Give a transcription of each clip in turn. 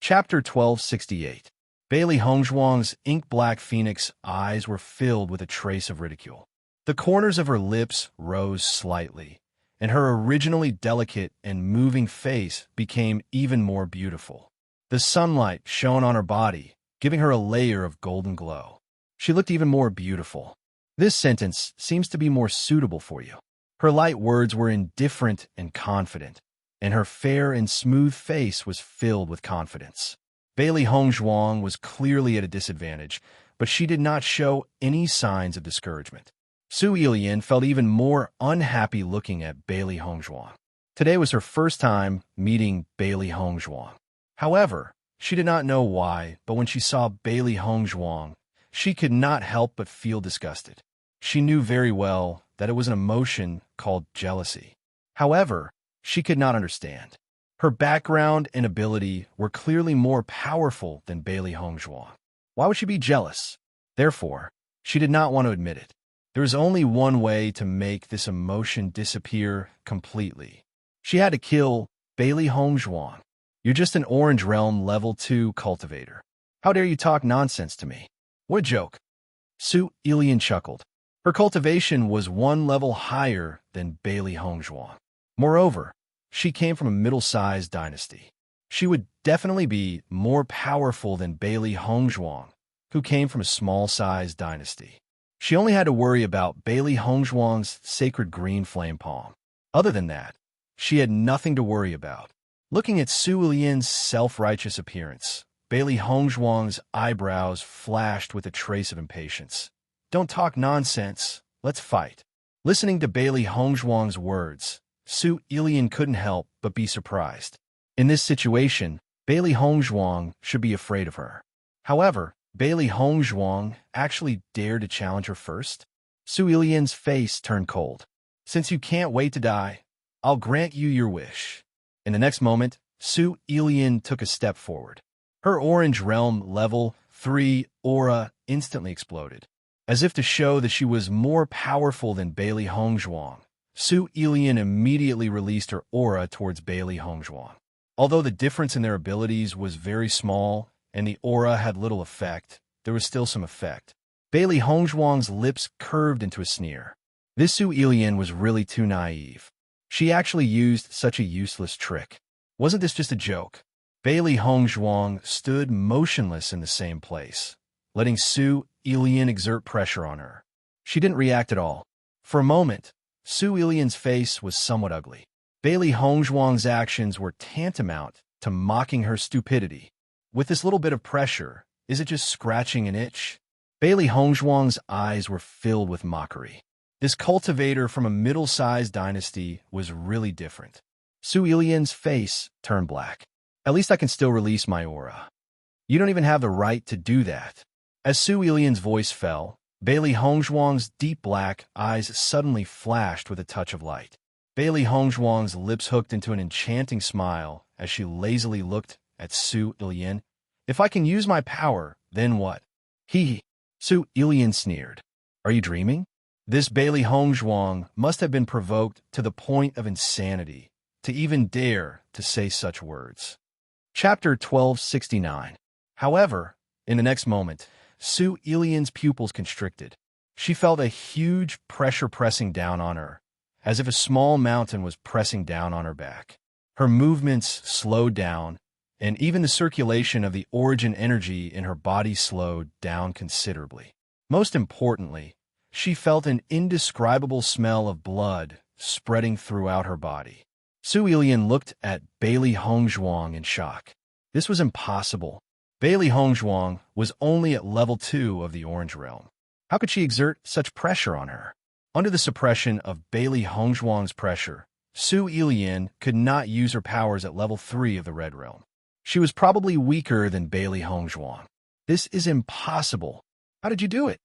Chapter 1268. Bailey Hongzhuang's ink-black phoenix eyes were filled with a trace of ridicule. The corners of her lips rose slightly, and her originally delicate and moving face became even more beautiful. The sunlight shone on her body, giving her a layer of golden glow. She looked even more beautiful. This sentence seems to be more suitable for you. Her light words were indifferent and confident, and her fair and smooth face was filled with confidence. Bailey Hongzhuang was clearly at a disadvantage, but she did not show any signs of discouragement. Su Yilian felt even more unhappy looking at Bailey Hongzhuang. Today was her first time meeting Bailey Hongzhuang. However, she did not know why, but when she saw Bailey Hongzhuang, she could not help but feel disgusted. She knew very well that it was an emotion called jealousy. However, she could not understand. Her background and ability were clearly more powerful than Bailey Hongzhuang. Why would she be jealous? Therefore, she did not want to admit it. There is only one way to make this emotion disappear completely. She had to kill Bailey Hongzhuang. You're just an Orange Realm Level 2 cultivator. How dare you talk nonsense to me? What a joke. Su Yilian chuckled. Her cultivation was one level higher than Bailey Hongzhuang. Moreover, she came from a middle-sized dynasty. She would definitely be more powerful than Bailey Hongzhuang, who came from a small-sized dynasty. She only had to worry about Bailey Hongzhuang's sacred green flame palm. Other than that, she had nothing to worry about. Looking at Su Yilian's self-righteous appearance, Bailey Hongzhuang's eyebrows flashed with a trace of impatience. Don't talk nonsense, let's fight. Listening to Bailey Hongzhuang's words, Su Yilian couldn't help but be surprised. In this situation, Bailey Hongzhuang should be afraid of her. However, Bailey Hongzhuang actually dared to challenge her first. Su Yilian's face turned cold. Since you can't wait to die, I'll grant you your wish. In the next moment, Su Yilian took a step forward. Her Orange Realm Level 3 aura instantly exploded. As if to show that she was more powerful than Bailey Hongzhuang, Su Yilian immediately released her aura towards Bailey Hongzhuang. Although the difference in their abilities was very small and the aura had little effect, there was still some effect. Bailey Hongzhuang's lips curved into a sneer. This Su Yilian was really too naive. She actually used such a useless trick. Wasn't this just a joke? Bailey Hongzhuang stood motionless in the same place, letting Su Yilian exert pressure on her. She didn't react at all. For a moment, Su Yilian's face was somewhat ugly. Bailey Hongzhuang's actions were tantamount to mocking her stupidity. With this little bit of pressure, is it just scratching an itch? Bailey Hongzhuang's eyes were filled with mockery. This cultivator from a middle-sized dynasty was really different. Su Yilian's face turned black. At least I can still release my aura. You don't even have the right to do that. As Su Yilian's voice fell, Bailey Hongzhuang's deep black eyes suddenly flashed with a touch of light. Bailey Hongzhuang's lips hooked into an enchanting smile as she lazily looked at Su Yilian. If I can use my power, then what? Hee. Su Yilian sneered. Are you dreaming? This Bailey Hongzhuang must have been provoked to the point of insanity to even dare to say such words. Chapter 1269. However, in the next moment, Su Yilian's pupils constricted. She felt a huge pressure pressing down on her, as if a small mountain was pressing down on her back. Her movements slowed down, and even the circulation of the origin energy in her body slowed down considerably. Most importantly, she felt an indescribable smell of blood spreading throughout her body. Su Yilian looked at Bailey Hongzhuang in shock. This was impossible. Bailey Hongzhuang was only at level 2 of the Orange Realm. How could she exert such pressure on her? Under the suppression of Bailey Hongzhuang's pressure, Su Yilian could not use her powers at level 3 of the Red Realm. She was probably weaker than Bailey Hongzhuang. This is impossible. How did you do it?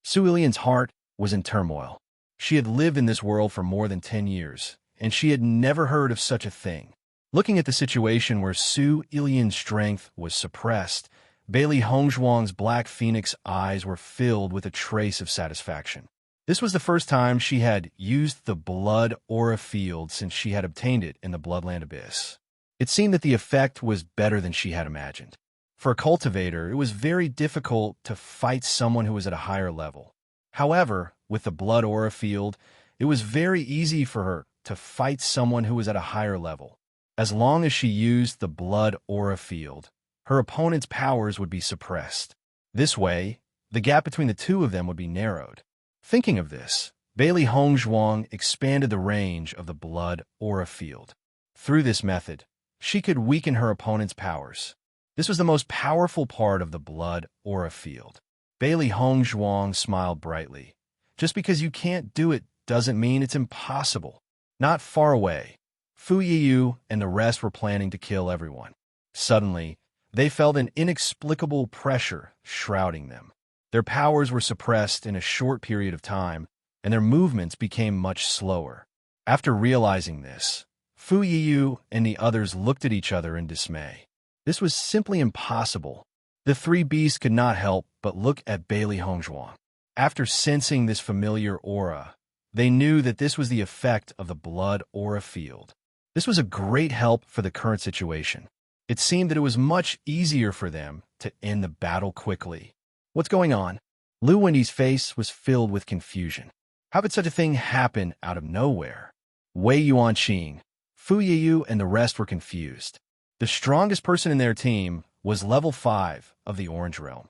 Su Yilian's heart was in turmoil. She had lived in this world for more than 10 years, and she had never heard of such a thing. Looking at the situation where Su Yilian's strength was suppressed, Bailey Hongzhuang's black phoenix eyes were filled with a trace of satisfaction. This was the first time she had used the blood aura field since she had obtained it in the Bloodland Abyss. It seemed that the effect was better than she had imagined. For a cultivator, it was very difficult to fight someone who was at a higher level. However, with the blood aura field, it was very easy for her to fight someone who was at a higher level. As long as she used the blood aura field, her opponent's powers would be suppressed. This way, the gap between the two of them would be narrowed. Thinking of this, Bailey Hongzhuang expanded the range of the blood aura field. Through this method, she could weaken her opponent's powers. This was the most powerful part of the blood aura field. Bailey Hongzhuang smiled brightly. Just because you can't do it doesn't mean it's impossible. Not far away, Fu Yiyu and the rest were planning to kill everyone. Suddenly, they felt an inexplicable pressure shrouding them. Their powers were suppressed in a short period of time, and their movements became much slower. After realizing this, Fu Yiyu and the others looked at each other in dismay. This was simply impossible. The three beasts could not help but look at Bailey Hongzhuang. After sensing this familiar aura, they knew that this was the effect of the blood aura field. This was a great help for the current situation. It seemed that it was much easier for them to end the battle quickly. What's going on? Lu Wendy's face was filled with confusion. How could such a thing happen out of nowhere? Wei Yuanqing, Fu Yiyu, and the rest were confused. The strongest person in their team was level 5 of the Orange Realm.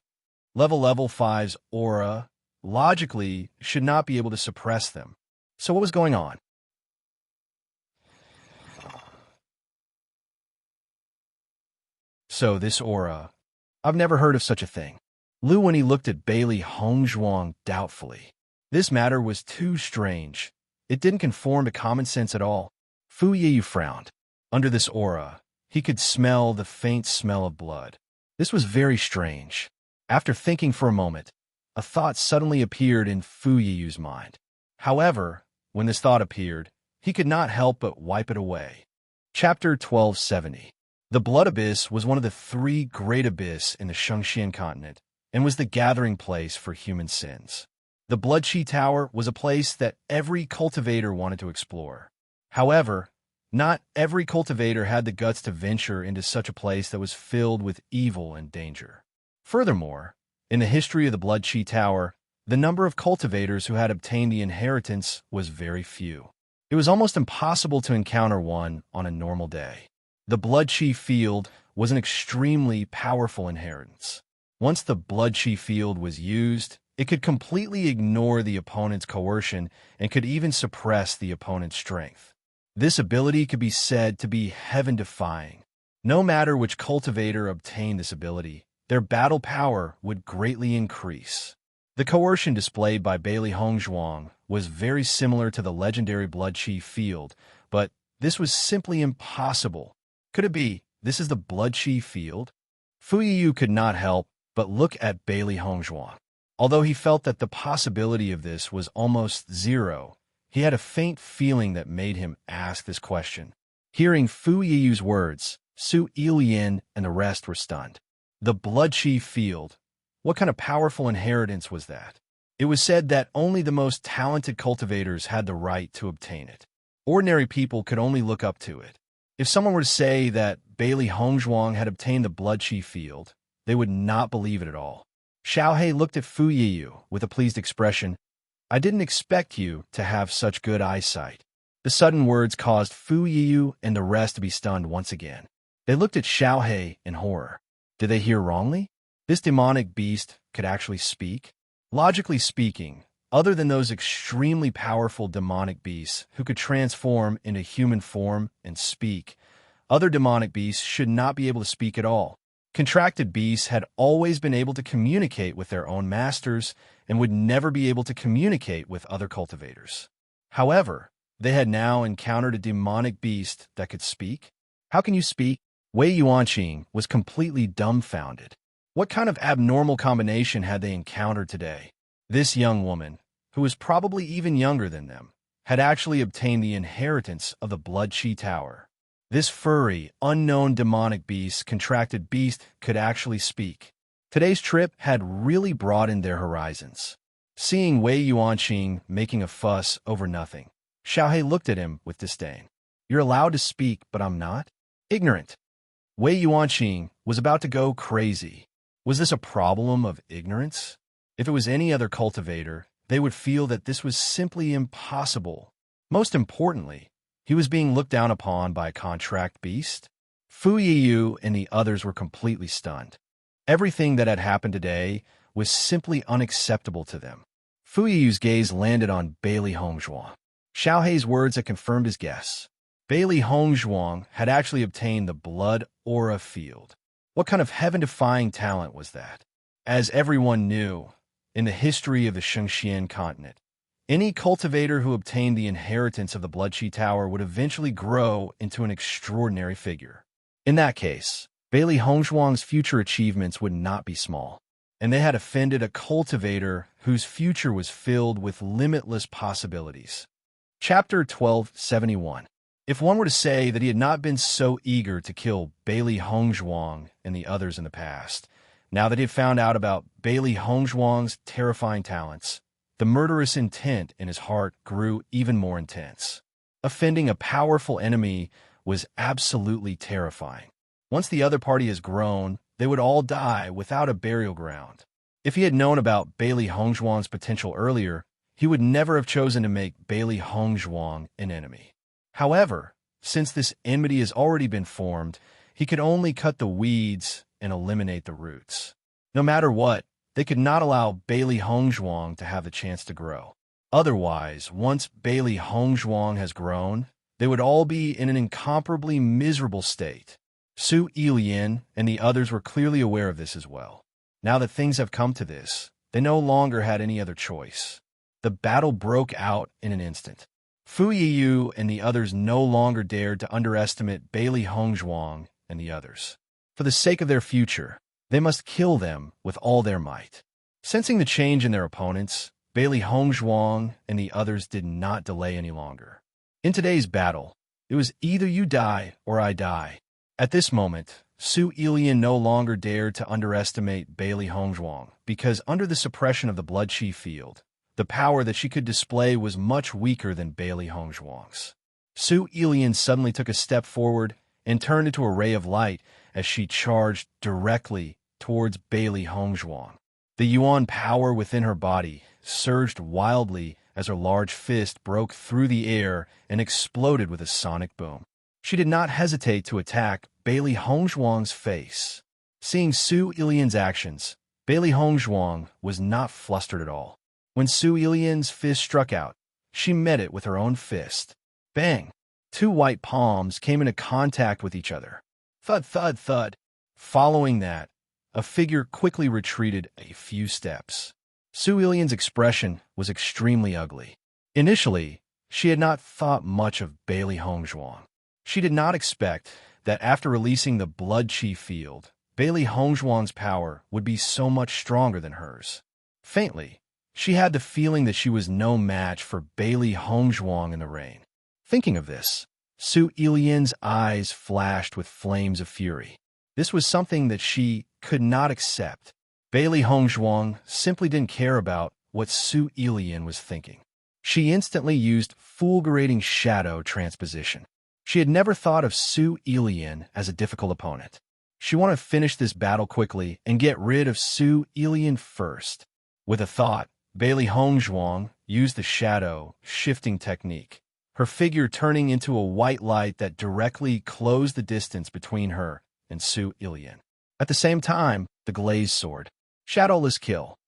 Level 5's aura, logically, should not be able to suppress them. So what was going on? So this aura, I've never heard of such a thing. Lu Wenyi looked at Bailey Hongzhuang doubtfully. This matter was too strange. It didn't conform to common sense at all. Fu Yiyu frowned. Under this aura, he could smell the faint smell of blood. This was very strange. After thinking for a moment, a thought suddenly appeared in Fu Yiyu's mind. However, when this thought appeared, he could not help but wipe it away. Chapter 1270. The Blood Abyss was one of the 3 great abyss in the Shengxian continent and was the gathering place for human sins. The Blood Qi Tower was a place that every cultivator wanted to explore. However, not every cultivator had the guts to venture into such a place that was filled with evil and danger. Furthermore, in the history of the Blood Qi Tower, the number of cultivators who had obtained the inheritance was very few. It was almost impossible to encounter one on a normal day. The Blood Qi field was an extremely powerful inheritance. Once the Blood Qi field was used, it could completely ignore the opponent's coercion and could even suppress the opponent's strength. This ability could be said to be heaven-defying. No matter which cultivator obtained this ability, their battle power would greatly increase. The coercion displayed by Bailey Hongzhuang was very similar to the legendary Blood Qi field, but this was simply impossible. Could it be this is the Blood Qi field? Fu Yiyu could not help but look at Bailey Hongzhuang. Although he felt that the possibility of this was almost zero, he had a faint feeling that made him ask this question. Hearing Fu Yiyu's words, Su Ilian and the rest were stunned. The Blood Qi field. What kind of powerful inheritance was that? It was said that only the most talented cultivators had the right to obtain it. Ordinary people could only look up to it. If someone were to say that Bailey Hongzhuang had obtained the Blood Qi field, they would not believe it at all. Xiaohei looked at Fu Yiyu with a pleased expression. I didn't expect you to have such good eyesight. The sudden words caused Fu Yiyu and the rest to be stunned once again. They looked at Xiaohei in horror. Did they hear wrongly? This demonic beast could actually speak? Logically speaking, other than those extremely powerful demonic beasts who could transform into human form and speak, other demonic beasts should not be able to speak at all. Contracted beasts had always been able to communicate with their own masters and would never be able to communicate with other cultivators. However, they had now encountered a demonic beast that could speak. How can you speak? Wei Yuanqing was completely dumbfounded. What kind of abnormal combination had they encountered today? This young woman, who was probably even younger than them, had actually obtained the inheritance of the Blood Qi Tower. This furry, unknown demonic beast, contracted beast, could actually speak. Today's trip had really broadened their horizons. Seeing Wei Yuanqing making a fuss over nothing, Xiaohei looked at him with disdain. You're allowed to speak, but I'm not? Ignorant. Wei Yuanqing was about to go crazy. Was this a problem of ignorance? If it was any other cultivator, they would feel that this was simply impossible. Most importantly, he was being looked down upon by a contract beast. Fu Yiyu and the others were completely stunned. Everything that had happened today was simply unacceptable to them. Fu Yiyu's gaze landed on Bailey Hongzhuang. Xiao Hei's words had confirmed his guess. Bailey Hongzhuang had actually obtained the blood aura field. What kind of heaven-defying talent was that? As everyone knew, in the history of the Shengxian continent, any cultivator who obtained the inheritance of the Blood Qi Tower would eventually grow into an extraordinary figure. In that case, Bailey Hongzhuang's future achievements would not be small, and they had offended a cultivator whose future was filled with limitless possibilities. Chapter 1271. If one were to say that he had not been so eager to kill Bailey Hongzhuang and the others in the past, now that he had found out about Bailey Hongzhuang's terrifying talents, the murderous intent in his heart grew even more intense. Offending a powerful enemy was absolutely terrifying. Once the other party has grown, they would all die without a burial ground. If he had known about Bailey Hongzhuang's potential earlier, he would never have chosen to make Bailey Hongzhuang an enemy. However, since this enmity has already been formed, he could only cut the weeds and eliminate the roots. No matter what, they could not allow Bailey Hongzhuang to have the chance to grow. Otherwise, once Bailey Hongzhuang has grown, they would all be in an incomparably miserable state. Su Yilian and the others were clearly aware of this as well. Now that things have come to this, they no longer had any other choice. The battle broke out in an instant. Fu Yiyu and the others no longer dared to underestimate Bailey Hongzhuang and the others. For the sake of their future, they must kill them with all their might. Sensing the change in their opponents, Bailey Hongzhuang and the others did not delay any longer. In today's battle, it was either you die or I die. At this moment, Su Yilian no longer dared to underestimate Bailey Hongzhuang because under the suppression of the Blood Qi field, the power that she could display was much weaker than Bailey Hongzhuang's. Su Yilian suddenly took a step forward and turned into a ray of light as she charged directly towards Bailey Hongzhuang. The Yuan power within her body surged wildly as her large fist broke through the air and exploded with a sonic boom. She did not hesitate to attack Bailey Hongzhuang's face. Seeing Su Yilian's actions, Bailey Hongzhuang was not flustered at all. When Su Yilian's fist struck out, she met it with her own fist. Bang! Two white palms came into contact with each other. Thud, thud, thud. Following that, a figure quickly retreated a few steps. Su Yilian's expression was extremely ugly. Initially, she had not thought much of Bailey Hongzhuang. She did not expect that after releasing the Blood Qi field, Bailey Hongzhuang's power would be so much stronger than hers. Faintly, she had the feeling that she was no match for Bailey Hongzhuang in the rain. Thinking of this, Su Yilian's eyes flashed with flames of fury. This was something that she could not accept. Bailey Hongzhuang simply didn't care about what Su Yilian was thinking. She instantly used fulgurating shadow transposition. She had never thought of Su Yilian as a difficult opponent. She wanted to finish this battle quickly and get rid of Su Yilian first. With a thought, Bailey Hongzhuang used the shadow shifting technique, her figure turning into a white light that directly closed the distance between her and Su Yilian. At the same time, the glazed sword. Shadowless kill.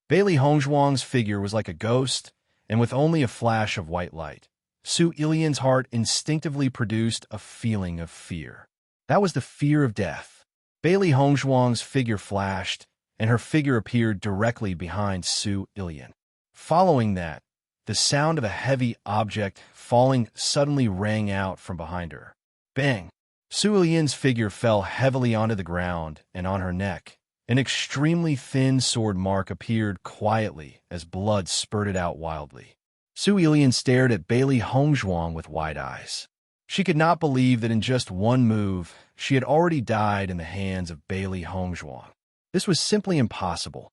Bailey Hongzhuang's figure was like a ghost, and with only a flash of white light, Su Yilian's heart instinctively produced a feeling of fear. That was the fear of death. Bailey Hongzhuang's figure flashed, and her figure appeared directly behind Su Yilian. Following that, the sound of a heavy object falling suddenly rang out from behind her. Bang! Su Yilian's figure fell heavily onto the ground, and on her neck, an extremely thin sword mark appeared quietly as blood spurted out wildly. Su Yilian stared at Bailey Hongzhuang with wide eyes. She could not believe that in just one move, she had already died in the hands of Bailey Hongzhuang. This was simply impossible.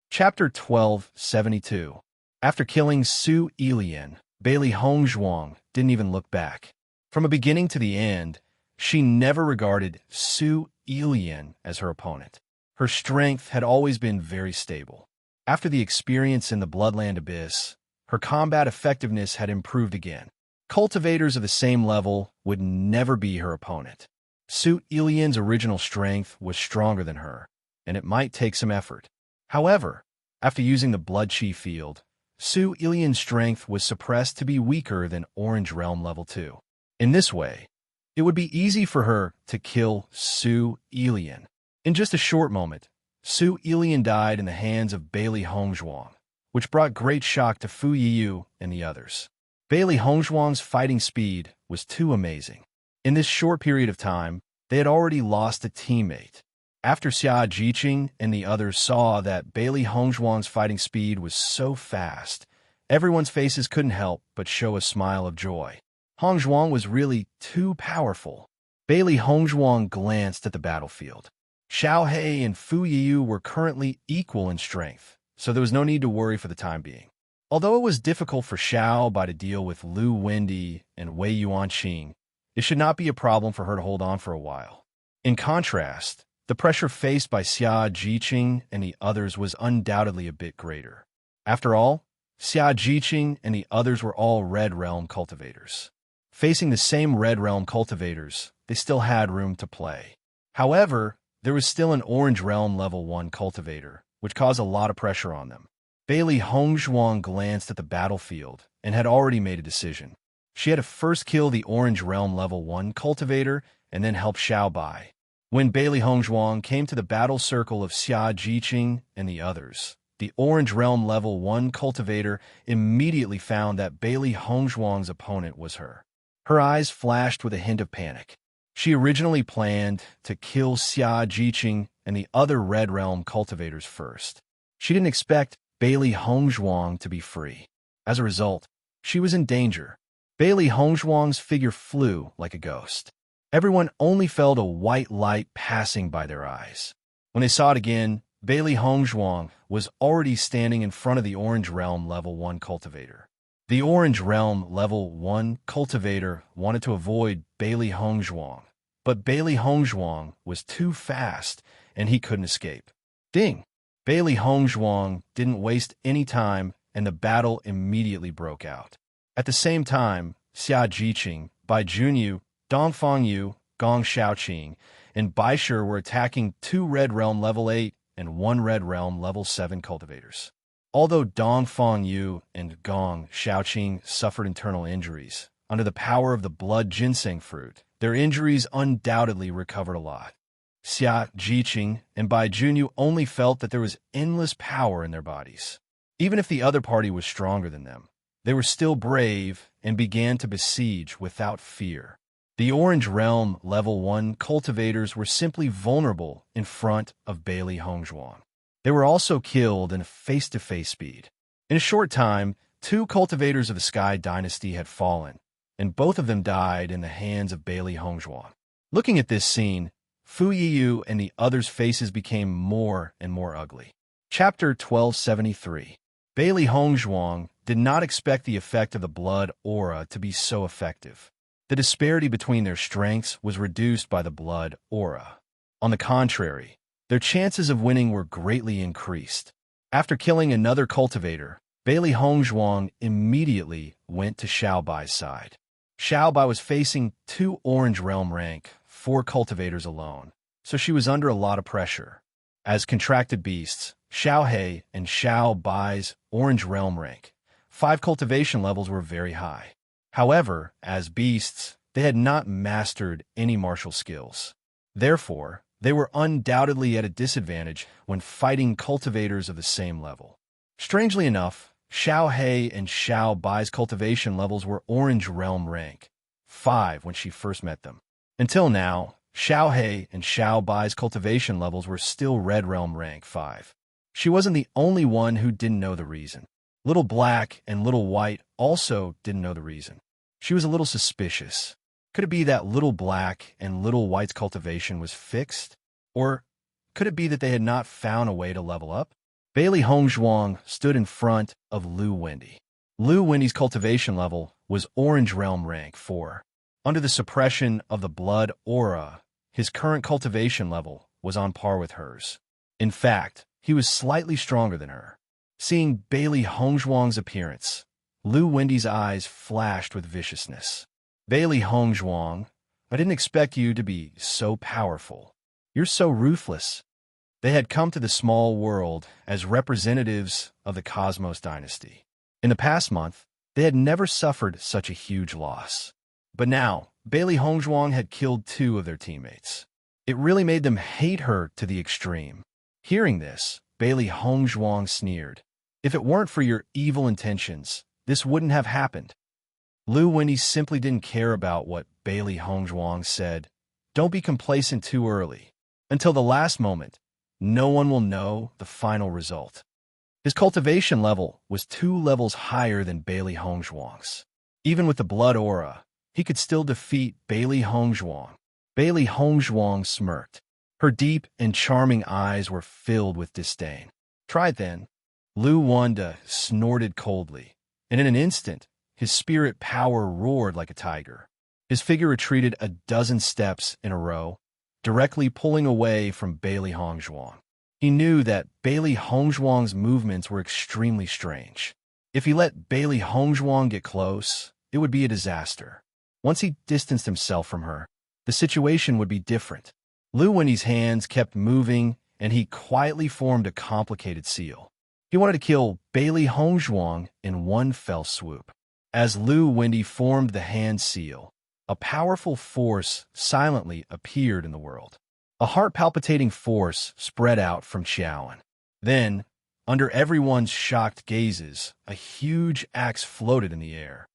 Chapter 1272. After killing Su Yilian, Bailey Hongzhuang didn't even look back. From a beginning to the end, She never regarded Su Ilian as her opponent. Her strength had always been very stable. After the experience in the Bloodland Abyss, her combat effectiveness had improved again. Cultivators of the same level would never be her opponent. Su Ilian's original strength was stronger than her, and it might take some effort. However, after using the Blood Chi field, Su Ilian's strength was suppressed to be weaker than Orange Realm Level 2. In this way, it would be easy for her to kill Su Ilian. In just a short moment, Su Ilian died in the hands of Bailey Hongzhuang, which brought great shock to Fu Yiyu and the others. Bailey Hongzhuang's fighting speed was too amazing. In this short period of time, they had already lost a teammate. After Xia Jiqing and the others saw that Bailey Hongzhuang's fighting speed was so fast, everyone's faces couldn't help but show a smile of joy. Hongzhuang was really too powerful. Bailey Hongzhuang glanced at the battlefield. Xiao He and Fu Yiyu were currently equal in strength, so there was no need to worry for the time being. Although it was difficult for Xiao Bai to deal with Lu Wendi and Wei Yuanqing, it should not be a problem for her to hold on for a while. In contrast, the pressure faced by Xia Jiqing and the others was undoubtedly a bit greater. After all, Xia Jiqing and the others were all Red Realm cultivators. Facing the same Red Realm cultivators, they still had room to play. However, there was still an Orange Realm Level 1 cultivator, which caused a lot of pressure on them. Bailey Hongzhuang glanced at the battlefield and had already made a decision. She had to first kill the Orange Realm Level 1 cultivator and then help Xiao Bai. When Bailey Hongzhuang came to the battle circle of Xia Jiqing and the others, the Orange Realm Level 1 cultivator immediately found that Bailey Hongzhuang's opponent was her. Her eyes flashed with a hint of panic. She originally planned to kill Xia Jiqing and the other Red Realm cultivators first. She didn't expect Bailey Hongzhuang to be free. As a result, she was in danger. Bailey Hongzhuang's figure flew like a ghost. Everyone only felt a white light passing by their eyes. When they saw it again, Bailey Hongzhuang was already standing in front of the Orange Realm Level 1 cultivator. The Orange Realm Level 1 cultivator wanted to avoid Bailey Hongzhuang, but Bailey Hongzhuang was too fast and he couldn't escape. Ding! Bailey Hongzhuang didn't waste any time and the battle immediately broke out. At the same time, Xia Jiqing, Bai Junyu, Dongfang Yu, Gong Shaoqing, and Bai Shi were attacking 2 Red Realm Level 8 and 1 Red Realm Level 7 cultivators. Although Dongfang Yu and Gong Shaoqing suffered internal injuries, under the power of the blood ginseng fruit, their injuries undoubtedly recovered a lot. Xia Jiqing and Bai Junyu only felt that there was endless power in their bodies. Even if the other party was stronger than them, they were still brave and began to besiege without fear. The Orange Realm Level 1 cultivators were simply vulnerable in front of Bailey Hongzhuang. They were also killed in face-to-face speed. In a short time, 2 cultivators of the Sky Dynasty had fallen, and both of them died in the hands of Bailey Hongzhuang. Looking at this scene, Fu Yiyu and the others' faces became more and more ugly. Chapter 1273. Bailey Hongzhuang did not expect the effect of the blood aura to be so effective. The disparity between their strengths was reduced by the blood aura. On the contrary, their chances of winning were greatly increased. After killing another cultivator, Bailey Hongzhuang immediately went to Xiao Bai's side. Xiao Bai was facing 2 Orange Realm rank 4 cultivators alone, so she was under a lot of pressure. As contracted beasts, Xiao He and Xiao Bai's Orange Realm rank 5 cultivation levels were very high. However, as beasts, they had not mastered any martial skills. Therefore, they were undoubtedly at a disadvantage when fighting cultivators of the same level. Strangely enough, Xiao He and Xiao Bai's cultivation levels were Orange Realm rank 5 when she first met them. Until now, Xiao He and Xiao Bai's cultivation levels were still Red Realm rank 5. She wasn't the only one who didn't know the reason. Little Black and Little White also didn't know the reason. She was a little suspicious. Could it be that Little Black and Little White's cultivation was fixed? Or could it be that they had not found a way to level up? Bailey Hongzhuang stood in front of Lu Wendi. Lu Wendi's cultivation level was Orange Realm rank 4. Under the suppression of the blood aura, his current cultivation level was on par with hers. In fact, he was slightly stronger than her. Seeing Bailey Hongzhuang's appearance, Lu Wendy's eyes flashed with viciousness. Bailey Hongzhuang, I didn't expect you to be so powerful. You're so ruthless. They had come to the small world as representatives of the Cosmos dynasty. In the past month, they had never suffered such a huge loss. But now, Bailey Hongzhuang had killed 2 of their teammates. It really made them hate her to the extreme. Hearing this, Bailey Hongzhuang sneered. If it weren't for your evil intentions, this wouldn't have happened. Lu Wendy simply didn't care about what Bailey Hongzhuang said. Don't be complacent too early. Until the last moment, no one will know the final result. His cultivation level was 2 levels higher than Bailey Hongzhuang's. Even with the blood aura, he could still defeat Bailey Hongzhuang. Bailey Hongzhuang smirked. Her deep and charming eyes were filled with disdain. Try it then. Lu Wanda snorted coldly, and in an instant, his spirit power roared like a tiger. His figure retreated a dozen steps in a row, directly pulling away from Bailey Hongzhuang. He knew that Bailey Hongzhuang's movements were extremely strange. If he let Bailey Hongzhuang get close, it would be a disaster. Once he distanced himself from her, the situation would be different. Lu Wendy's hands kept moving, and he quietly formed a complicated seal. He wanted to kill Bailey Hongzhuang in one fell swoop. As Lu Wendy formed the hand seal, a powerful force silently appeared in the world. A heart-palpitating force spread out from Qiaoan. Then, under everyone's shocked gazes, a huge axe floated in the air.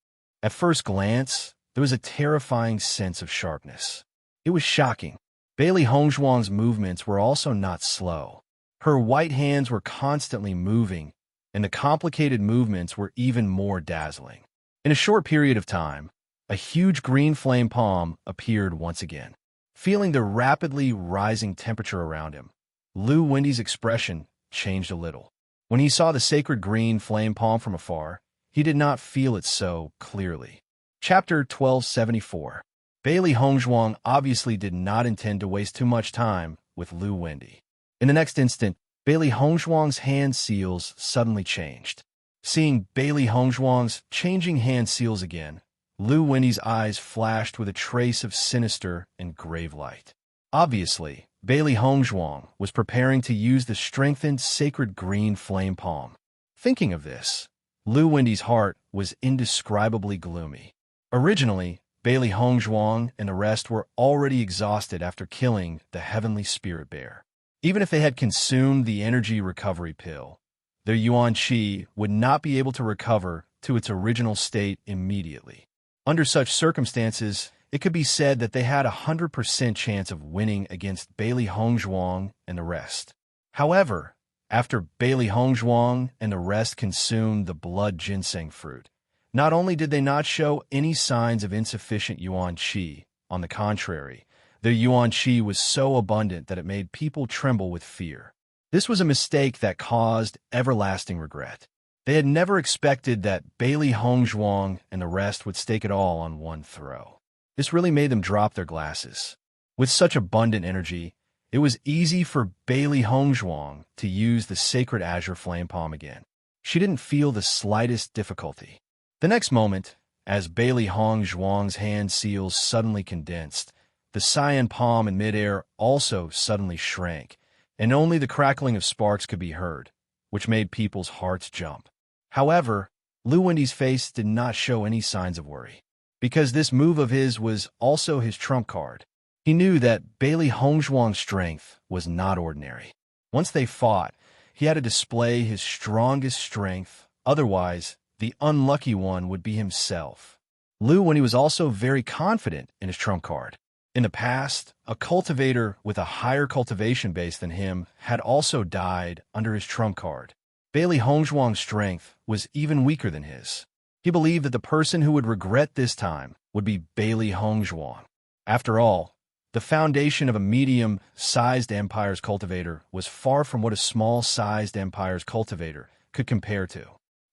At first glance, there was a terrifying sense of sharpness. It was shocking. Bailey Hongzhuang's movements were also not slow. Her white hands were constantly moving, and the complicated movements were even more dazzling. In a short period of time, a huge green flame palm appeared once again. Feeling the rapidly rising temperature around him, Lu Wendy's expression changed a little. When he saw the sacred green flame palm from afar, he did not feel it so clearly. Chapter 1274. Bailey Hongzhuang obviously did not intend to waste too much time with Lu Wendy. In the next instant, Bailey Hongzhuang's hand seals suddenly changed. Seeing Bailey Hongzhuang's changing hand seals again, Lu Wendy's eyes flashed with a trace of sinister and grave light. Obviously, Bailey Hongzhuang was preparing to use the strengthened sacred green flame palm. Thinking of this, Lu Wendy's heart was indescribably gloomy. Originally, Bailey Hongzhuang and the rest were already exhausted after killing the heavenly spirit bear. Even if they had consumed the energy recovery pill, their yuan qi would not be able to recover to its original state immediately. Under such circumstances, it could be said that they had a 100% chance of winning against Bailey Hongzhuang and the rest. However, after Bailey Hongzhuang and the rest consumed the blood ginseng fruit, not only did they not show any signs of insufficient yuan qi, on the contrary, their yuan qi was so abundant that it made people tremble with fear. This was a mistake that caused everlasting regret. They had never expected that Bailey Hongzhuang and the rest would stake it all on one throw. This really made them drop their glasses. With such abundant energy, it was easy for Bailey Hongzhuang to use the sacred azure flame palm again. She didn't feel the slightest difficulty. The next moment, as Bailey Hongzhuang's hand seals suddenly condensed, the cyan palm in midair also suddenly shrank, and only the crackling of sparks could be heard, which made people's hearts jump. However, Lu Wendy's face did not show any signs of worry, because this move of his was also his trump card. He knew that Bailey Hongzhuang's strength was not ordinary. Once they fought, he had to display his strongest strength, otherwise, the unlucky one would be himself. Lu Wendy was also very confident in his trump card. In the past, a cultivator with a higher cultivation base than him had also died under his trump card. Bailey Hongzhuang's strength was even weaker than his. He believed that the person who would regret this time would be Bailey Hongzhuang. After all, the foundation of a medium-sized empire's cultivator was far from what a small-sized empire's cultivator could compare to.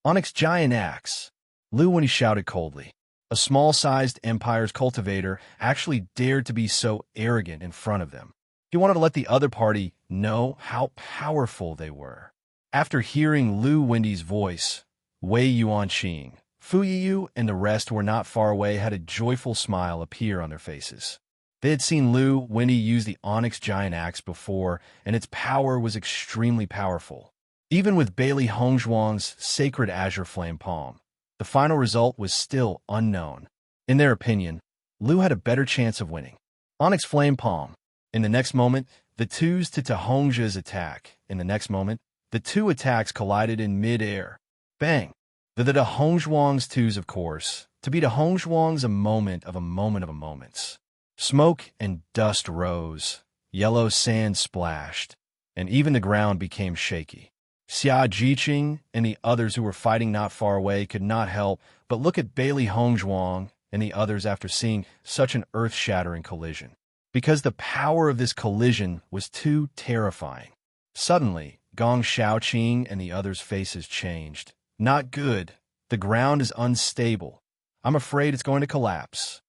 Onyx Giant Axe, Lu Wendy shouted coldly. A small-sized empire's cultivator actually dared to be so arrogant in front of them. He wanted to let the other party know how powerful they were. After hearing Lu Wendy's voice, Wei Yuanqing, Fu Yiyu and the rest who were not far away had a joyful smile appear on their faces. They had seen Lu Wendy use the onyx giant axe before, and its power was extremely powerful. Even with Bailey Hongzhuang's sacred azure flame palm, the final result was still unknown. In their opinion, Lu had a better chance of winning. Onyx flame palm. In the next moment, the twos to Hongzhe's attack. In the next moment, the two attacks collided in mid-air. Bang! The Hongzhuang's twos, of course. To be Hongzhuang's a moment of a moment of a moments. Smoke and dust rose, yellow sand splashed, and even the ground became shaky. Xia Jiqing and the others who were fighting not far away could not help but look at Bailey Hongzhuang and the others after seeing such an earth-shattering collision, because the power of this collision was too terrifying. Suddenly, Gong Shaoqing and the others' faces changed. Not good. The ground is unstable. I'm afraid it's going to collapse.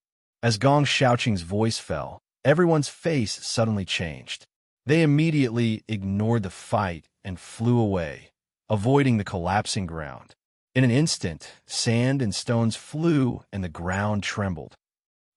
As Gong Shaoqing's voice fell, everyone's face suddenly changed. They immediately ignored the fight and flew away, avoiding the collapsing ground. In an instant, sand and stones flew and the ground trembled.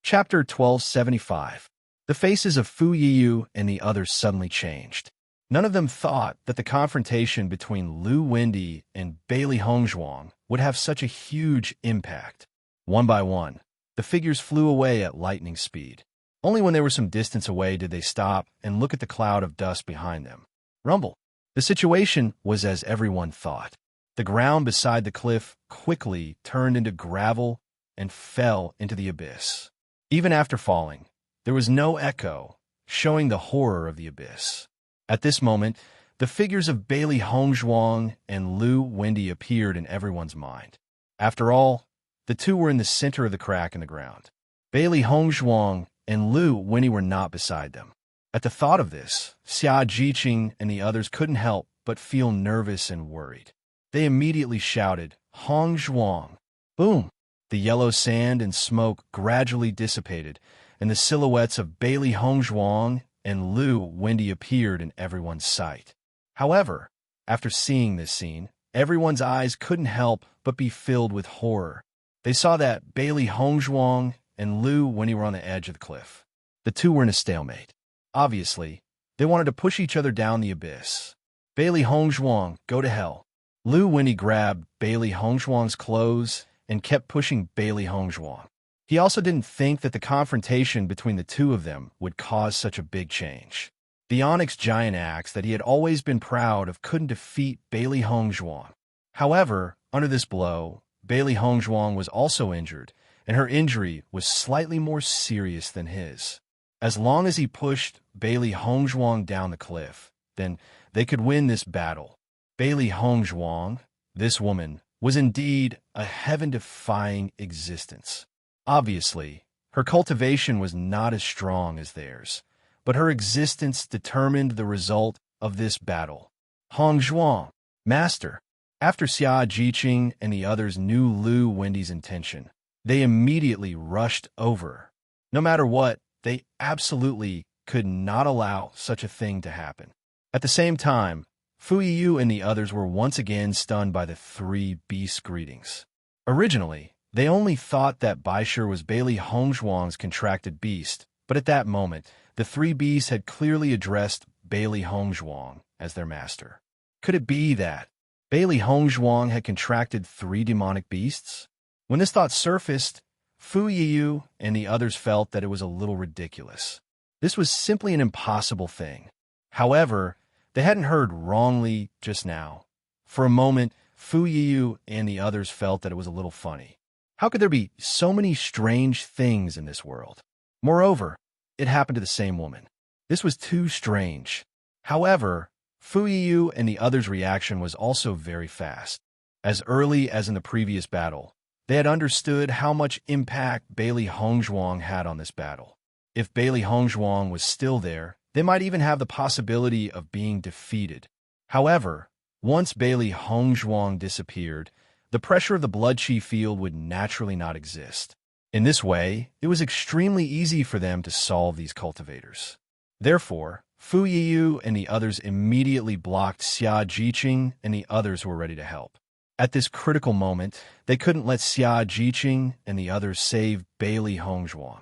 Chapter 1275. The faces of Fu Yiyu and the others suddenly changed. None of them thought that the confrontation between Lu Wendy and Bailey Hongzhuang would have such a huge impact. One by one, the figures flew away at lightning speed. Only when they were some distance away did they stop and look at the cloud of dust behind them. Rumble. The situation was as everyone thought. The ground beside the cliff quickly turned into gravel and fell into the abyss. Even after falling, there was no echo, showing the horror of the abyss. At this moment, the figures of Bailey Hongzhuang and Lu Wendy appeared in everyone's mind. After all, the two were in the center of the crack in the ground. Bailey Hongzhuang and Lu Wendy were not beside them. At the thought of this, Xia Jiqing and the others couldn't help but feel nervous and worried. They immediately shouted, Hongzhuang! Boom! The yellow sand and smoke gradually dissipated, and the silhouettes of Bailey Hongzhuang and Lu Wendy appeared in everyone's sight. However, after seeing this scene, everyone's eyes couldn't help but be filled with horror. They saw that Bailey Hongzhuang and Lu Wendy were on the edge of the cliff. The two were in a stalemate. Obviously, they wanted to push each other down the abyss. Bailey Hongzhuang, go to hell. Lu Wendy grabbed Bailey Hongzhuang's clothes and kept pushing Bailey Hongzhuang. He also didn't think that the confrontation between the two of them would cause such a big change. The onyx giant axe that he had always been proud of couldn't defeat Bailey Hongzhuang. However, under this blow, Bailey Hongzhuang was also injured, and her injury was slightly more serious than his. As long as he pushed Bailey Hongzhuang down the cliff, then they could win this battle. Bailey Hongzhuang, this woman, was indeed a heaven-defying existence. Obviously, her cultivation was not as strong as theirs, but her existence determined the result of this battle. Hongzhuang, master. After Xia Jiqing and the others knew Lu Wendy's intention, they immediately rushed over. No matter what, they absolutely could not allow such a thing to happen. At the same time, Fu Yiyu and the others were once again stunned by the three beasts' greetings. Originally, they only thought that Baishir was Bailey Hongzhuang's contracted beast, but at that moment, the three beasts had clearly addressed Bailey Hongzhuang as their master. Could it be that Bailey Hongzhuang had contracted three demonic beasts? When this thought surfaced, Fu Yiyu and the others felt that it was a little ridiculous. This was simply an impossible thing. However, they hadn't heard wrongly just now. For a moment, Fu Yiyu and the others felt that it was a little funny. How could there be so many strange things in this world? Moreover, it happened to the same woman. This was too strange. However, Fu Yiyu and the others' reaction was also very fast. As early as in the previous battle, they had understood how much impact Bailey Hongzhuang had on this battle. If Bailey Hongzhuang was still there, they might even have the possibility of being defeated. However, once Bailey Hongzhuang disappeared, the pressure of the blood chi field would naturally not exist. In this way, it was extremely easy for them to solve these cultivators. Therefore, Fu Yiyu and the others immediately blocked Xia Jiqing and the others who were ready to help. At this critical moment, they couldn't let Xia Jiqing and the others save Bailey Hongzhuang.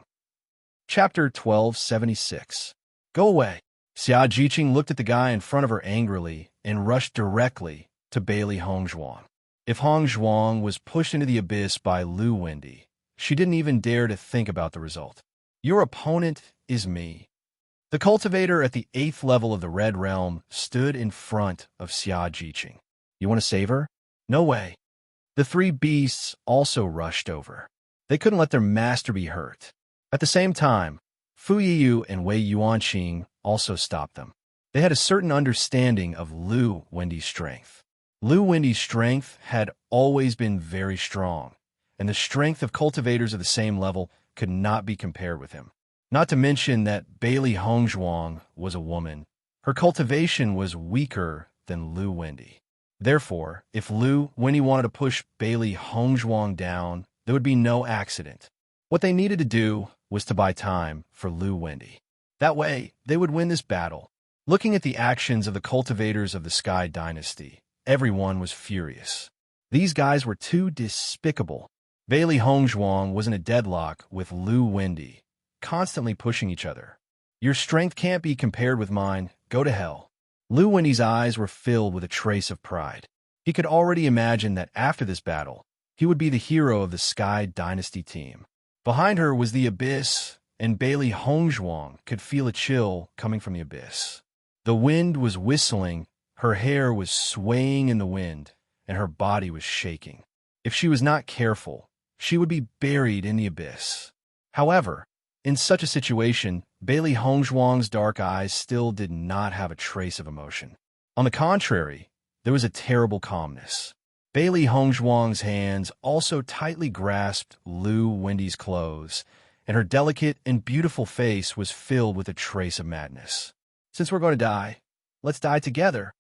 Chapter 1276. Go away. Xia Jiqing looked at the guy in front of her angrily and rushed directly to Bailey Hongzhuang. If Hongzhuang was pushed into the abyss by Lu Wendy, she didn't even dare to think about the result. Your opponent is me. The cultivator at the 8th level of the Red Realm stood in front of Xia Jiqing. You want to save her? No way. The three beasts also rushed over. They couldn't let their master be hurt. At the same time, Fu Yiyu and Wei Yuanqing also stopped them. They had a certain understanding of Lu Wendy's strength. Lu Wendy's strength had always been very strong, and the strength of cultivators of the same level could not be compared with him. Not to mention that Bailey Hongzhuang was a woman. Her cultivation was weaker than Lu Wendy. Therefore, if Lu Wendy wanted to push Bailey Hongzhuang down, there would be no accident. What they needed to do was to buy time for Lu Wendy. That way, they would win this battle. Looking at the actions of the cultivators of the Sky Dynasty, everyone was furious. These guys were too despicable. Bailey Hongzhuang was in a deadlock with Lu Wendy, constantly pushing each other. Your strength can't be compared with mine. Go to hell. Lu Wendy's eyes were filled with a trace of pride. He could already imagine that after this battle, he would be the hero of the Sky Dynasty team. Behind her was the abyss, and Bailey Hongzhuang could feel a chill coming from the abyss. The wind was whistling, her hair was swaying in the wind, and her body was shaking. If she was not careful, she would be buried in the abyss. However, in such a situation, Bailey Hongzhuang's dark eyes still did not have a trace of emotion. On the contrary, there was a terrible calmness. Bailey Hongzhuang's hands also tightly grasped Lu Wendy's clothes, and her delicate and beautiful face was filled with a trace of madness. Since we're going to die, let's die together.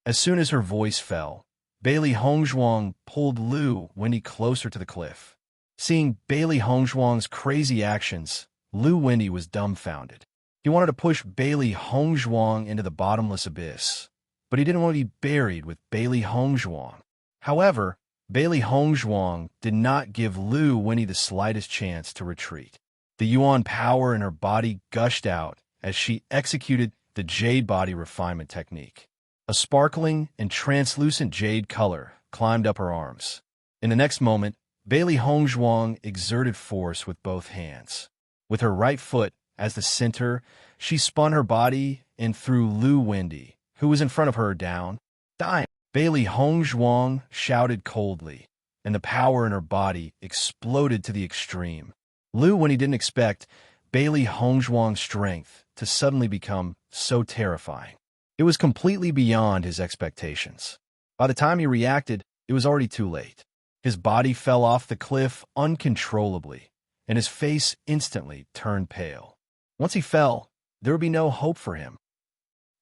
As soon as her voice fell, Bailey Hongzhuang pulled Lu Wendy closer to the cliff. Seeing Bailey Hongzhuang's crazy actions, Lu Wendy was dumbfounded. He wanted to push Bailey Hongzhuang into the bottomless abyss, but he didn't want to be buried with Bailey Hongzhuang. However, Bailey Hongzhuang did not give Lu Wendy the slightest chance to retreat. The Yuan power in her body gushed out as she executed the jade body refinement technique. A sparkling and translucent jade color climbed up her arms. In the next moment, Bailey Hongzhuang exerted force with both hands. With her right foot as the center, she spun her body and threw Lu Wendy, who was in front of her, down. Dying. Bailey Hongzhuang shouted coldly, and the power in her body exploded to the extreme. Lu Wendy didn't expect Bailey Hongzhuang's strength to suddenly become so terrifying. It was completely beyond his expectations. By the time he reacted, it was already too late. His body fell off the cliff uncontrollably, and his face instantly turned pale. Once he fell, there would be no hope for him.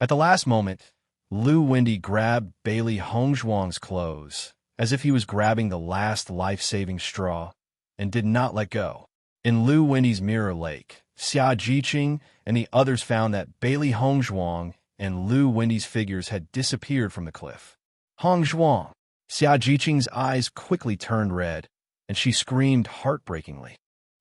At the last moment, Lu Wendy grabbed Bailey Hongzhuang's clothes, as if he was grabbing the last life-saving straw, and did not let go. In Lu Wendy's mirror lake, Xia Jiqing and the others found that Bailey Hongzhuang and Lu Wendy's figures had disappeared from the cliff. Hongzhuang! Xia Jiqing's eyes quickly turned red, and she screamed heartbreakingly.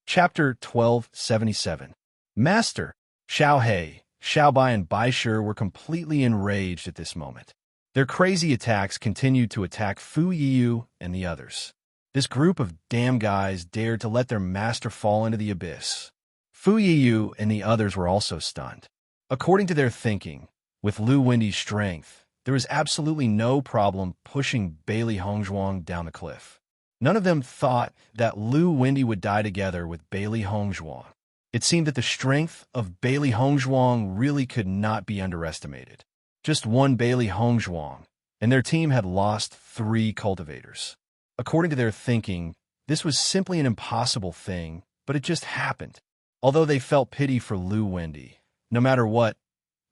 Chapter 1277. Master! Xiao He, Xiao Bai, and Bai Shi were completely enraged at this moment. Their crazy attacks continued to attack Fu Yiyu and the others. This group of damn guys dared to let their master fall into the abyss. Fu Yiyu and the others were also stunned. According to their thinking, with Lu Wendy's strength, there was absolutely no problem pushing Bailey Hongzhuang down the cliff. None of them thought that Lu Wendy would die together with Bailey Hongzhuang. It seemed that the strength of Bailey Hongzhuang really could not be underestimated. Just one Bailey Hongzhuang, and their team had lost 3 cultivators. According to their thinking, this was simply an impossible thing, but it just happened. Although they felt pity for Lu Wendy, no matter what,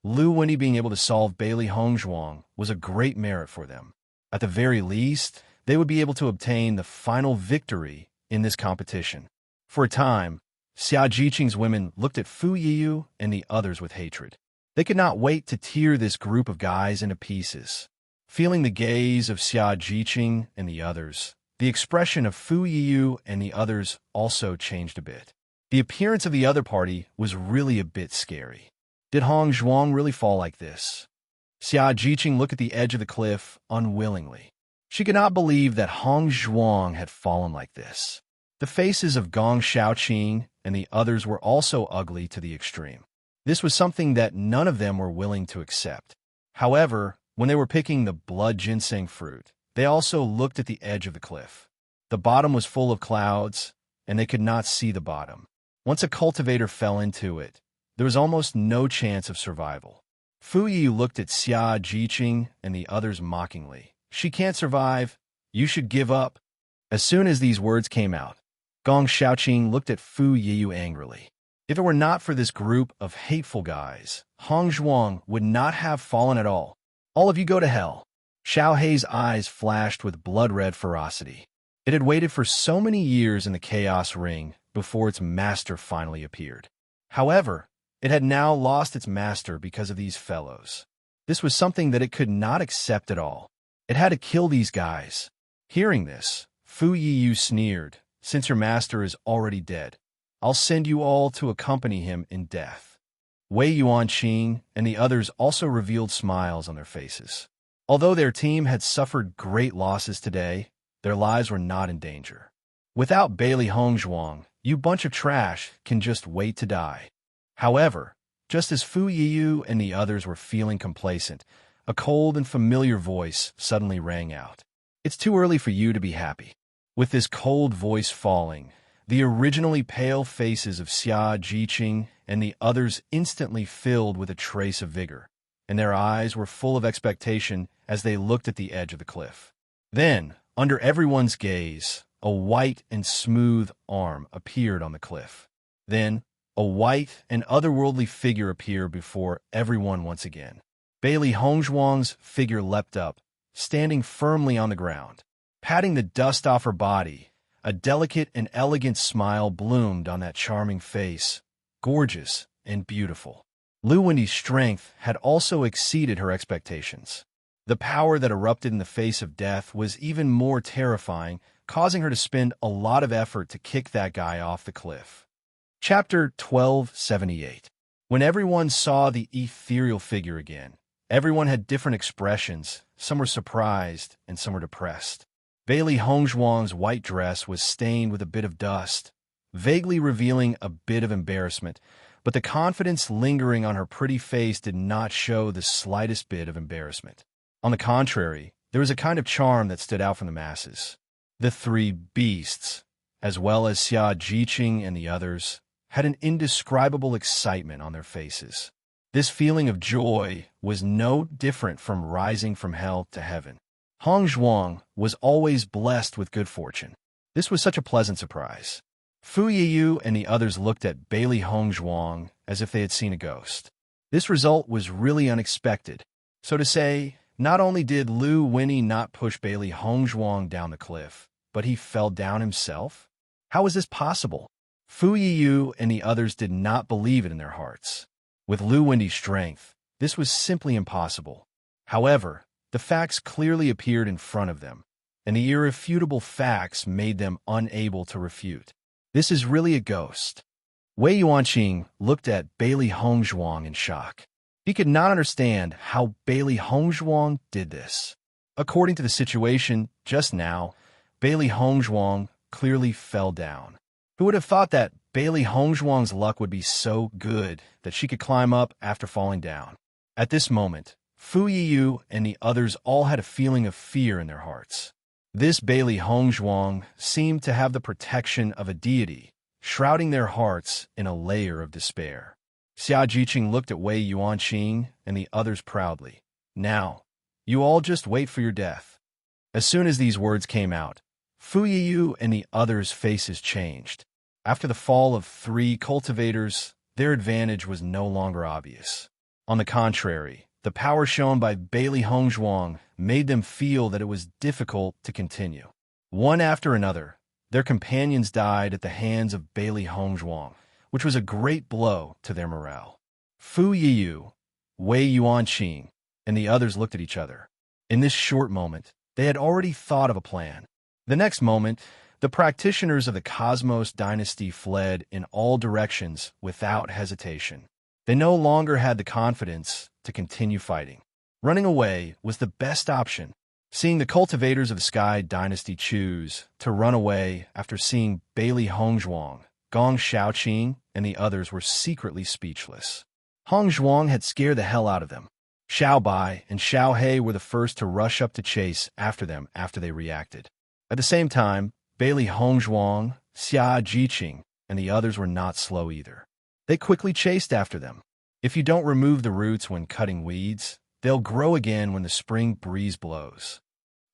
Lu Wendy being able to solve Bailey Hongzhuang was a great merit for them. At the very least, they would be able to obtain the final victory in this competition. For a time, Xia Jiqing's women looked at Fu Yiyu and the others with hatred. They could not wait to tear this group of guys into pieces. Feeling the gaze of Xia Jiqing and the others, the expression of Fu Yiyu and the others also changed a bit. The appearance of the other party was really a bit scary. Did Hong Zhuang really fall like this? Xia Jiqing looked at the edge of the cliff unwillingly. She could not believe that Hong Zhuang had fallen like this. The faces of Gong Shaoqing and the others were also ugly to the extreme. This was something that none of them were willing to accept. However, when they were picking the blood ginseng fruit, they also looked at the edge of the cliff. The bottom was full of clouds, and they could not see the bottom. Once a cultivator fell into it, there was almost no chance of survival. Fu Yi looked at Xia Jiqing and the others mockingly. She can't survive. You should give up. As soon as these words came out, Gong Shaoqing looked at Fu Yiyu angrily. If it were not for this group of hateful guys, Hong Zhuang would not have fallen at all. All of you go to hell. Xiao Hei's eyes flashed with blood-red ferocity. It had waited for so many years in the Chaos Ring before its master finally appeared. However, it had now lost its master because of these fellows. This was something that it could not accept at all. It had to kill these guys. Hearing this, Fu Yiyu sneered, "Since your master is already dead, I'll send you all to accompany him in death." Wei Yuanqing and the others also revealed smiles on their faces. Although their team had suffered great losses today, their lives were not in danger. Without Bailey Hongzhuang, you bunch of trash can just wait to die. However, just as Fu Yiyu and the others were feeling complacent, a cold and familiar voice suddenly rang out. "It's too early for you to be happy." With this cold voice falling, the originally pale faces of Xia Jiqing and the others instantly filled with a trace of vigor, and their eyes were full of expectation as they looked at the edge of the cliff. Then, under everyone's gaze, a white and smooth arm appeared on the cliff. Then, a white and otherworldly figure appeared before everyone once again. Bailey Hongzhuang's figure leapt up, standing firmly on the ground. Patting the dust off her body, a delicate and elegant smile bloomed on that charming face, gorgeous and beautiful. Lu Wendy's strength had also exceeded her expectations. The power that erupted in the face of death was even more terrifying, causing her to spend a lot of effort to kick that guy off the cliff. Chapter 1278. When everyone saw the ethereal figure again, everyone had different expressions. Some were surprised and some were depressed. Bailey Hongzhuang's white dress was stained with a bit of dust, vaguely revealing a bit of embarrassment, but the confidence lingering on her pretty face did not show the slightest bit of embarrassment. On the contrary, there was a kind of charm that stood out from the masses. The three beasts, as well as Xia Jiqing and the others, had an indescribable excitement on their faces. This feeling of joy was no different from rising from hell to heaven. Hong Zhuang was always blessed with good fortune. This was such a pleasant surprise. Fu Yiyu and the others looked at Bailey Hongzhuang as if they had seen a ghost. This result was really unexpected. So to say, not only did Lu Winnie not push Bailey Hongzhuang down the cliff, but he fell down himself? How was this possible? Fu Yiyu and the others did not believe it in their hearts. With Lu Wendy's strength, this was simply impossible. However, the facts clearly appeared in front of them, and the irrefutable facts made them unable to refute. This is really a ghost. Wei Yuanqing looked at Bailey Hongzhuang in shock. He could not understand how Bailey Hongzhuang did this. According to the situation just now, Bailey Hongzhuang clearly fell down. Who would have thought that Bailey Hongzhuang's luck would be so good that she could climb up after falling down? At this moment, Fu Yiyu and the others all had a feeling of fear in their hearts. This Bailey Hongzhuang seemed to have the protection of a deity, shrouding their hearts in a layer of despair. Xia Jiqing looked at Wei Yuanqing and the others proudly. "Now, you all just wait for your death." As soon as these words came out, Fu Yiyu and the others' faces changed. After the fall of three cultivators, their advantage was no longer obvious. On the contrary, the power shown by Bailey Hongzhuang made them feel that it was difficult to continue. One after another, Their companions died at the hands of Bailey Hongzhuang, which was a great blow to their morale. Fu Yiyu, Wei Yuanqing, and the others looked at each other. In this short moment, they had already thought of a plan. The next moment, the practitioners of the Cosmos dynasty fled in all directions without hesitation. They no longer had the confidence to continue fighting. Running away was the best option. Seeing the cultivators of the Sky dynasty choose to run away after seeing Bailey Hongzhuang, Gong Shaoqing, and the others were secretly speechless. Hongzhuang had scared the hell out of them. Xiao Bai and Xiao He were the first to rush up to chase after them after they reacted. At the same time, Bailey Hongzhuang, Xia Jiqing, and the others were not slow either. They quickly chased after them. If you don't remove the roots when cutting weeds, they'll grow again when the spring breeze blows.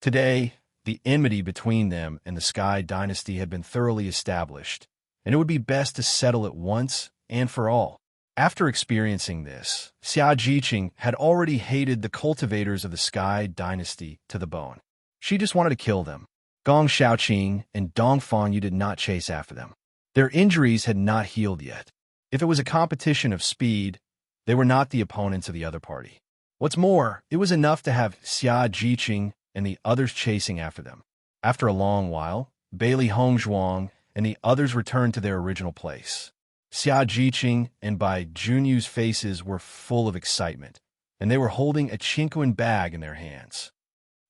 Today, the enmity between them and the Sky dynasty had been thoroughly established, and it would be best to settle it once and for all. After experiencing this, Xia Jiqing had already hated the cultivators of the Sky dynasty to the bone. She just wanted to kill them. Gong Shaoqing and Dong Fangyu did not chase after them. Their injuries had not healed yet. If it was a competition of speed, they were not the opponents of the other party. What's more, it was enough to have Xia Jiqing and the others chasing after them. After a long while, Bailey Hongzhuang and the others returned to their original place. Xia Jiqing and Bai Junyu's faces were full of excitement, and they were holding a chinquin bag in their hands.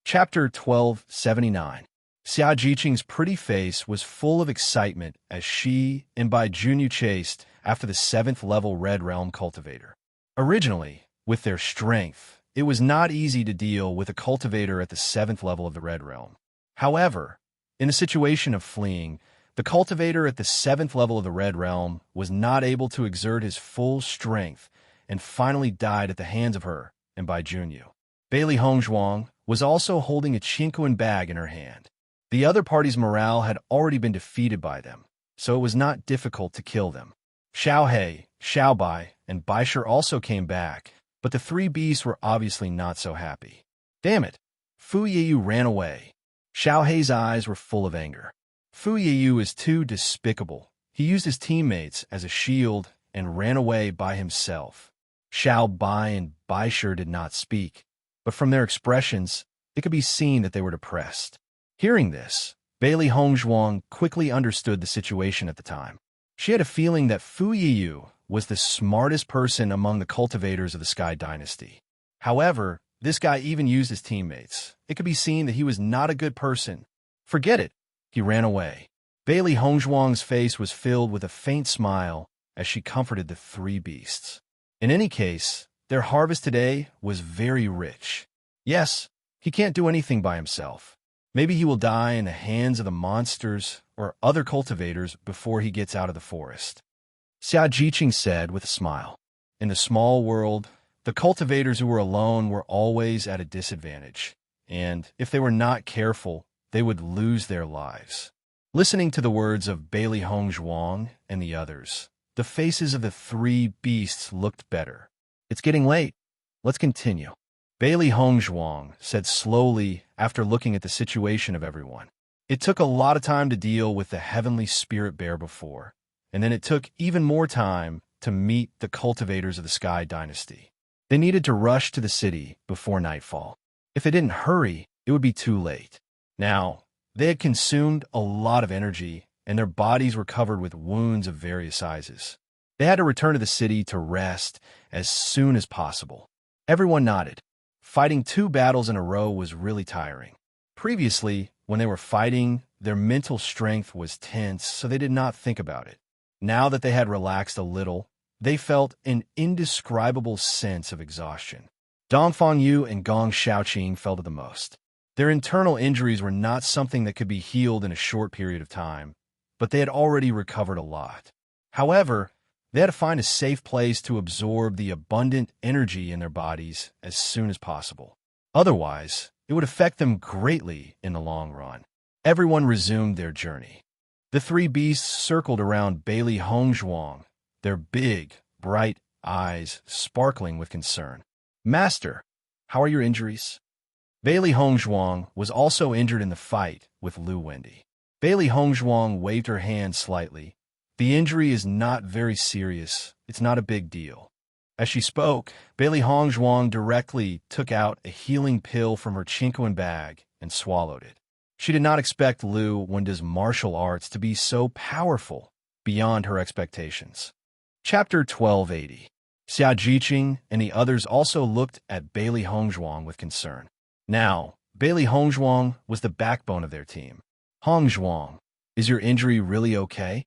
Chapter 1279. Xia Jiqing's pretty face was full of excitement as she and Bai Junyu chased after the 7th level Red Realm cultivator. Originally, with their strength, it was not easy to deal with a cultivator at the 7th level of the Red Realm. However, in a situation of fleeing, the cultivator at the 7th level of the Red Realm was not able to exert his full strength and finally died at the hands of her and Bai Junyu. Bailey Hongzhuang was also holding a chinquin bag in her hand. The other party's morale had already been defeated by them, so it was not difficult to kill them. Xiao He, Xiao Bai, and Baishir also came back, but the three beasts were obviously not so happy. Damn it! Fu Yiyu ran away. Xiao He's eyes were full of anger. Fu Yiyu is too despicable. He used his teammates as a shield and ran away by himself. Xiao Bai and Baishir did not speak, but from their expressions, it could be seen that they were depressed. Hearing this, Bailey Hongzhuang quickly understood the situation at the time. She had a feeling that Fu Yiyu was the smartest person among the cultivators of the Sky dynasty. However, this guy even used his teammates. It could be seen that he was not a good person. Forget it. He ran away. Bailey Hongzhuang's face was filled with a faint smile as she comforted the three beasts. In any case, their harvest today was very rich. Yes, he can't do anything by himself. Maybe he will die in the hands of the monsters or other cultivators before he gets out of the forest. Xia Jiqing said with a smile. In the small world, the cultivators who were alone were always at a disadvantage, and if they were not careful, they would lose their lives. Listening to the words of Bailey Hongzhuang and the others, the faces of the three beasts looked better. It's getting late. Let's continue. Bailey Hongzhuang said slowly after looking at the situation of everyone. It took a lot of time to deal with the heavenly spirit bear before, and then it took even more time to meet the cultivators of the Sky dynasty. They needed to rush to the city before nightfall. If they didn't hurry, it would be too late. Now, they had consumed a lot of energy, and their bodies were covered with wounds of various sizes. They had to return to the city to rest as soon as possible. Everyone nodded. Fighting 2 battles in a row was really tiring. Previously, when they were fighting, their mental strength was tense, so they did not think about it. Now that they had relaxed a little, they felt an indescribable sense of exhaustion. Dong Fangyu and Gong Shaoqing felt it the most. Their internal injuries were not something that could be healed in a short period of time, but they had already recovered a lot. However, they had to find a safe place to absorb the abundant energy in their bodies as soon as possible. Otherwise, it would affect them greatly in the long run. Everyone resumed their journey. The three beasts circled around Bailey Hongzhuang, their big, bright eyes sparkling with concern. Master, how are your injuries? Bailey Hongzhuang was also injured in the fight with Lu Wendy. Bailey Hongzhuang waved her hand slightly. The injury is not very serious. It's not a big deal. As she spoke, Bailey Hongzhuang directly took out a healing pill from her chinquin bag and swallowed it. She did not expect Lu Wenda's martial arts to be so powerful beyond her expectations. Chapter 1280. Xia Jiqing and the others also looked at Bailey Hongzhuang with concern. Now, Bailey Hongzhuang was the backbone of their team. Hongzhuang, is your injury really okay?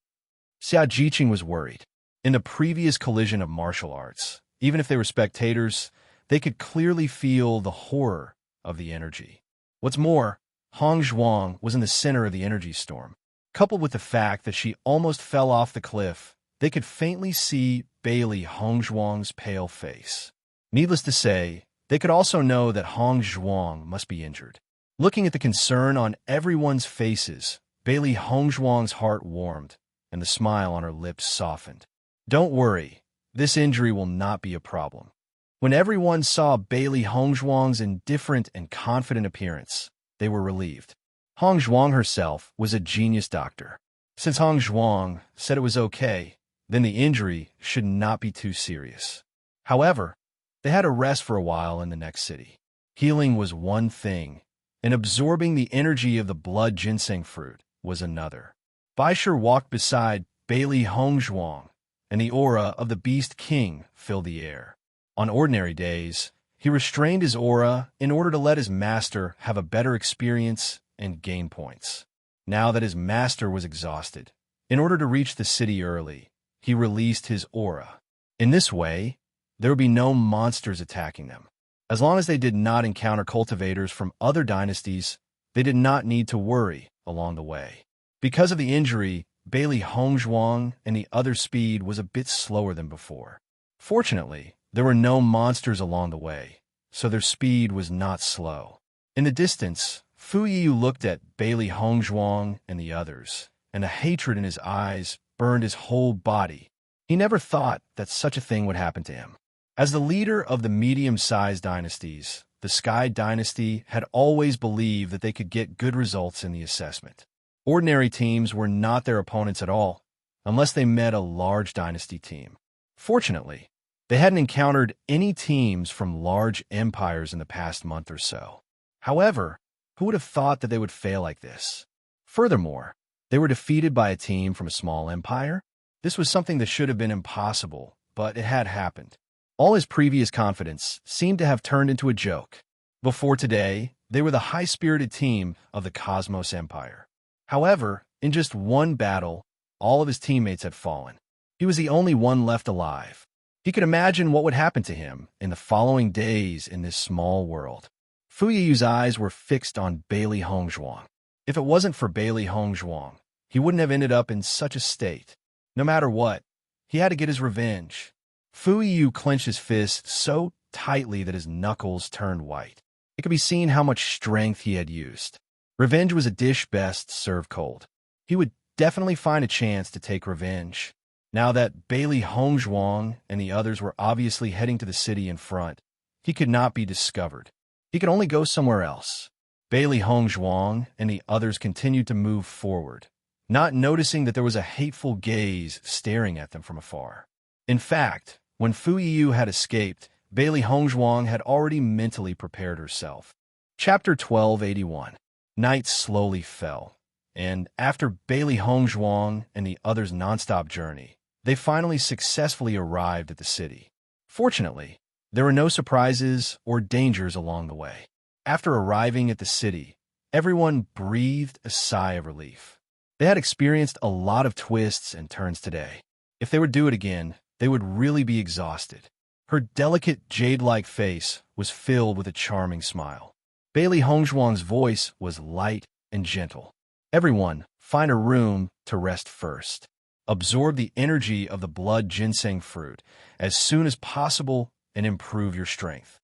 Xia Jiqing was worried. In the previous collision of martial arts, even if they were spectators, they could clearly feel the horror of the energy. What's more, Hongzhuang was in the center of the energy storm. Coupled with the fact that she almost fell off the cliff, they could faintly see Bailey Hongzhuang's pale face. Needless to say, they could also know that Hongzhuang must be injured. Looking at the concern on everyone's faces, Bailey Hongzhuang's heart warmed, and the smile on her lips softened. Don't worry, this injury will not be a problem. When everyone saw Bailey Hongzhuang's indifferent and confident appearance, they were relieved. Hongzhuang herself was a genius doctor. Since Hongzhuang said it was okay, then the injury should not be too serious. However, they had to rest for a while in the next city. Healing was one thing, and absorbing the energy of the blood ginseng fruit was another. Baisher walked beside Bailey Hongzhuang, and the aura of the Beast King filled the air. On ordinary days, he restrained his aura in order to let his master have a better experience and gain points. Now that his master was exhausted, in order to reach the city early, he released his aura. In this way, there would be no monsters attacking them. As long as they did not encounter cultivators from other dynasties, they did not need to worry along the way. Because of the injury, Bailey Hongzhuang and the other speed was a bit slower than before. Fortunately, there were no monsters along the way, so their speed was not slow. In the distance, Fu Yiyu looked at Bailey Hongzhuang and the others, and the hatred in his eyes burned his whole body. He never thought that such a thing would happen to him. As the leader of the medium-sized dynasties, the Sky Dynasty had always believed that they could get good results in the assessment. Ordinary teams were not their opponents at all, unless they met a large dynasty team. Fortunately, they hadn't encountered any teams from large empires in the past month or so. However, who would have thought that they would fail like this? Furthermore, they were defeated by a team from a small empire? This was something that should have been impossible, but it had happened. All his previous confidence seemed to have turned into a joke. Before today, they were the high-spirited team of the Cosmos Empire. However, in just one battle, all of his teammates had fallen. He was the only one left alive. He could imagine what would happen to him in the following days in this small world. Fu Yiyu's eyes were fixed on Bailey Hongzhuang. If it wasn't for Bailey Hongzhuang, he wouldn't have ended up in such a state. No matter what, he had to get his revenge. Fu Yiyu clenched his fist so tightly that his knuckles turned white. It could be seen how much strength he had used. Revenge was a dish best served cold. He would definitely find a chance to take revenge. Now that Bailey Hongzhuang and the others were obviously heading to the city in front, he could not be discovered. He could only go somewhere else. Bailey Hongzhuang and the others continued to move forward, not noticing that there was a hateful gaze staring at them from afar. In fact, when Fu Yiyu had escaped, Bailey Hongzhuang had already mentally prepared herself. Chapter 1281. Night slowly fell, and after Bailey Hongzhuang and the others' nonstop journey, they finally successfully arrived at the city. Fortunately, there were no surprises or dangers along the way. After arriving at the city, everyone breathed a sigh of relief. They had experienced a lot of twists and turns today. If they would do it again, they would really be exhausted. Her delicate jade-like face was filled with a charming smile. Bailey Hongzhuang's voice was light and gentle. Everyone, find a room to rest first. Absorb the energy of the blood ginseng fruit as soon as possible and improve your strength.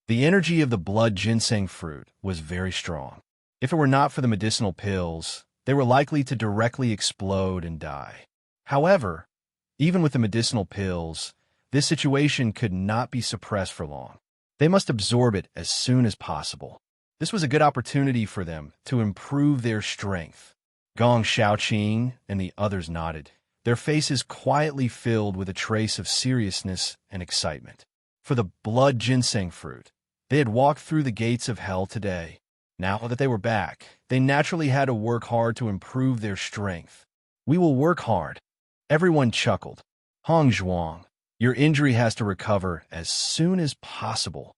The energy of the blood ginseng fruit was very strong. If it were not for the medicinal pills, they were likely to directly explode and die. However, even with the medicinal pills, this situation could not be suppressed for long. They must absorb it as soon as possible. This was a good opportunity for them to improve their strength. Gong Shaoqing and the others nodded, their faces quietly filled with a trace of seriousness and excitement. For the blood ginseng fruit, they had walked through the gates of hell today. Now that they were back, they naturally had to work hard to improve their strength. We will work hard. Everyone chuckled. Hong Zhuang, your injury has to recover as soon as possible,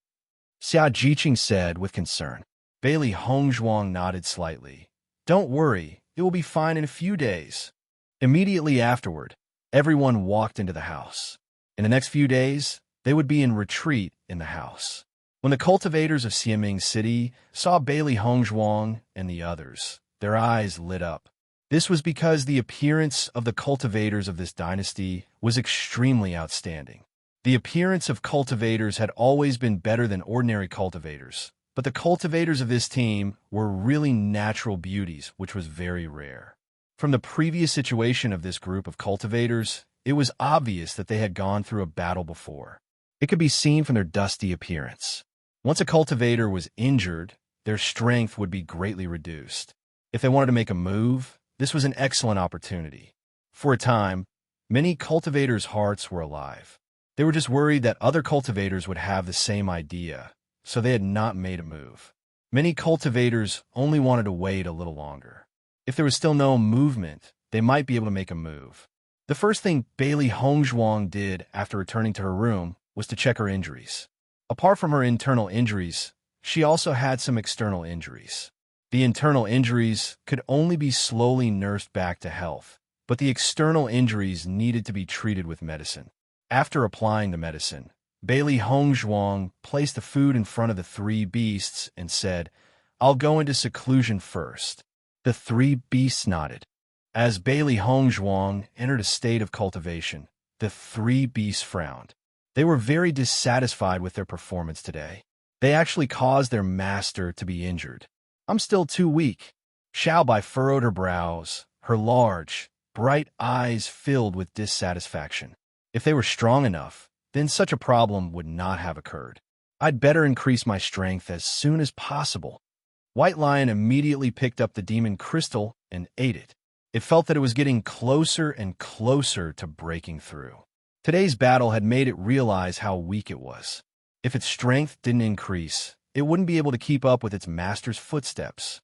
Xia Jiqing said with concern. Bailey Hong Zhuang nodded slightly. Don't worry, it will be fine in a few days. Immediately afterward, everyone walked into the house. In the next few days, they would be in retreat in the house. When the cultivators of Xiaming City saw Bailey Hong Zhuang and the others, their eyes lit up. This was because the appearance of the cultivators of this dynasty was extremely outstanding. The appearance of cultivators had always been better than ordinary cultivators, but the cultivators of this team were really natural beauties, which was very rare. From the previous situation of this group of cultivators, it was obvious that they had gone through a battle before. It could be seen from their dusty appearance. Once a cultivator was injured, their strength would be greatly reduced. If they wanted to make a move, this was an excellent opportunity. For a time, many cultivators' hearts were alive. They were just worried that other cultivators would have the same idea, so they had not made a move. Many cultivators only wanted to wait a little longer. If there was still no movement, they might be able to make a move. The first thing Bailey Hong Zhuang did after returning to her room was to check her injuries. Apart from her internal injuries, she also had some external injuries. The internal injuries could only be slowly nursed back to health, but the external injuries needed to be treated with medicine. After applying the medicine, Bailey Hong Zhuang placed the food in front of the three beasts and said, I'll go into seclusion first. The three beasts nodded. As Bailey Hong Zhuang entered a state of cultivation, the three beasts frowned. They were very dissatisfied with their performance today. They actually caused their master to be injured. I'm still too weak. Xiaobai furrowed her brows, her large, bright eyes filled with dissatisfaction. If they were strong enough, then such a problem would not have occurred. I'd better increase my strength as soon as possible. White Lion immediately picked up the demon crystal and ate it. It felt that it was getting closer and closer to breaking through. Today's battle had made it realize how weak it was. If its strength didn't increase, it wouldn't be able to keep up with its master's footsteps.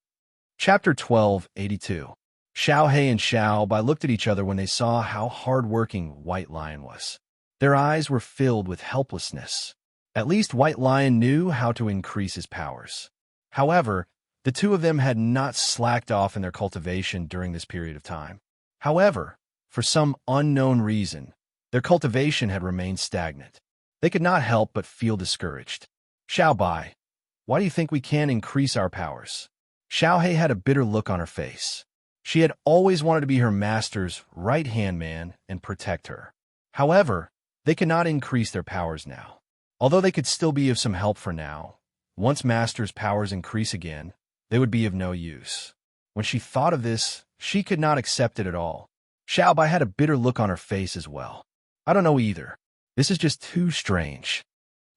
Chapter 12:82. Xiao He and Xiao Bai looked at each other when they saw how hard-working White Lion was. Their eyes were filled with helplessness. At least White Lion knew how to increase his powers. However, the two of them had not slacked off in their cultivation during this period of time. However, for some unknown reason, their cultivation had remained stagnant. They could not help but feel discouraged. Xiao Bai, why do you think we can't increase our powers? Xiao He had a bitter look on her face. She had always wanted to be her master's right-hand man and protect her. However, they could not increase their powers now. Although they could still be of some help for now, once master's powers increase again, they would be of no use. When she thought of this, she could not accept it at all. Xiao Bai had a bitter look on her face as well. I don't know either. This is just too strange.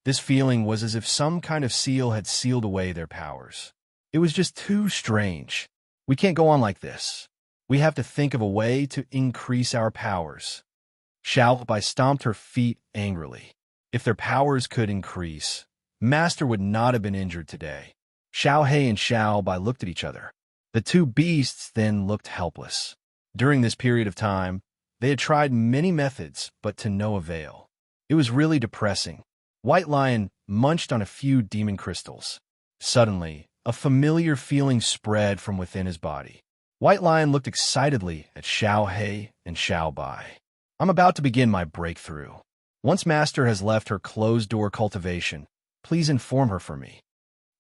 This feeling was as if some kind of seal had sealed away their powers. It was just too strange. We can't go on like this. We have to think of a way to increase our powers. Xiao Bai stomped her feet angrily. If their powers could increase, Master would not have been injured today. Xiao He and Xiao Bai looked at each other. The two beasts then looked helpless. During this period of time, they had tried many methods, but to no avail. It was really depressing. White Lion munched on a few demon crystals. Suddenly, a familiar feeling spread from within his body. White Lion looked excitedly at Xiao He and Xiao Bai. I'm about to begin my breakthrough. Once Master has left her closed-door cultivation, please inform her for me.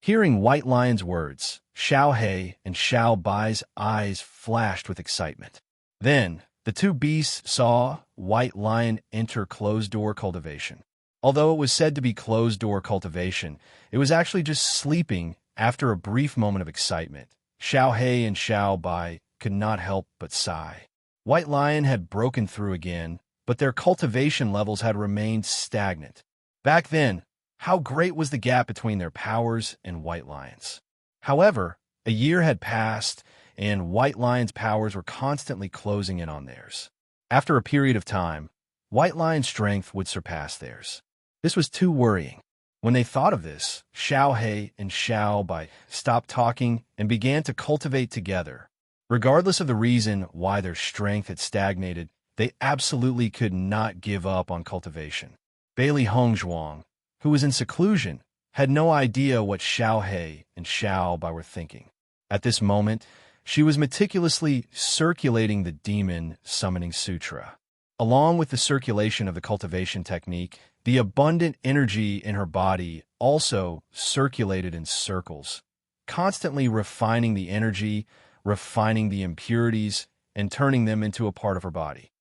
Hearing White Lion's words, Xiao He and Xiao Bai's eyes flashed with excitement. Then, the two beasts saw White Lion enter closed-door cultivation. Although it was said to be closed-door cultivation, it was actually just sleeping after a brief moment of excitement. Xiao He and Xiao Bai could not help but sigh. White Lion had broken through again, but their cultivation levels had remained stagnant. Back then, how great was the gap between their powers and White Lion's? However, a year had passed, and White Lion's powers were constantly closing in on theirs. After a period of time, White Lion's strength would surpass theirs. This was too worrying. When they thought of this, Xiao He and Xiao Bai stopped talking and began to cultivate together. Regardless of the reason why their strength had stagnated, they absolutely could not give up on cultivation. Bailey Hongzhuang, who was in seclusion, had no idea what Xiao He and Xiao Bai were thinking. At this moment, she was meticulously circulating the Demon Summoning Sutra. Along with the circulation of the cultivation technique, the abundant energy in her body also circulated in circles, constantly refining the energy, refining the impurities, and turning them into a part of her body.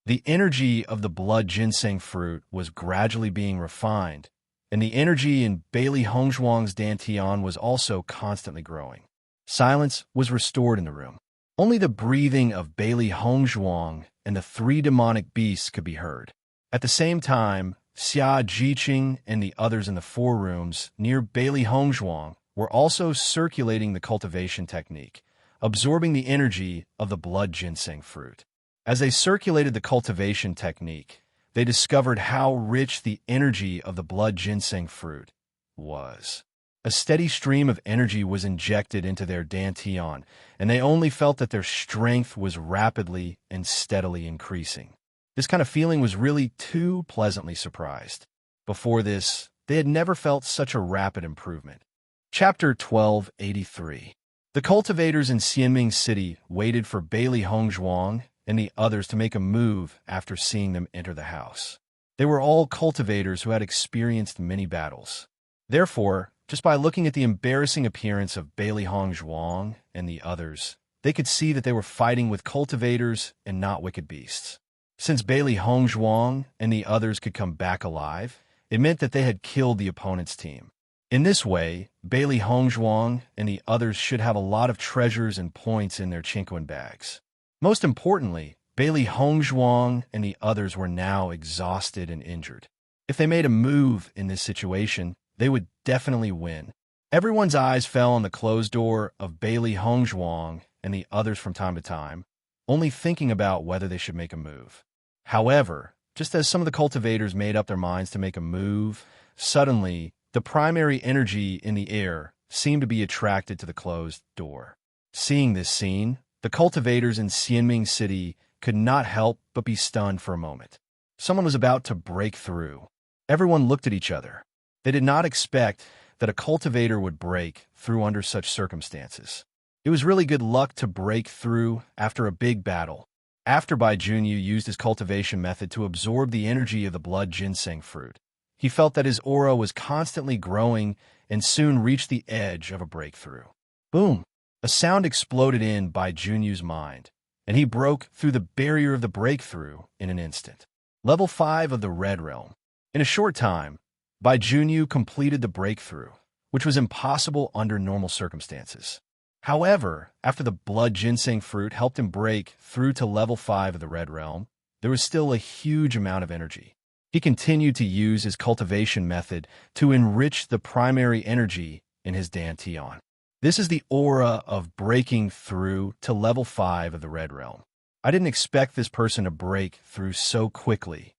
The energy of the blood ginseng fruit was gradually being refined, and the energy in Bailey Hongzhuang's dantian was also constantly growing. Silence was restored in the room. Only the breathing of Bailey Hongzhuang and the three demonic beasts could be heard. At the same time, Xia Jiqing and the others in the 4 rooms near Bailey Hongzhuang were also circulating the cultivation technique, absorbing the energy of the blood ginseng fruit. As they circulated the cultivation technique, they discovered how rich the energy of the blood ginseng fruit was. A steady stream of energy was injected into their dantian, and they only felt that their strength was rapidly and steadily increasing. This kind of feeling was really too pleasantly surprised. Before this, they had never felt such a rapid improvement. Chapter 1283. The cultivators in Xianming City waited for Bailey Hongzhuang and the others to make a move after seeing them enter the house. They were all cultivators who had experienced many battles. Therefore, just by looking at the embarrassing appearance of Bailey Hongzhuang and the others, they could see that they were fighting with cultivators and not wicked beasts. Since Bailey Hongzhuang and the others could come back alive, it meant that they had killed the opponent's team. In this way, Bailey Hongzhuang and the others should have a lot of treasures and points in their Chinquan bags. Most importantly, Bailey Hongzhuang and the others were now exhausted and injured. If they made a move in this situation, they would definitely win. Everyone's eyes fell on the closed door of Bailey Hongzhuang and the others from time to time, only thinking about whether they should make a move. However, just as some of the cultivators made up their minds to make a move, suddenly, the primary energy in the air seemed to be attracted to the closed door. Seeing this scene, the cultivators in Xianming City could not help but be stunned for a moment. Someone was about to break through. Everyone looked at each other. They did not expect that a cultivator would break through under such circumstances. It was really good luck to break through after a big battle. After Bai Junyu used his cultivation method to absorb the energy of the blood ginseng fruit, he felt that his aura was constantly growing and soon reached the edge of a breakthrough. Boom! A sound exploded in Bai Junyu's mind, and he broke through the barrier of the breakthrough in an instant. Level 5 of the Red Realm. In a short time, Bai Junyu completed the breakthrough, which was impossible under normal circumstances. However, after the blood ginseng fruit helped him break through to level 5 of the Red Realm, there was still a huge amount of energy. He continued to use his cultivation method to enrich the primary energy in his dantian. This is the aura of breaking through to level 5 of the Red Realm. I didn't expect this person to break through so quickly.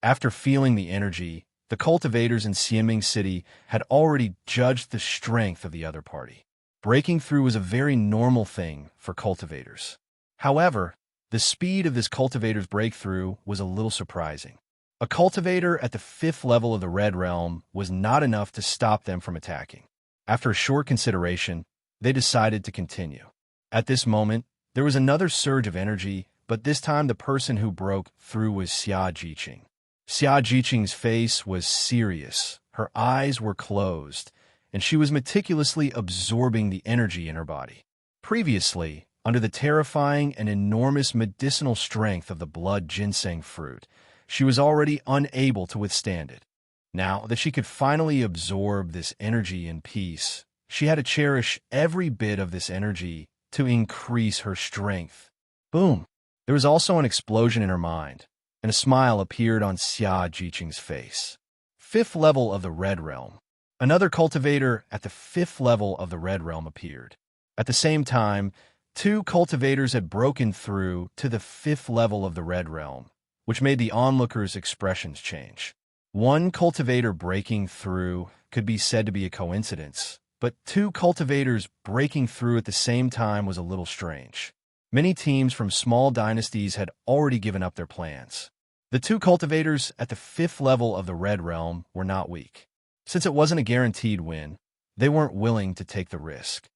After feeling the energy, the cultivators in Xianming City had already judged the strength of the other party. Breaking through was a very normal thing for cultivators. However, the speed of this cultivator's breakthrough was a little surprising. A cultivator at the 5th level of the Red Realm was not enough to stop them from attacking. After a short consideration, they decided to continue. At this moment, there was another surge of energy, but this time the person who broke through was Xia Jiqing. Xia Jiqing's face was serious, her eyes were closed, and she was meticulously absorbing the energy in her body. Previously, under the terrifying and enormous medicinal strength of the blood ginseng fruit, she was already unable to withstand it. Now that she could finally absorb this energy in peace, she had to cherish every bit of this energy to increase her strength. Boom! There was also an explosion in her mind, and a smile appeared on Xia Jiqing's face. 5th level of the Red Realm. Another cultivator at the 5th level of the Red Realm appeared. At the same time, Two cultivators had broken through to the 5th level of the Red Realm, which made the onlookers' expressions change. One cultivator breaking through could be said to be a coincidence, but two cultivators breaking through at the same time was a little strange. Many teams from small dynasties had already given up their plans. The two cultivators at the 5th level of the Red Realm were not weak. Since it wasn't a guaranteed win, they weren't willing to take the risk.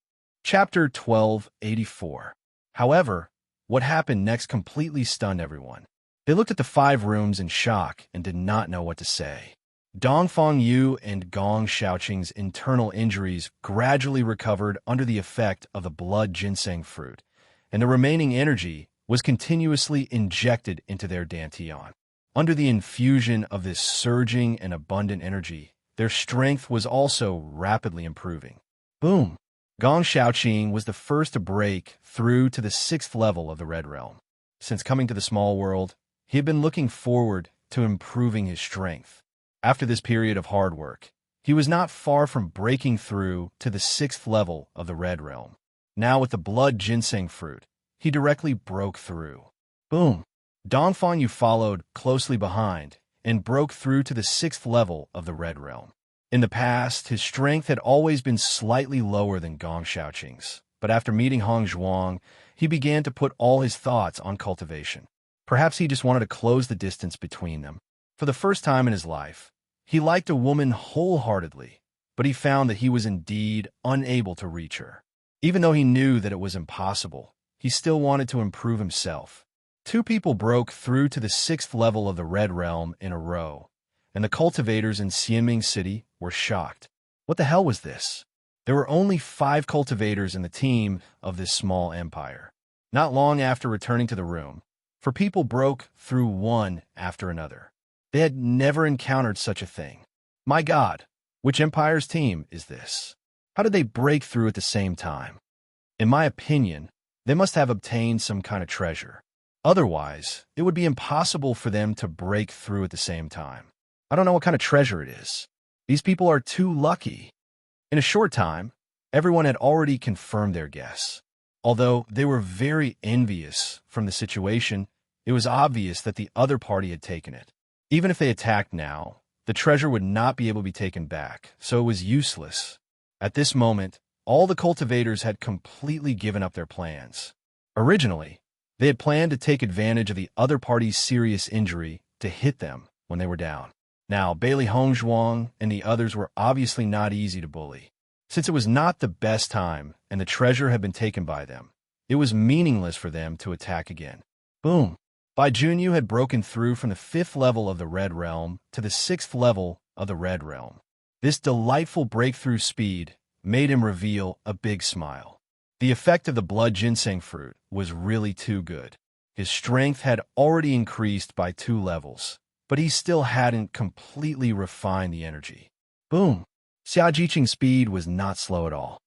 Chapter 1284. However, what happened next completely stunned everyone. They looked at the 5 rooms in shock and did not know what to say. Dongfang Yu and Gong Xiaoqing's internal injuries gradually recovered under the effect of the blood ginseng fruit, and the remaining energy was continuously injected into their dantian. Under the infusion of this surging and abundant energy, their strength was also rapidly improving. Boom! Gong Xiaoqing was the first to break through to the 6th level of the Red Realm. Since coming to the small world, he had been looking forward to improving his strength. After this period of hard work, he was not far from breaking through to the 6th level of the Red Realm. Now with the blood ginseng fruit, he directly broke through. Boom! Dongfang Yu followed closely behind and broke through to the 6th level of the Red Realm. In the past, his strength had always been slightly lower than Gong Xiaoqing's, but after meeting Hong Zhuang, he began to put all his thoughts on cultivation. Perhaps he just wanted to close the distance between them. For the first time in his life, he liked a woman wholeheartedly, but he found that he was indeed unable to reach her. Even though he knew that it was impossible, he still wanted to improve himself. 2 people broke through to the 6th level of the Red Realm in a row, and the cultivators in Xianming City were shocked. What the hell was this? There were only 5 cultivators in the team of this small empire. Not long after returning to the room, 4 people broke through one after another. They had never encountered such a thing. My God, which empire's team is this? How did they break through at the same time? In my opinion, they must have obtained some kind of treasure. Otherwise, it would be impossible for them to break through at the same time. I don't know what kind of treasure it is. These people are too lucky. In a short time, everyone had already confirmed their guess. Although they were very envious from the situation, it was obvious that the other party had taken it. Even if they attacked now, the treasure would not be able to be taken back, so it was useless. At this moment, all the cultivators had completely given up their plans. Originally, they had planned to take advantage of the other party's serious injury to hit them when they were down. Now, Bailey Hongzhuang and the others were obviously not easy to bully. Since it was not the best time and the treasure had been taken by them, it was meaningless for them to attack again. Boom! Bai Junyu had broken through from the 5th level of the Red Realm to the 6th level of the Red Realm. This delightful breakthrough speed made him reveal a big smile. The effect of the blood ginseng fruit was really too good. His strength had already increased by 2 levels, but he still hadn't completely refined the energy. Boom! Xia Jiqing's speed was not slow at all.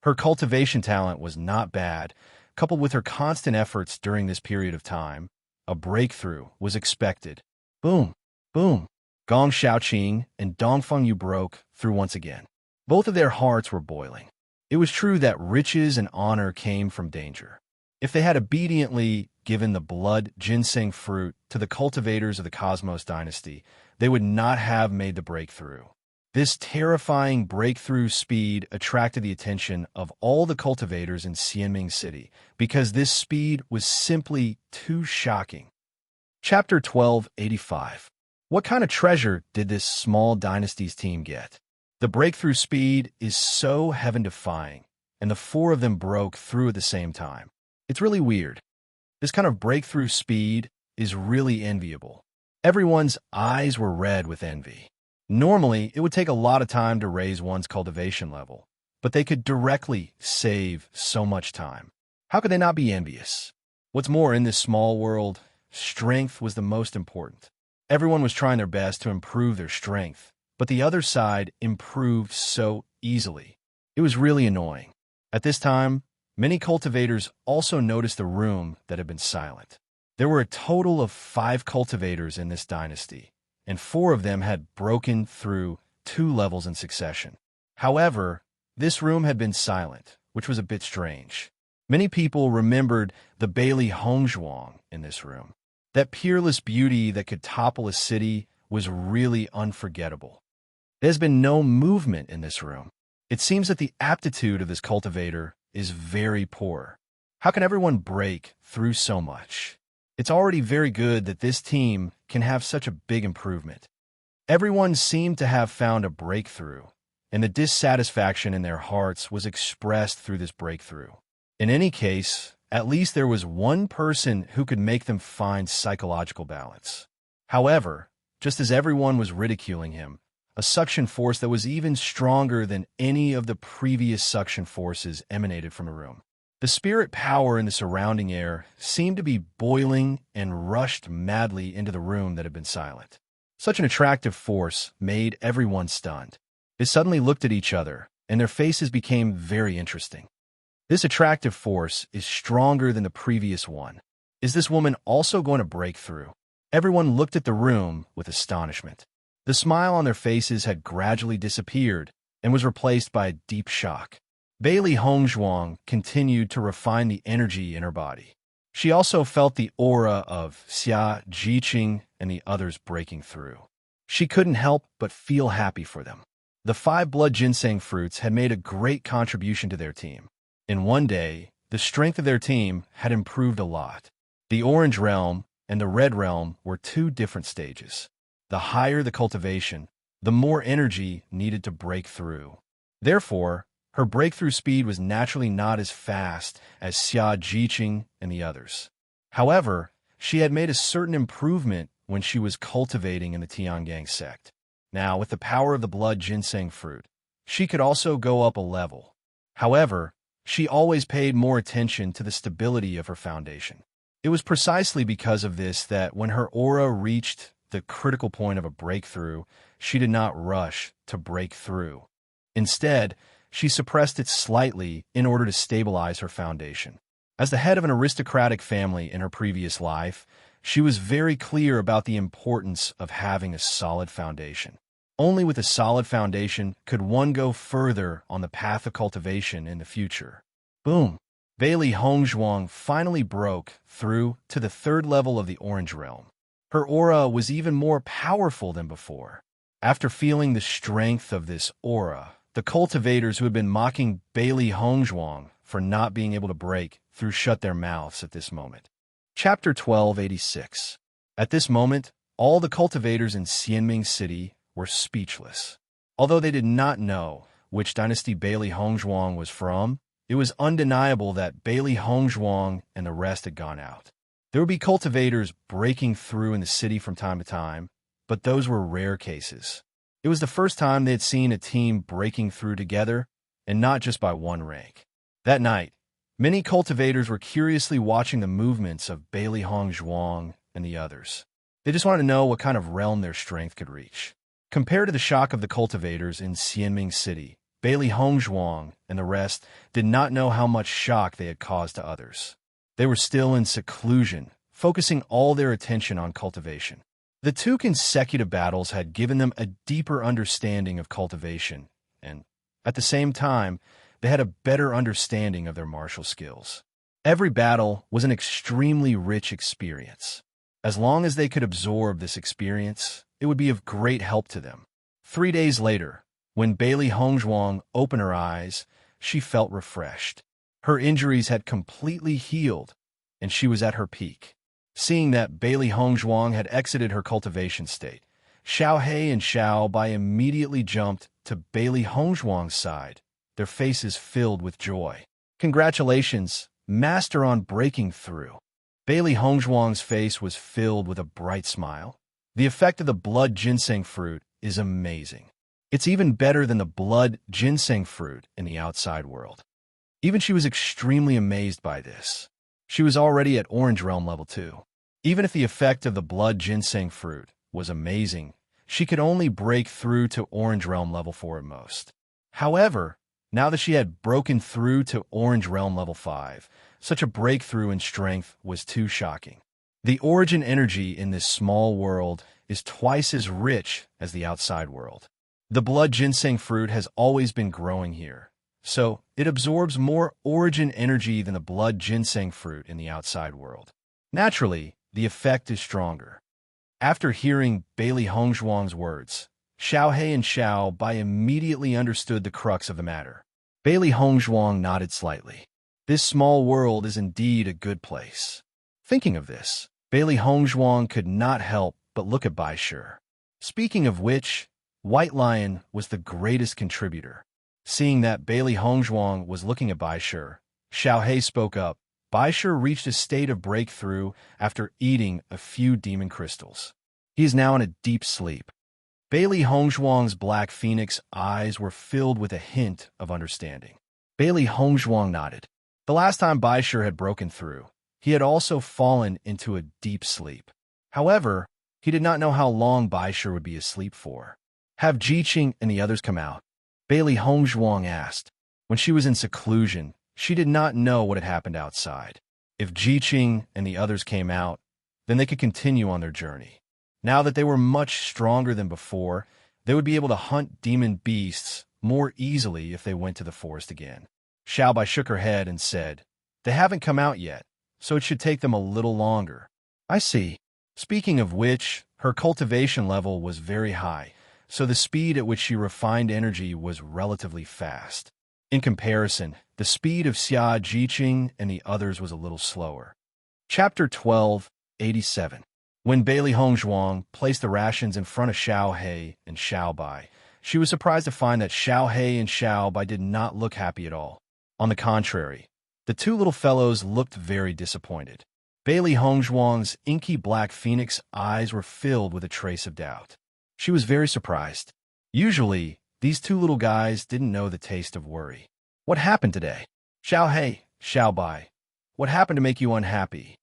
Her cultivation talent was not bad. Coupled with her constant efforts during this period of time, a breakthrough was expected. Boom! Boom! Gong Xiaoqing and Dongfang Yu broke through once again. Both of their hearts were boiling. It was true that riches and honor came from danger. If they had obediently given the blood ginseng fruit to the cultivators of the Cosmos dynasty, they would not have made the breakthrough. This terrifying breakthrough speed attracted the attention of all the cultivators in Xianming City, because this speed was simply too shocking. Chapter 1285. What kind of treasure did this small dynasty's team get? The breakthrough speed is so heaven-defying, and the 4 of them broke through at the same time. It's really weird. This kind of breakthrough speed is really enviable. Everyone's eyes were red with envy. Normally, it would take a lot of time to raise one's cultivation level, but they could directly save so much time. How could they not be envious? What's more, in this small world, strength was the most important. Everyone was trying their best to improve their strength, but the other side improved so easily. It was really annoying. At this time, many cultivators also noticed the room that had been silent. There were a total of 5 cultivators in this dynasty, and 4 of them had broken through 2 levels in succession. However, this room had been silent, which was a bit strange. Many people remembered the Bailey Hongzhuang in this room. That peerless beauty that could topple a city was really unforgettable. There's been no movement in this room. It seems that the aptitude of this cultivator is very poor. How can everyone break through so much? It's already very good that this team can have such a big improvement. Everyone seemed to have found a breakthrough, and the dissatisfaction in their hearts was expressed through this breakthrough. In any case, at least there was one person who could make them find psychological balance. However, just as everyone was ridiculing him, a suction force that was even stronger than any of the previous suction forces emanated from the room. The spirit power in the surrounding air seemed to be boiling and rushed madly into the room that had been silent. Such an attractive force made everyone stunned. They suddenly looked at each other, and their faces became very interesting. This attractive force is stronger than the previous one. Is this woman also going to break through? Everyone looked at the room with astonishment. The smile on their faces had gradually disappeared and was replaced by a deep shock. Bailey Hongzhuang continued to refine the energy in her body. She also felt the aura of Xia Jiqing and the others breaking through. She couldn't help but feel happy for them. The 5 blood ginseng fruits had made a great contribution to their team. In one day, the strength of their team had improved a lot. The orange realm and the red realm were 2 different stages. The higher the cultivation, the more energy needed to break through. Therefore, her breakthrough speed was naturally not as fast as Xia Jiqing and the others. However, she had made a certain improvement when she was cultivating in the Tiangang sect. Now, with the power of the blood ginseng fruit, she could also go up a level. However, she always paid more attention to the stability of her foundation. It was precisely because of this that when her aura reached the critical point of a breakthrough, she did not rush to break through. Instead, she suppressed it slightly in order to stabilize her foundation. As the head of an aristocratic family in her previous life, she was very clear about the importance of having a solid foundation. Only with a solid foundation could one go further on the path of cultivation in the future. Boom! Bailey Hongzhuang finally broke through to the 3rd level of the Orange Realm. Her aura was even more powerful than before. After feeling the strength of this aura, the cultivators who had been mocking Bailey Hongzhuang for not being able to break through shut their mouths at this moment. Chapter 1286. At this moment, all the cultivators in Xianming City were speechless. Although they did not know which dynasty Bailey Hongzhuang was from, it was undeniable that Bailey Hongzhuang and the rest had gone out. There would be cultivators breaking through in the city from time to time, but those were rare cases. It was the first time they had seen a team breaking through together, and not just by one rank. That night, many cultivators were curiously watching the movements of Bailey Hongzhuang and the others. They just wanted to know what kind of realm their strength could reach. Compared to the shock of the cultivators in Xianming City, Bailey Hongzhuang and the rest did not know how much shock they had caused to others. They were still in seclusion, focusing all their attention on cultivation. The 2 consecutive battles had given them a deeper understanding of cultivation, and, at the same time, they had a better understanding of their martial skills. Every battle was an extremely rich experience. As long as they could absorb this experience, it would be of great help to them. 3 days later, when Bailey Hongzhuang opened her eyes, she felt refreshed. Her injuries had completely healed, and she was at her peak. Seeing that Bailey Hongzhuang had exited her cultivation state, Xiao He and Xiao Bai immediately jumped to Bailey Hongzhuang's side, their faces filled with joy. Congratulations, Master, on breaking through. Bailey Hongzhuang's face was filled with a bright smile. The effect of the blood ginseng fruit is amazing. It's even better than the blood ginseng fruit in the outside world. Even she was extremely amazed by this. She was already at Orange Realm level 2. Even if the effect of the blood ginseng fruit was amazing, she could only break through to Orange Realm level 4 at most. However, now that she had broken through to Orange Realm level 5, such a breakthrough in strength was too shocking. The origin energy in this small world is twice as rich as the outside world. The blood ginseng fruit has always been growing here, so it absorbs more origin energy than the blood ginseng fruit in the outside world. Naturally, the effect is stronger. After hearing Bailey Hongzhuang's words, Xiao He and Xiao Bai immediately understood the crux of the matter. Bailey Hongzhuang nodded slightly. This small world is indeed a good place. Thinking of this, Bailey Hongzhuang could not help but look at Bai Shi. Speaking of which, White Lion was the greatest contributor. Seeing that Bailey Hongzhuang was looking at Bai Shi, Xiao He spoke up. Bai Shi reached a state of breakthrough after eating a few demon crystals. He is now in a deep sleep. Bailey Hongzhuang's black phoenix eyes were filled with a hint of understanding. Bailey Hongzhuang nodded. The last time Bai Shi had broken through, he had also fallen into a deep sleep. However, he did not know how long Bai Shi would be asleep for. Have Jiqing and the others come out? Bailey Hongzhuang asked. When she was in seclusion, she did not know what had happened outside. If Jiqing and the others came out, then they could continue on their journey. Now that they were much stronger than before, they would be able to hunt demon beasts more easily if they went to the forest again. Xiao Bai shook her head and said, "They haven't come out yet, so it should take them a little longer." I see. Speaking of which, her cultivation level was very high, so the speed at which she refined energy was relatively fast. In comparison, the speed of Xia Jiqing and the others was a little slower. Chapter 12, 87. When Bailey Hongzhuang placed the rations in front of Xiao He and Xiao Bai, she was surprised to find that Xiao He and Xiao Bai did not look happy at all. On the contrary, the two little fellows looked very disappointed. Bailey Hongzhuang's inky black phoenix eyes were filled with a trace of doubt. She was very surprised. Usually, these two little guys didn't know the taste of worry. What happened today? Xiao He, Xiao Bai, what happened to make you unhappy?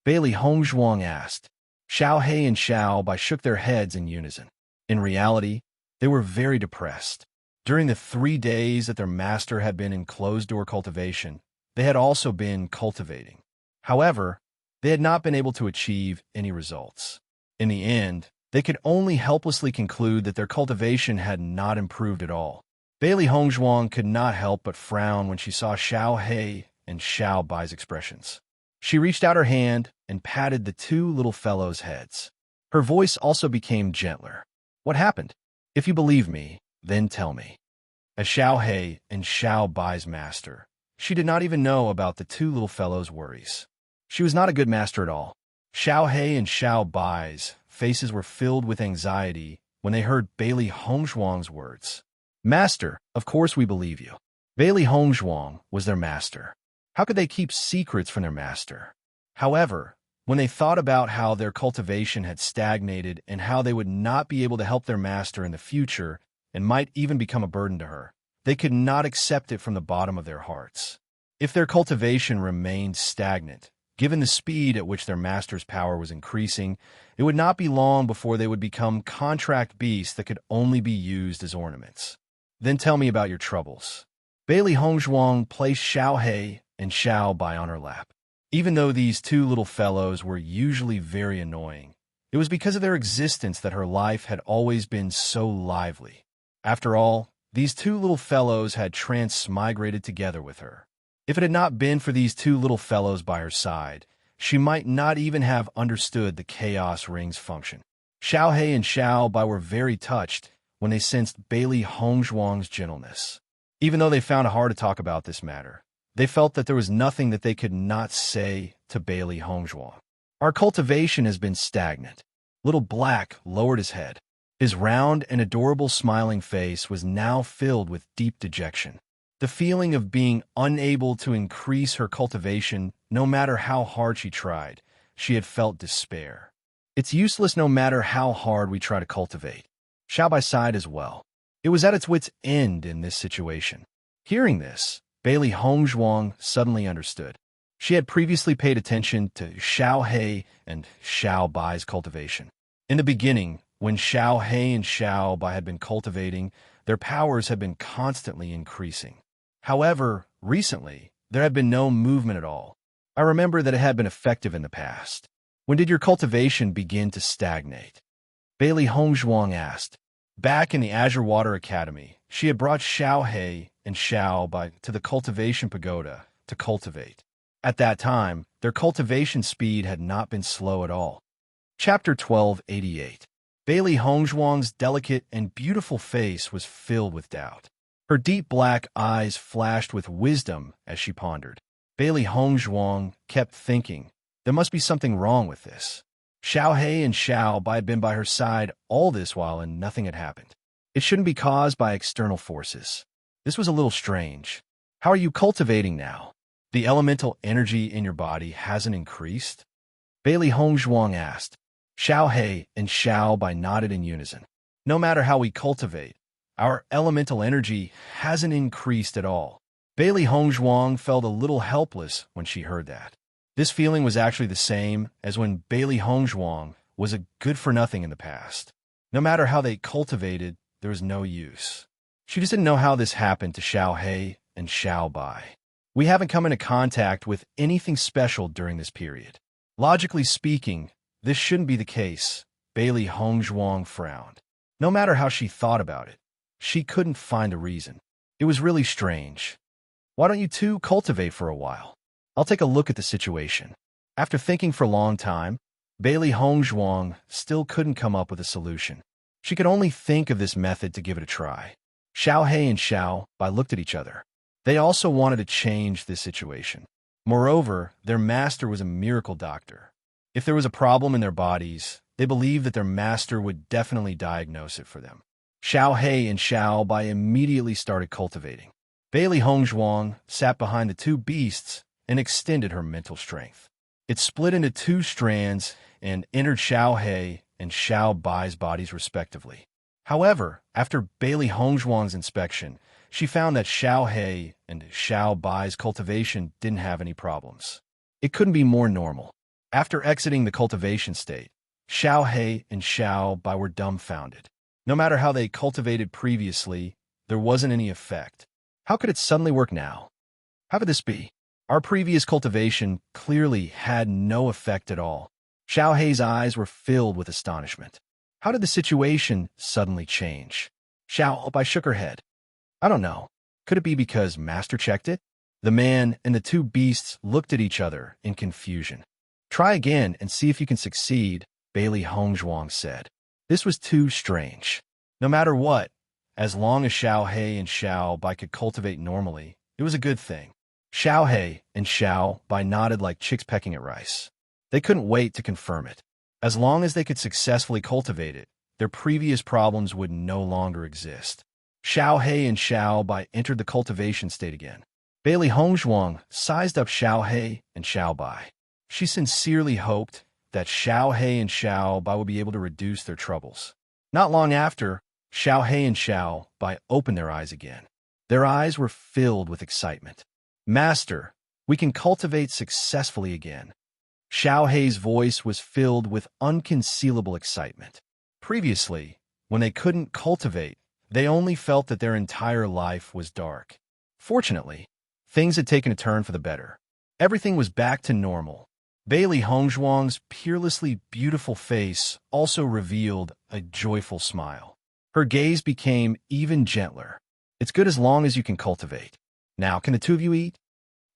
Bailey Hongzhuang asked. Xiao He and Xiao Bai shook their heads in unison. In reality, they were very depressed. During the 3 days that their master had been in closed-door cultivation, they had also been cultivating. However, they had not been able to achieve any results. In the end, they could only helplessly conclude that their cultivation had not improved at all. Bailey Hongzhuang could not help but frown when she saw Xiao He and Xiao Bai's expressions. She reached out her hand and patted the two little fellows' heads. Her voice also became gentler. What happened? If you believe me, then tell me. As Xiao He and Xiao Bai's master, she did not even know about the two little fellows' worries. She was not a good master at all. Xiao He and Xiao Bai's faces were filled with anxiety when they heard Bailey Hongzhuang's words. Master, of course we believe you. Bailey Hongzhuang was their master. How could they keep secrets from their master? However, when they thought about how their cultivation had stagnated and how they would not be able to help their master in the future and might even become a burden to her, they could not accept it from the bottom of their hearts. If their cultivation remained stagnant, given the speed at which their master's power was increasing, it would not be long before they would become contract beasts that could only be used as ornaments. Then tell me about your troubles. Bailey Hongzhuang placed Xiao He and Xiao Bai on her lap. Even though these two little fellows were usually very annoying, it was because of their existence that her life had always been so lively. After all, these two little fellows had transmigrated together with her. If it had not been for these two little fellows by her side, she might not even have understood the Chaos Ring's function. Xiao He and Xiao Bai were very touched when they sensed Bailey Hongzhuang's gentleness. Even though they found it hard to talk about this matter, they felt that there was nothing that they could not say to Bailey Hongzhuang. Our cultivation has been stagnant. Little Black lowered his head. His round and adorable smiling face was now filled with deep dejection. The feeling of being unable to increase her cultivation, no matter how hard she tried, she had felt despair. It's useless no matter how hard we try to cultivate. Xiao Bai sighed as well. It was at its wit's end in this situation. Hearing this, Bailey Hongzhuang suddenly understood. She had previously paid attention to Xiao He and Xiao Bai's cultivation. In the beginning, when Xiao He and Xiao Bai had been cultivating, their powers had been constantly increasing. However, recently, there had been no movement at all. I remember that it had been effective in the past. When did your cultivation begin to stagnate? Bailey Hongzhuang asked. Back in the Azure Water Academy, she had brought Xiao He and Xiao Bai to the cultivation pagoda to cultivate. At that time, their cultivation speed had not been slow at all. Chapter 1288. Bailey Hongzhuang's delicate and beautiful face was filled with doubt. Her deep black eyes flashed with wisdom as she pondered. Bailey Hongzhuang kept thinking, there must be something wrong with this. Xiao He and Xiao Bai had been by her side all this while and nothing had happened. It shouldn't be caused by external forces. This was a little strange. How are you cultivating now? The elemental energy in your body hasn't increased? Bailey Hongzhuang asked. Xiao He and Xiao Bai nodded in unison. No matter how we cultivate, our elemental energy hasn't increased at all. Bailey Hongzhuang felt a little helpless when she heard that. This feeling was actually the same as when Bailey Hongzhuang was a good-for-nothing in the past. No matter how they cultivated, there was no use. She just didn't know how this happened to Xiao He and Xiao Bai. We haven't come into contact with anything special during this period. Logically speaking, this shouldn't be the case. Bailey Hongzhuang frowned. No matter how she thought about it, she couldn't find a reason. It was really strange. Why don't you two cultivate for a while? I'll take a look at the situation. After thinking for a long time, Bailey Hongzhuang still couldn't come up with a solution. She could only think of this method to give it a try. Xiao He and Xiao Bai looked at each other. They also wanted to change this situation. Moreover, their master was a miracle doctor. If there was a problem in their bodies, they believed that their master would definitely diagnose it for them. Xiao He and Xiao Bai immediately started cultivating. Bailey Hongzhuang sat behind the two beasts and extended her mental strength. It split into two strands and entered Xiao He and Xiao Bai's bodies respectively. However, after Bailey Hongzhuang's inspection, she found that Xiao He and Xiao Bai's cultivation didn't have any problems. It couldn't be more normal. After exiting the cultivation state, Xiao He and Xiao Bai were dumbfounded. No matter how they cultivated previously, there wasn't any effect. How could it suddenly work now? How could this be? Our previous cultivation clearly had no effect at all. Xiao He's eyes were filled with astonishment. How did the situation suddenly change? Xiao Bai shook her head. I don't know. Could it be because Master checked it? The man and the two beasts looked at each other in confusion. Try again and see if you can succeed, Bailey Hongzhuang said. This was too strange. No matter what, as long as Xiao He and Xiao Bai could cultivate normally, it was a good thing. Xiao He and Xiao Bai nodded like chicks pecking at rice. They couldn't wait to confirm it. As long as they could successfully cultivate it, their previous problems would no longer exist. Xiao He and Xiao Bai entered the cultivation state again. Bailey Hongzhuang sized up Xiao He and Xiao Bai. She sincerely hoped that Xiao He and Xiao Bai would be able to reduce their troubles. Not long after, Xiao He and Xiao Bai opened their eyes again. Their eyes were filled with excitement. Master, we can cultivate successfully again. Xiao He's voice was filled with unconcealable excitement. Previously, when they couldn't cultivate, they only felt that their entire life was dark. Fortunately, things had taken a turn for the better. Everything was back to normal. Bailey Hongzhuang's peerlessly beautiful face also revealed a joyful smile. Her gaze became even gentler. It's good as long as you can cultivate. Now, can the two of you eat?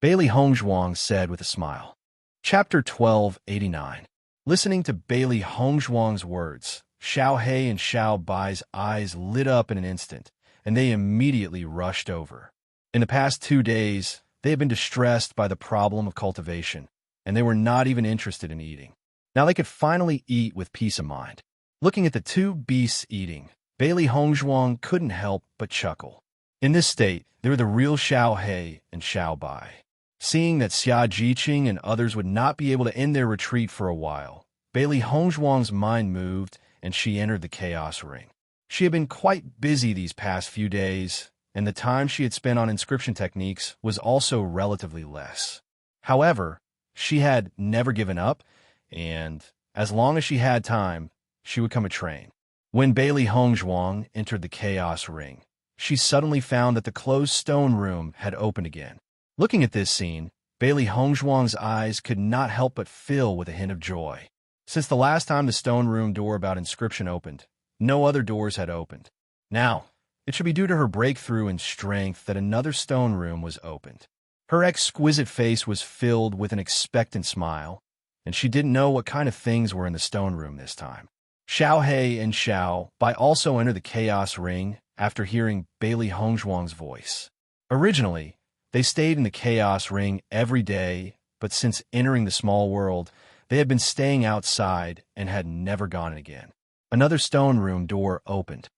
Bailey Hongzhuang said with a smile. Chapter 1289. Listening to Bailey Hongzhuang's words, Xiao He and Xiao Bai's eyes lit up in an instant, and they immediately rushed over. In the past 2 days, they had been distressed by the problem of cultivation, and they were not even interested in eating. Now they could finally eat with peace of mind. Looking at the two beasts eating, Bailey Hongzhuang couldn't help but chuckle. In this state, they were the real Xiao He and Xiao Bai. Seeing that Xia Jiqing and others would not be able to end their retreat for a while, Bailey Hongzhuang's mind moved, and she entered the Chaos Ring. She had been quite busy these past few days, and the time she had spent on inscription techniques was also relatively less. However, she had never given up, and as long as she had time, she would come and train. When Bailey Hongzhuang entered the Chaos Ring, she suddenly found that the closed stone room had opened again. Looking at this scene, Bailey Hongzhuang's eyes could not help but fill with a hint of joy. Since the last time the stone room door about inscription opened, no other doors had opened. Now, it should be due to her breakthrough in strength that another stone room was opened. Her exquisite face was filled with an expectant smile, and she didn't know what kind of things were in the stone room this time. Xiao He and Xiao Bai also enter the Chaos Ring after hearing Bailey Hongzhuang's voice. Originally, they stayed in the Chaos Ring every day, but since entering the small world, they had been staying outside and had never gone in again. Another stone room door opened.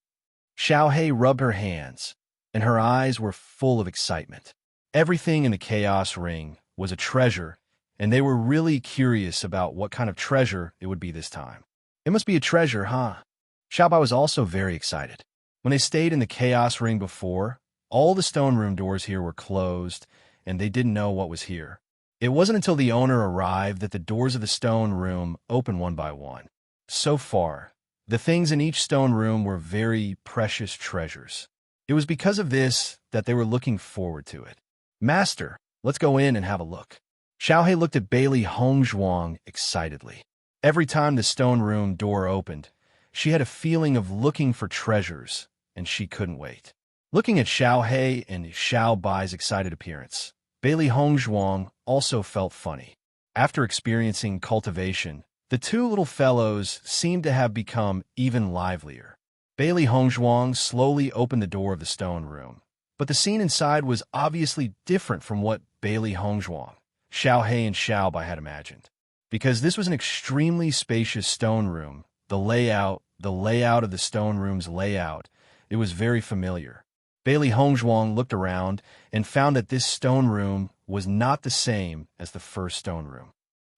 Xiao He rubbed her hands, and her eyes were full of excitement. Everything in the Chaos Ring was a treasure, and they were really curious about what kind of treasure it would be this time. It must be a treasure, huh? Xiaobai was also very excited. When they stayed in the Chaos Ring before, all the stone room doors here were closed, and they didn't know what was here. It wasn't until the owner arrived that the doors of the stone room opened one by one. So far, the things in each stone room were very precious treasures. It was because of this that they were looking forward to it. Master, let's go in and have a look. Xiao He looked at Bailey Hongzhuang excitedly. Every time the stone room door opened, she had a feeling of looking for treasures, and she couldn't wait. Looking at Xiao He and Xiao Bai's excited appearance, Bailey Hongzhuang also felt funny. After experiencing cultivation, the two little fellows seemed to have become even livelier. Bailey Hongzhuang slowly opened the door of the stone room, but the scene inside was obviously different from what Bailey Hongzhuang, Xiao He, and Xiao Bai had imagined. Because this was an extremely spacious stone room, the layout of the stone room's layout, it was very familiar. Bailey Hongzhuang looked around and found that this stone room was not the same as the first stone room.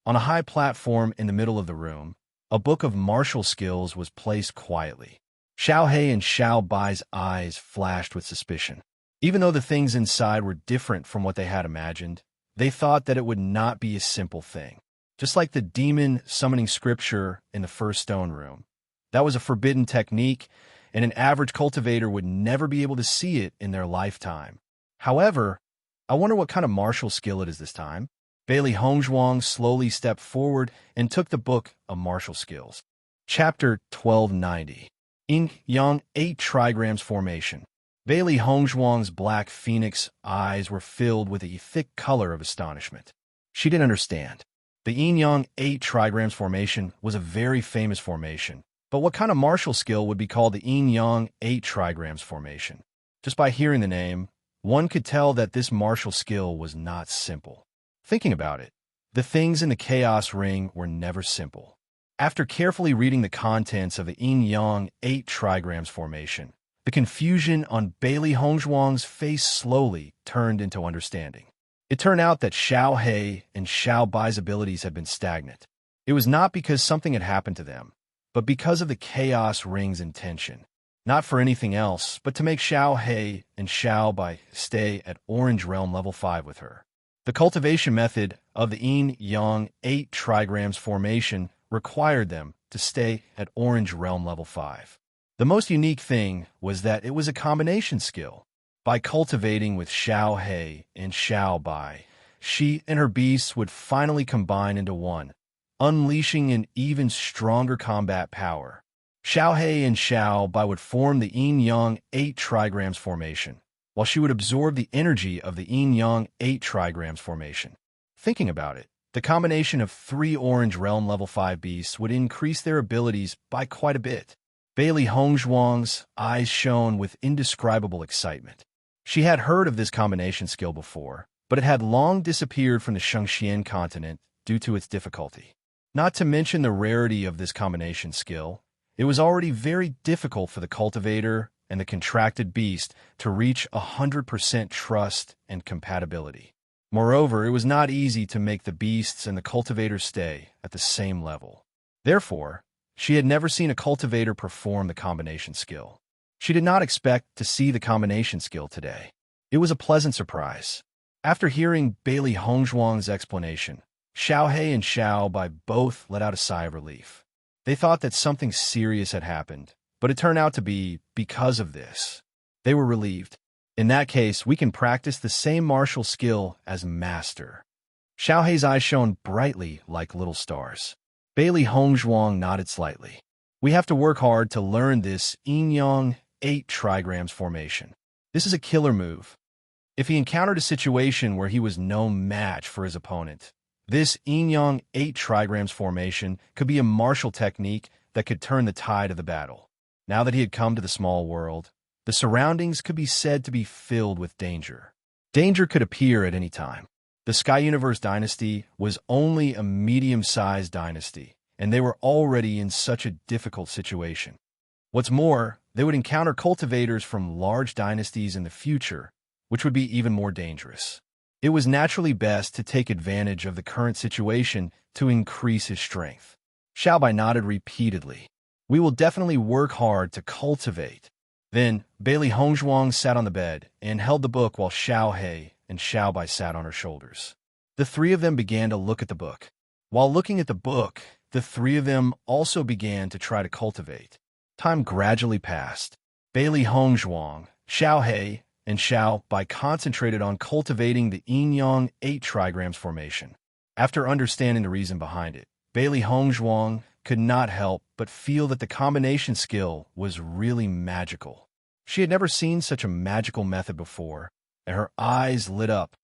On a high platform in the middle of the room, a book of martial skills was placed quietly. Xiao He and Xiao Bai's eyes flashed with suspicion. Even though the things inside were different from what they had imagined, they thought that it would not be a simple thing. Just like the demon summoning scripture in the first stone room. That was a forbidden technique, and an average cultivator would never be able to see it in their lifetime. However, I wonder what kind of martial skill it is this time. Bailey Hongzhuang slowly stepped forward and took the book of martial skills. Chapter 1290. Yin Yang 8 Trigrams Formation. Bailey Hongzhuang's black phoenix eyes were filled with a thick color of astonishment. She didn't understand. The yin-yang 8 trigrams formation was a very famous formation, but what kind of martial skill would be called the yin-yang 8 trigrams formation? Just by hearing the name, one could tell that this martial skill was not simple. Thinking about it, the things in the Chaos Ring were never simple. After carefully reading the contents of the yin-yang 8 trigrams formation, the confusion on Bailey Hongzhuang's face slowly turned into understanding. It turned out that Xiao He and Xiao Bai's abilities had been stagnant. It was not because something had happened to them, but because of the Chaos Ring's intention. Not for anything else, but to make Xiao He and Xiao Bai stay at Orange Realm Level 5 with her. The cultivation method of the Yin-Yang 8 trigrams formation required them to stay at Orange Realm Level 5. The most unique thing was that it was a combination skill. By cultivating with Xiao He and Xiao Bai, she and her beasts would finally combine into one, unleashing an even stronger combat power. Xiao He and Xiao Bai would form the Yin-Yang 8 trigrams formation, while she would absorb the energy of the Yin-Yang 8 trigrams formation. Thinking about it, the combination of 3 Orange Realm Level 5 beasts would increase their abilities by quite a bit. Bailey Hongzhuang's eyes shone with indescribable excitement. She had heard of this combination skill before, but it had long disappeared from the Shengxian continent due to its difficulty. Not to mention the rarity of this combination skill, it was already very difficult for the cultivator and the contracted beast to reach 100% trust and compatibility. Moreover, it was not easy to make the beasts and the cultivator stay at the same level. Therefore, she had never seen a cultivator perform the combination skill. She did not expect to see the combination skill today. It was a pleasant surprise. After hearing Bailey Hongzhuang's explanation, Xiao He and Xiao Bai both let out a sigh of relief. They thought that something serious had happened, but it turned out to be because of this. They were relieved. In that case, we can practice the same martial skill as master. Xiao He's eyes shone brightly like little stars. Bailey Hongzhuang nodded slightly. We have to work hard to learn this yin-yang 8 trigrams formation. This is a killer move. If he encountered a situation where he was no match for his opponent, this yin-yang 8 trigrams formation could be a martial technique that could turn the tide of the battle. Now that he had come to the small world, the surroundings could be said to be filled with danger. Danger could appear at any time. The Sky Universe dynasty was only a medium-sized dynasty, and they were already in such a difficult situation. What's more, they would encounter cultivators from large dynasties in the future, which would be even more dangerous. It was naturally best to take advantage of the current situation to increase his strength. Xiaobai nodded repeatedly. We will definitely work hard to cultivate. Then, Bailey Hongzhuang sat on the bed and held the book while Xiao He and Xiaobai sat on her shoulders. The three of them began to look at the book. While looking at the book, the three of them also began to try to cultivate. Time gradually passed. Bailey Hongzhuang, Xiao He, and Xiaobai concentrated on cultivating the yin-yang 8 trigrams formation. After understanding the reason behind it, Bailey Hongzhuang could not help but feel that the combination skill was really magical. She had never seen such a magical method before, and her eyes lit up.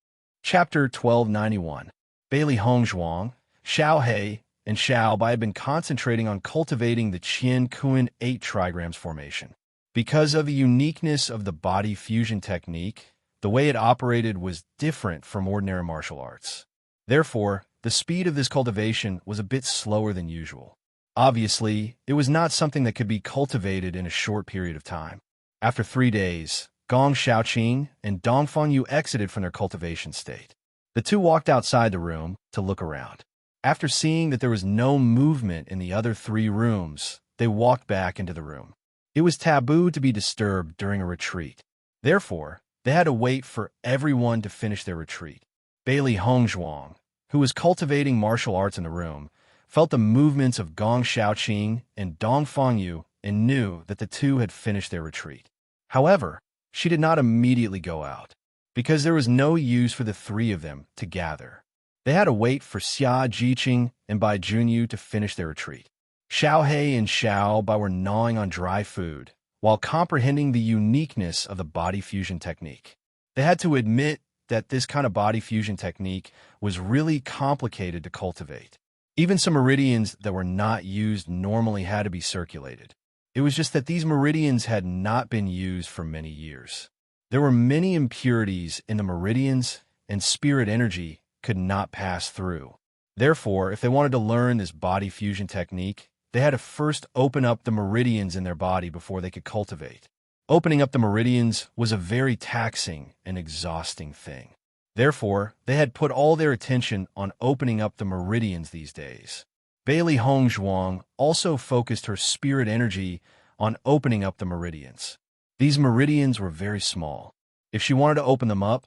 Chapter 1291. Bailey Hongzhuang, Xiao He, and Xiaobai had been concentrating on cultivating the Qian Kuan 8 trigrams formation. Because of the uniqueness of the body fusion technique, the way it operated was different from ordinary martial arts. Therefore, the speed of this cultivation was a bit slower than usual. Obviously, it was not something that could be cultivated in a short period of time. After 3 days, Gong Xiaoqing and Dong Fengyu exited from their cultivation state. The two walked outside the room to look around. After seeing that there was no movement in the other 3 rooms, they walked back into the room. It was taboo to be disturbed during a retreat. Therefore, they had to wait for everyone to finish their retreat. Bailey Hongzhuang, who was cultivating martial arts in the room, felt the movements of Gong Xiaoqing and Dong Fengyu and knew that the two had finished their retreat. However, she did not immediately go out, because there was no use for the 3 of them to gather. They had to wait for Xia Jiqing and Bai Junyu to finish their retreat. Xiao He and Xiaobai were gnawing on dry food, while comprehending the uniqueness of the body fusion technique. They had to admit that this kind of body fusion technique was really complicated to cultivate. Even some meridians that were not used normally had to be circulated. It was just that these meridians had not been used for many years. There were many impurities in the meridians, and spirit energy could not pass through. Therefore, if they wanted to learn this body fusion technique, they had to first open up the meridians in their body before they could cultivate. Opening up the meridians was a very taxing and exhausting thing. Therefore, they had put all their attention on opening up the meridians these days. Bailey Hongzhuang also focused her spirit energy on opening up the meridians. These meridians were very small. If she wanted to open them up,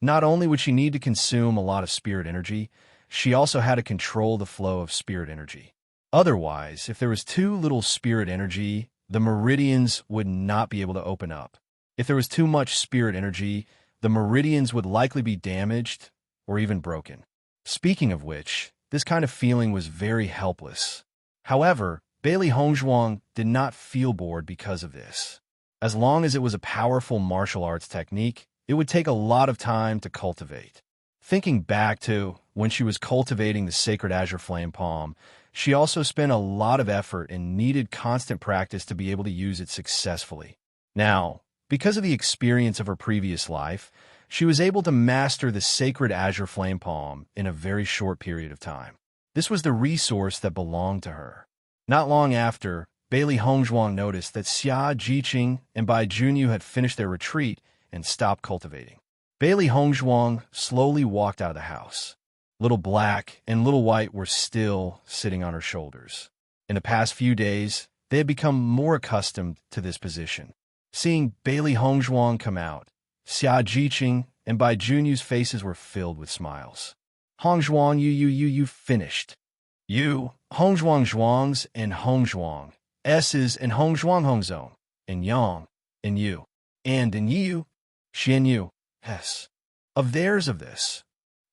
not only would she need to consume a lot of spirit energy, she also had to control the flow of spirit energy. Otherwise, if there was too little spirit energy, the meridians would not be able to open up. If there was too much spirit energy, the meridians would likely be damaged or even broken. Speaking of which, this kind of feeling was very helpless. However, Bailey Hongzhuang did not feel bored because of this. As long as it was a powerful martial arts technique, it would take a lot of time to cultivate. Thinking back to when she was cultivating the sacred azure flame palm, she also spent a lot of effort and needed constant practice to be able to use it successfully. Now, because of the experience of her previous life, she was able to master the sacred azure flame palm in a very short period of time. This was the resource that belonged to her. Not long after, Bailey Hongzhuang noticed that Xia Jiqing and Bai Junyu had finished their retreat and stopped cultivating. Bailey Hongzhuang slowly walked out of the house. Little Black and Little White were still sitting on her shoulders. In the past few days, they had become more accustomed to this position. Seeing Bailey Hongzhuang come out, Xia Jiqing and Bai Junyu's faces were filled with smiles. Hongzhuang, you finished. You, Hongzhuang Zhuangs and Hongzhuang, S's and Hongzhuang Hongzong, and Yang, and you, and in you, Xian Yu, S. Of theirs of this,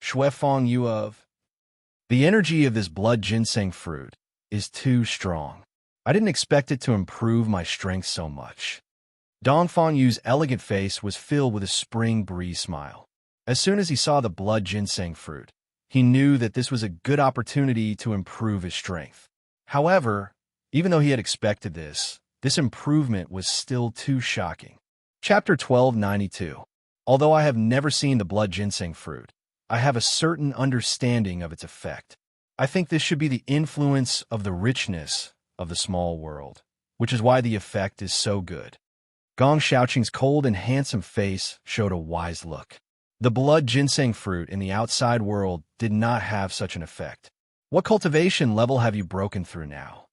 Shuefeng Yu of. The energy of this blood ginseng fruit is too strong. I didn't expect it to improve my strength so much. Dongfang Yu's elegant face was filled with a spring breeze smile. As soon as he saw the blood ginseng fruit, he knew that this was a good opportunity to improve his strength. However, even though he had expected this improvement was still too shocking. Chapter 1292. Although I have never seen the blood ginseng fruit, I have a certain understanding of its effect. I think this should be the influence of the richness of the small world, which is why the effect is so good. Gong Xiaoqing's cold and handsome face showed a wise look. The blood ginseng fruit in the outside world did not have such an effect. What cultivation level have you broken through now?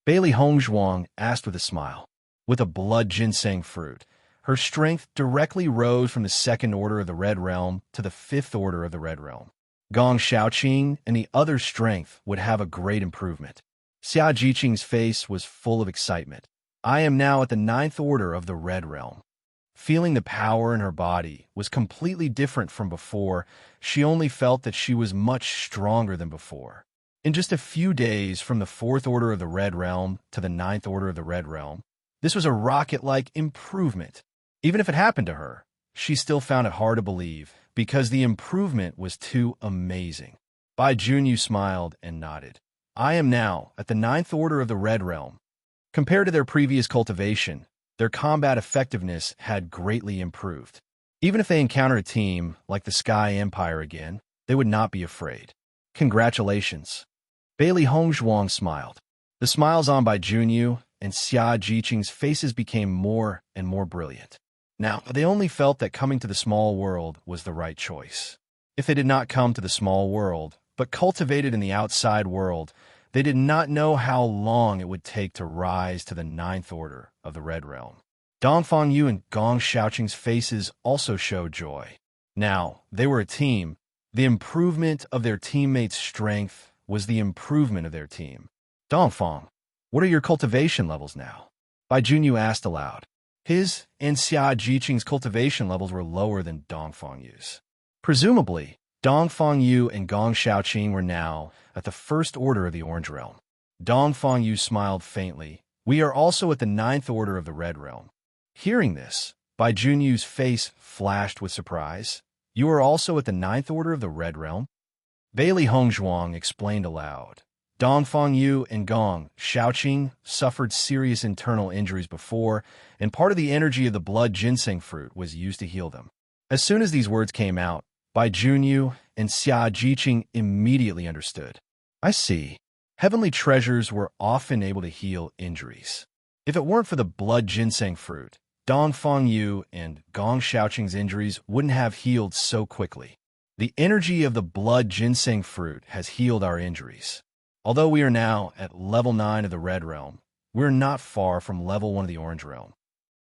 Bailey Hongzhuang asked with a smile. With a blood ginseng fruit, her strength directly rose from the second order of the Red Realm to the fifth order of the Red Realm. Gong Xiaoqing and the other's strength would have a great improvement. Xia Jiqing's face was full of excitement. I am now at the ninth order of the Red Realm. Feeling the power in her body was completely different from before. She only felt that she was much stronger than before. In just a few days from the fourth order of the Red Realm to the ninth order of the Red Realm, this was a rocket-like improvement. Even if it happened to her, she still found it hard to believe because the improvement was too amazing. Bai Junyu smiled and nodded. I am now at the ninth order of the Red Realm. Compared to their previous cultivation, their combat effectiveness had greatly improved. Even if they encounter a team like the Sky Empire again, they would not be afraid. Congratulations. Bailey Hongzhuang smiled. The smiles on Bai Junyu and Xia Jiqing's faces became more and more brilliant. Now, they only felt that coming to the small world was the right choice. If they did not come to the small world, but cultivated in the outside world, they did not know how long it would take to rise to the ninth order of the Red Realm. Dongfang Yu and Gong Xiaoqing's faces also showed joy. Now, they were a team. The improvement of their teammates' strength was the improvement of their team. Dongfang, what are your cultivation levels now? Bai Junyu asked aloud. His and Xia Jiqing's cultivation levels were lower than Dongfang Yu's. Presumably, Dongfang Yu and Gong Xiaoqing were now at the first order of the Orange Realm. Dongfang Yu smiled faintly. We are also at the ninth order of the Red Realm. Hearing this, Bai Junyu's face flashed with surprise. You are also at the ninth order of the Red Realm? Bailey Hongzhuang explained aloud. Dongfang Yu and Gong Xiaoqing suffered serious internal injuries before, and part of the energy of the blood ginseng fruit was used to heal them. As soon as these words came out, Bai Junyu and Xia Jiqing immediately understood. I see. Heavenly treasures were often able to heal injuries. If it weren't for the blood ginseng fruit, Dongfang Yu and Gong Xiaoqing's injuries wouldn't have healed so quickly. The energy of the blood ginseng fruit has healed our injuries. Although we are now at level 9 of the Red Realm, we're not far from level 1 of the Orange Realm.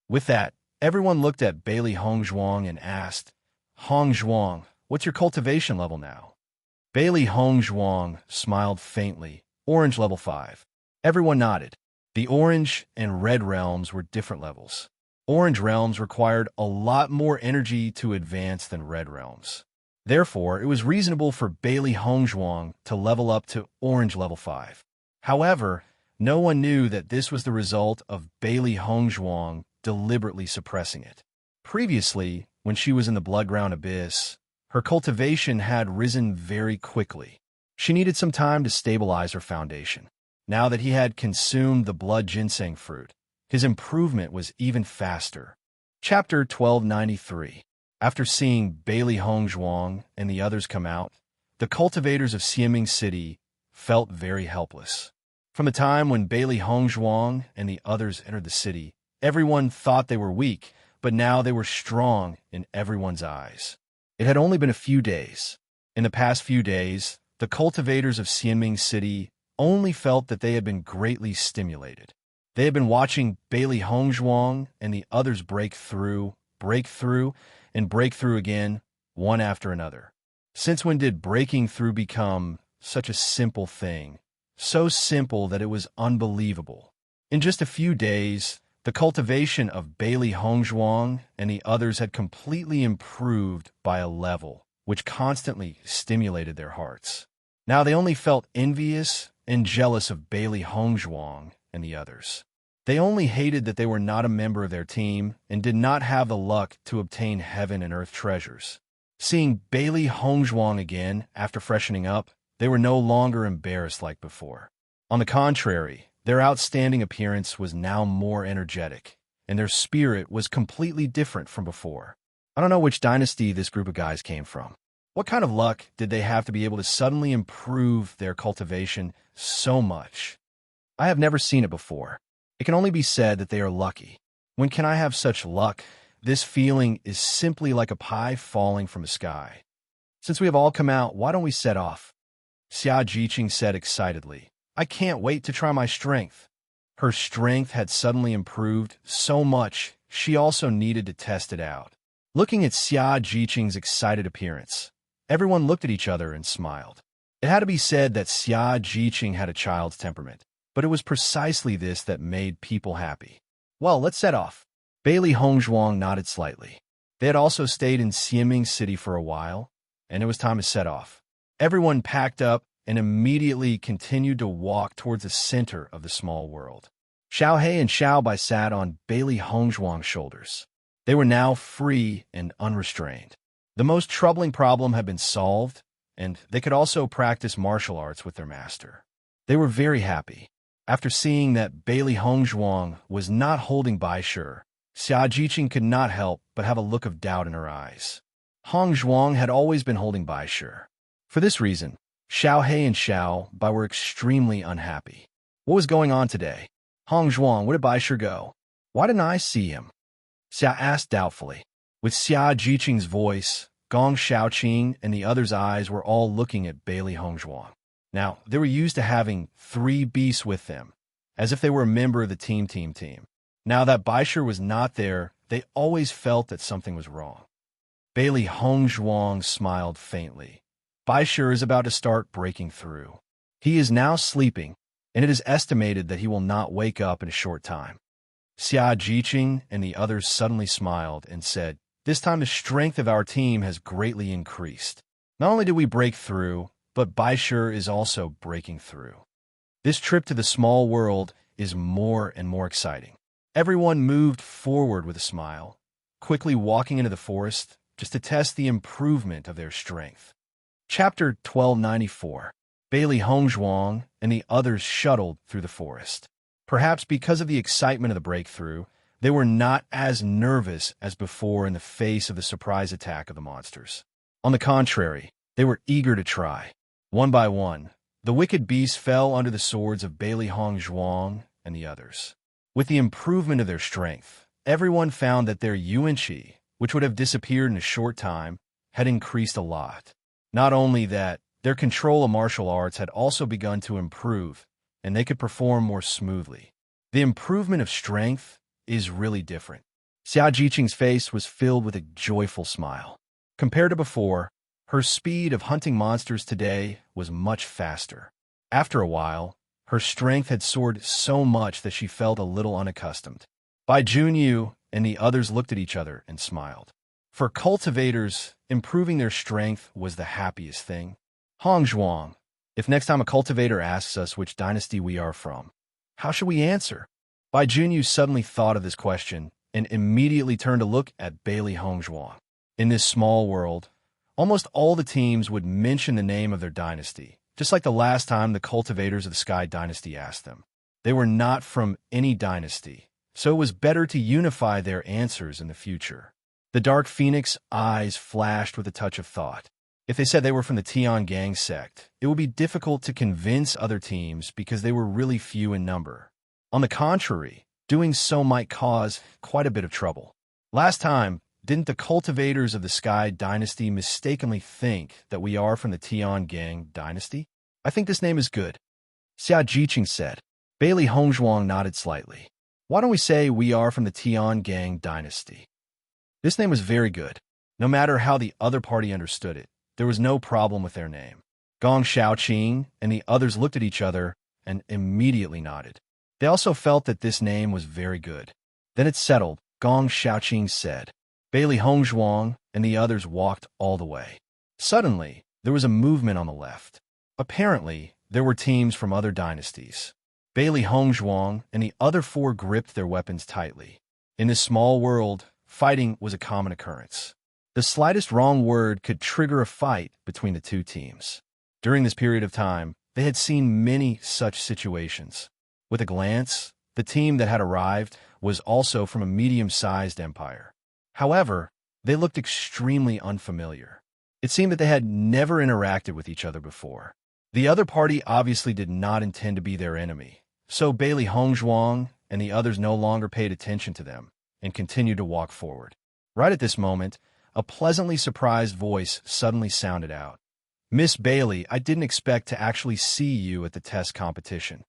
With that, everyone looked at Bailey Hongzhuang and asked, Hongzhuang, what's your cultivation level now? Bailey Hongzhuang smiled faintly. Orange level 5. Everyone nodded. The Orange and Red Realms were different levels. Orange Realms required a lot more energy to advance than Red Realms. Therefore, it was reasonable for Bailey Hongzhuang to level up to Orange level 5. However, no one knew that this was the result of Bailey Hongzhuang deliberately suppressing it. Previously, when she was in the Bloodground Abyss, her cultivation had risen very quickly. She needed some time to stabilize her foundation. Now that he had consumed the blood ginseng fruit, his improvement was even faster. Chapter 1293. After seeing Bailey Hongzhuang and the others come out, the cultivators of Xiaming City felt very helpless. From the time when Bailey Hongzhuang and the others entered the city, everyone thought they were weak, but now they were strong in everyone's eyes. It had only been a few days. In the past few days, the cultivators of Xianming City only felt that they had been greatly stimulated. They had been watching Bailey Hongzhuang and the others break through, and break through again, one after another. Since when did breaking through become such a simple thing? So simple that it was unbelievable. In just a few days, the cultivation of Bailey Hongzhuang and the others had completely improved by a level which constantly stimulated their hearts. Now they only felt envious and jealous of Bailey Hongzhuang and the others. They only hated that they were not a member of their team and did not have the luck to obtain heaven and earth treasures. Seeing Bailey Hongzhuang again after freshening up, they were no longer embarrassed like before. On the contrary, their outstanding appearance was now more energetic, and their spirit was completely different from before. I don't know which dynasty this group of guys came from. What kind of luck did they have to be able to suddenly improve their cultivation so much? I have never seen it before. It can only be said that they are lucky. When can I have such luck? This feeling is simply like a pie falling from the sky. Since we have all come out, why don't we set off? Xia Jiqing said excitedly. I can't wait to try my strength. Her strength had suddenly improved so much, she also needed to test it out. Looking at Xia Jiqing's excited appearance, everyone looked at each other and smiled. It had to be said that Xia Jiqing had a child's temperament, but it was precisely this that made people happy. Well, let's set off. Bailey Hongzhuang nodded slightly. They had also stayed in Xiaming City for a while, and it was time to set off. Everyone packed up and immediately continued to walk towards the center of the small world. Xiao He and Xiao Bai sat on Bailey Hongzhuang's shoulders. They were now free and unrestrained. The most troubling problem had been solved, and they could also practice martial arts with their master. They were very happy. After seeing that Bailey Hongzhuang was not holding Bai Shi, Xia Jiqing could not help but have a look of doubt in her eyes. Hongzhuang had always been holding Bai Shi. For this reason, Xiao He and Xiao Bai were extremely unhappy. What was going on today? Hongzhuang, where did Bai Shi go? Why didn't I see him? Xia asked doubtfully. With Xia Jiqing's voice, Gong Shaoqing and the others' eyes were all looking at Bailey Hongzhuang. Now, they were used to having 3 beasts with them, as if they were a member of the team. Now that Bai Shi was not there, they always felt that something was wrong. Bailey Hongzhuang smiled faintly. Bai Shi is about to start breaking through. He is now sleeping, and it is estimated that he will not wake up in a short time. Xia Jiqing and the others suddenly smiled and said, this time the strength of our team has greatly increased. Not only did we break through, but Bai Shi is also breaking through. This trip to the small world is more and more exciting. Everyone moved forward with a smile, quickly walking into the forest just to test the improvement of their strength. Chapter 1294. Bailey Hongzhuang and the others shuttled through the forest. Perhaps because of the excitement of the breakthrough, they were not as nervous as before in the face of the surprise attack of the monsters. On the contrary, they were eager to try. One by one, the wicked beasts fell under the swords of Bailey Hongzhuang and the others. With the improvement of their strength, everyone found that their yuanqi, which would have disappeared in a short time, had increased a lot. Not only that, their control of martial arts had also begun to improve, and they could perform more smoothly. The improvement of strength is really different. Xia Jiqing's face was filled with a joyful smile. Compared to before, her speed of hunting monsters today was much faster. After a while, her strength had soared so much that she felt a little unaccustomed. Bai Junyu and the others looked at each other and smiled. For cultivators, improving their strength was the happiest thing. Hongzhuang, if next time a cultivator asks us which dynasty we are from, how should we answer? Bai Junyu suddenly thought of this question and immediately turned to look at Bailey Hongzhuang. In this small world, almost all the teams would mention the name of their dynasty, just like the last time the cultivators of the Sky Dynasty asked them. They were not from any dynasty, so it was better to unify their answers in the future. The Dark Phoenix eyes flashed with a touch of thought. If they said they were from the Tian Gang sect, it would be difficult to convince other teams because they were really few in number. On the contrary, doing so might cause quite a bit of trouble. Last time, didn't the cultivators of the Sky Dynasty mistakenly think that we are from the Tian Gang dynasty? I think this name is good. Xia Jiqing said. Bailey Hongzhuang nodded slightly. Why don't we say we are from the Tian Gang dynasty? This name was very good. No matter how the other party understood it, there was no problem with their name. Gong Shaoqing and the others looked at each other and immediately nodded. They also felt that this name was very good. Then it settled. Gong Shaoqing said. Bailey Hongzhuang and the others walked all the way. Suddenly, there was a movement on the left. Apparently, there were teams from other dynasties. Bailey Hongzhuang and the other four gripped their weapons tightly. In this small world, fighting was a common occurrence. The slightest wrong word could trigger a fight between the two teams. During this period of time, they had seen many such situations. With a glance, the team that had arrived was also from a medium-sized empire. However, they looked extremely unfamiliar. It seemed that they had never interacted with each other before. The other party obviously did not intend to be their enemy, so Bailey Hongzhuang and the others no longer paid attention to them and continued to walk forward. Right at this moment, a pleasantly surprised voice suddenly sounded out. "Miss Bailey, I didn't expect to actually see you at the test competition."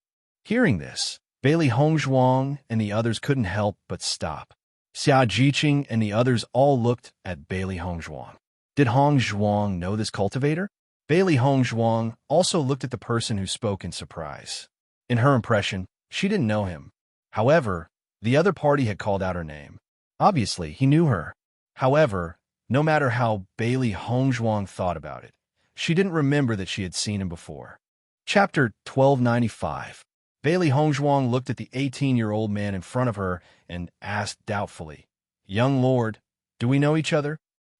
Hearing this, Bailey Hongzhuang and the others couldn't help but stop. Xia Jiqing and the others all looked at Bailey Hongzhuang. Did Hongzhuang know this cultivator? Bailey Hongzhuang also looked at the person who spoke in surprise. In her impression, she didn't know him. However, the other party had called out her name. Obviously, he knew her. However, no matter how Bailey Hongzhuang thought about it, she didn't remember that she had seen him before. Chapter 1295. Bailey Hongzhuang looked at the 18-year-old man in front of her and asked doubtfully, "Young lord, do we know each other?"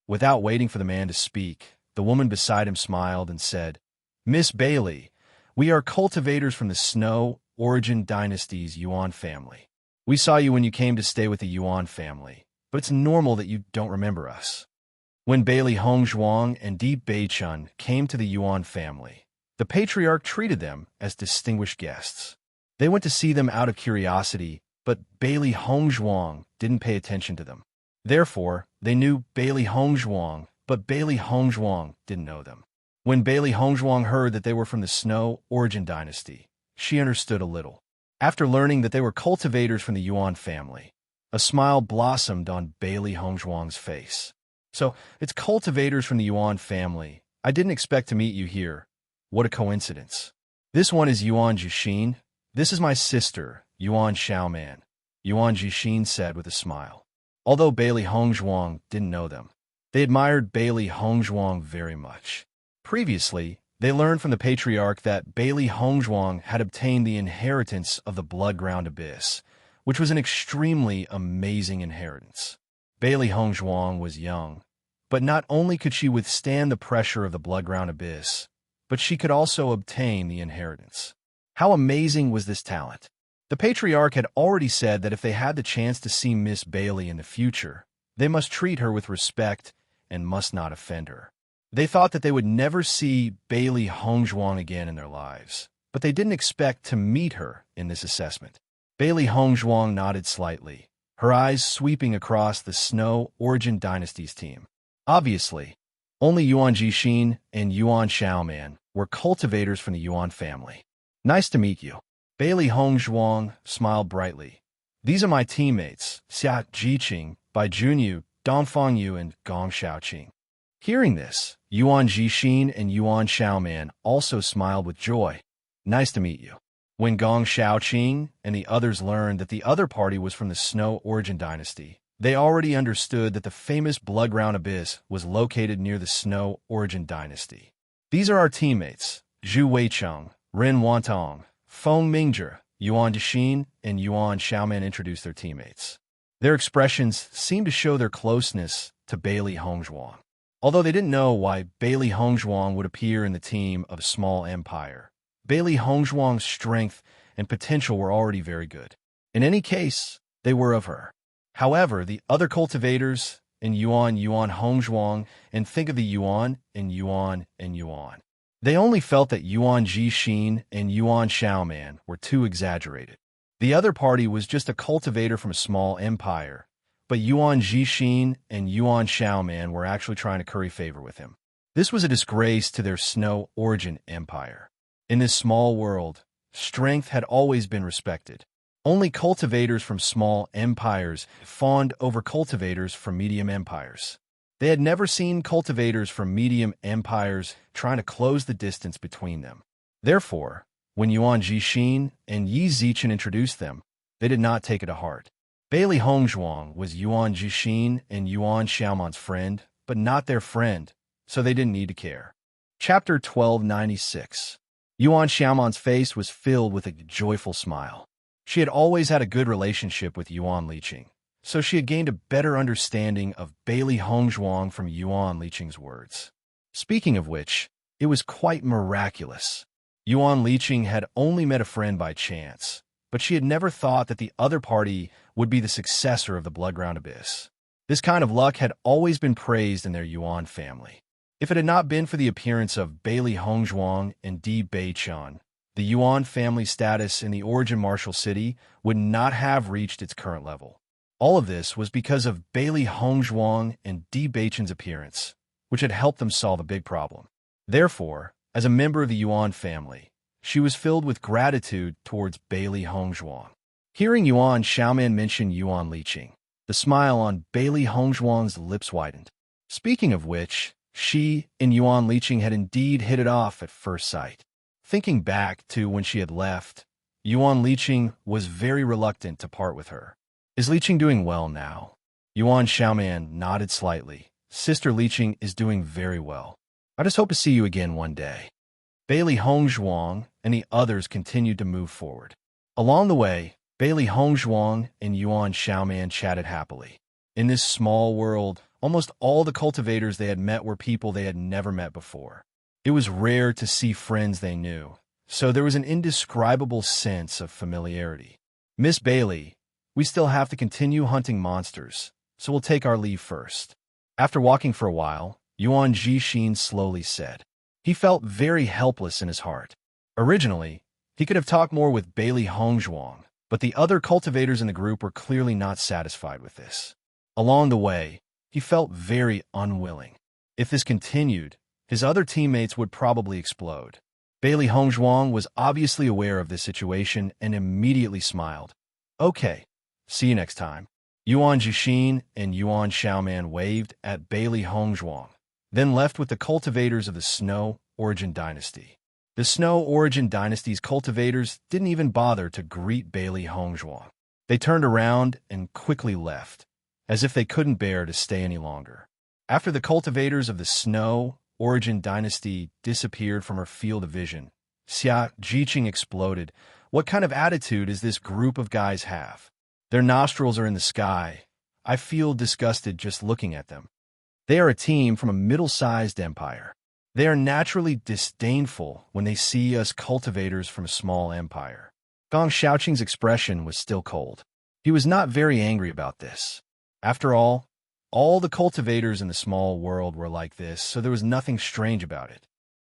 Without waiting for the man to speak, the woman beside him smiled and said, "Miss Bailey, we are cultivators from the Snow Origin Dynasty's Yuan family. We saw you when you came to stay with the Yuan family, but it's normal that you don't remember us." When Bailey Hongzhuang and Di Beichun came to the Yuan family, the patriarch treated them as distinguished guests. They went to see them out of curiosity, but Bailey Hongzhuang didn't pay attention to them. Therefore, they knew Bailey Hongzhuang, but Bailey Hongzhuang didn't know them. When Bailey Hongzhuang heard that they were from the Snow Origin Dynasty, she understood a little. After learning that they were cultivators from the Yuan family, a smile blossomed on Bailey Hongzhuang's face. "So, it's cultivators from the Yuan family. I didn't expect to meet you here. What a coincidence. This one is Yuan Jixin. This is my sister, Yuan Xiaoman," Yuan Jixin said with a smile. Although Bailey Hongzhuang didn't know them, they admired Bailey Hongzhuang very much. Previously, they learned from the patriarch that Bailey Hongzhuang had obtained the inheritance of the Blood-Ground Abyss, which was an extremely amazing inheritance. Bailey Hongzhuang was young, but not only could she withstand the pressure of the Blood-Ground Abyss, but she could also obtain the inheritance. How amazing was this talent? The patriarch had already said that if they had the chance to see Miss Bailey in the future, they must treat her with respect and must not offend her. They thought that they would never see Bailey Hongzhuang again in their lives, but they didn't expect to meet her in this assessment. Bailey Hongzhuang nodded slightly, her eyes sweeping across the Snow Origin Dynasty's team. Obviously, only Yuan Jixin and Yuan Xiaoman were cultivators from the Yuan family. "Nice to meet you." Bailey Hongzhuang smiled brightly. "These are my teammates, Xia Jiqing, Bai Junyu, Dongfang Yu, and Gong Xiaoqing." Hearing this, Yuan Jixin and Yuan Xiaoman also smiled with joy. "Nice to meet you." When Gong Xiaoqing and the others learned that the other party was from the Snow Origin Dynasty, they already understood that the famous Blood-Ground Abyss was located near the Snow Origin Dynasty. "These are our teammates, Zhu Weicheng, Ren Wantong, Feng Mingzhe," Yuan Jixin and Yuan Xiaoman introduced their teammates. Their expressions seemed to show their closeness to Bailey Hongzhuang. Although they didn't know why Bailey Hongzhuang would appear in the team of a small empire, Bailey Hongzhuang's strength and potential were already very good. In any case, they were of her. However, the other cultivators in Yuan Hongzhuang, and think of the Yuan and Yuan and Yuan. They only felt that Yuan Jixin and Yuan Xiaoman were too exaggerated. The other party was just a cultivator from a small empire, but Yuan Jixin and Yuan Xiaoman were actually trying to curry favor with him. This was a disgrace to their Snow Origin empire. In this small world, strength had always been respected. Only cultivators from small empires fawned over cultivators from medium empires. They had never seen cultivators from medium empires trying to close the distance between them. Therefore, when Yuan Jixin and Yi Zichen introduced them, they did not take it to heart. Bailey Hongzhuang was Yuan Jixin and Yuan Xiaoman's friend, but not their friend, so they didn't need to care. Chapter 1296. Yuan Xiaoman's face was filled with a joyful smile. She had always had a good relationship with Yuan Liqing, so she had gained a better understanding of Bailey Hongzhuang from Yuan Liqing's words. Speaking of which, it was quite miraculous. Yuan Liqing had only met a friend by chance, but she had never thought that the other party would be the successor of the Bloodground Abyss. This kind of luck had always been praised in their Yuan family. If it had not been for the appearance of Bailey Hongzhuang and Di Beichun, the Yuan family status in the origin martial city would not have reached its current level. All of this was because of Bailey Hongzhuang and Di Beichun's appearance, which had helped them solve a big problem. Therefore, as a member of the Yuan family, she was filled with gratitude towards Bailey Hongzhuang. Hearing Yuan Xiaoman mention Yuan Liqing, the smile on Bailey Hongzhuang's lips widened. Speaking of which, she and Yuan Liqing had indeed hit it off at first sight. Thinking back to when she had left, Yuan Liqing was very reluctant to part with her. Is Liqing doing well now? Yuan Xiaoman nodded slightly. Sister Liqing is doing very well. I just hope to see you again one day. Bailey Hongzhuang and the others continued to move forward. Along the way, Bailey Hongzhuang and Yuan Xiaoman chatted happily. In this small world, almost all the cultivators they had met were people they had never met before. It was rare to see friends they knew, so there was an indescribable sense of familiarity. Miss Bailey, we still have to continue hunting monsters, so we'll take our leave first. After walking for a while, Yuan Jixin slowly said. He felt very helpless in his heart. Originally, he could have talked more with Bailey Hongzhuang, but the other cultivators in the group were clearly not satisfied with this. Along the way, he felt very unwilling. If this continued, his other teammates would probably explode. Bailey Hongzhuang was obviously aware of this situation and immediately smiled. Okay, see you next time. Yuan Jixin and Yuan Xiaoman waved at Bailey Hongzhuang, then left with the cultivators of the Snow Origin Dynasty. The Snow Origin Dynasty's cultivators didn't even bother to greet Bailey Hongzhuang. They turned around and quickly left, as if they couldn't bear to stay any longer. After the cultivators of the Snow Origin Dynasty disappeared from her field of vision, Xia Jiqing exploded. What kind of attitude does this group of guys have? Their nostrils are in the sky. I feel disgusted just looking at them. They are a team from a middle-sized empire. They are naturally disdainful when they see us cultivators from a small empire. Gong Xiaoqing's expression was still cold. He was not very angry about this. After all the cultivators in the small world were like this, so there was nothing strange about it.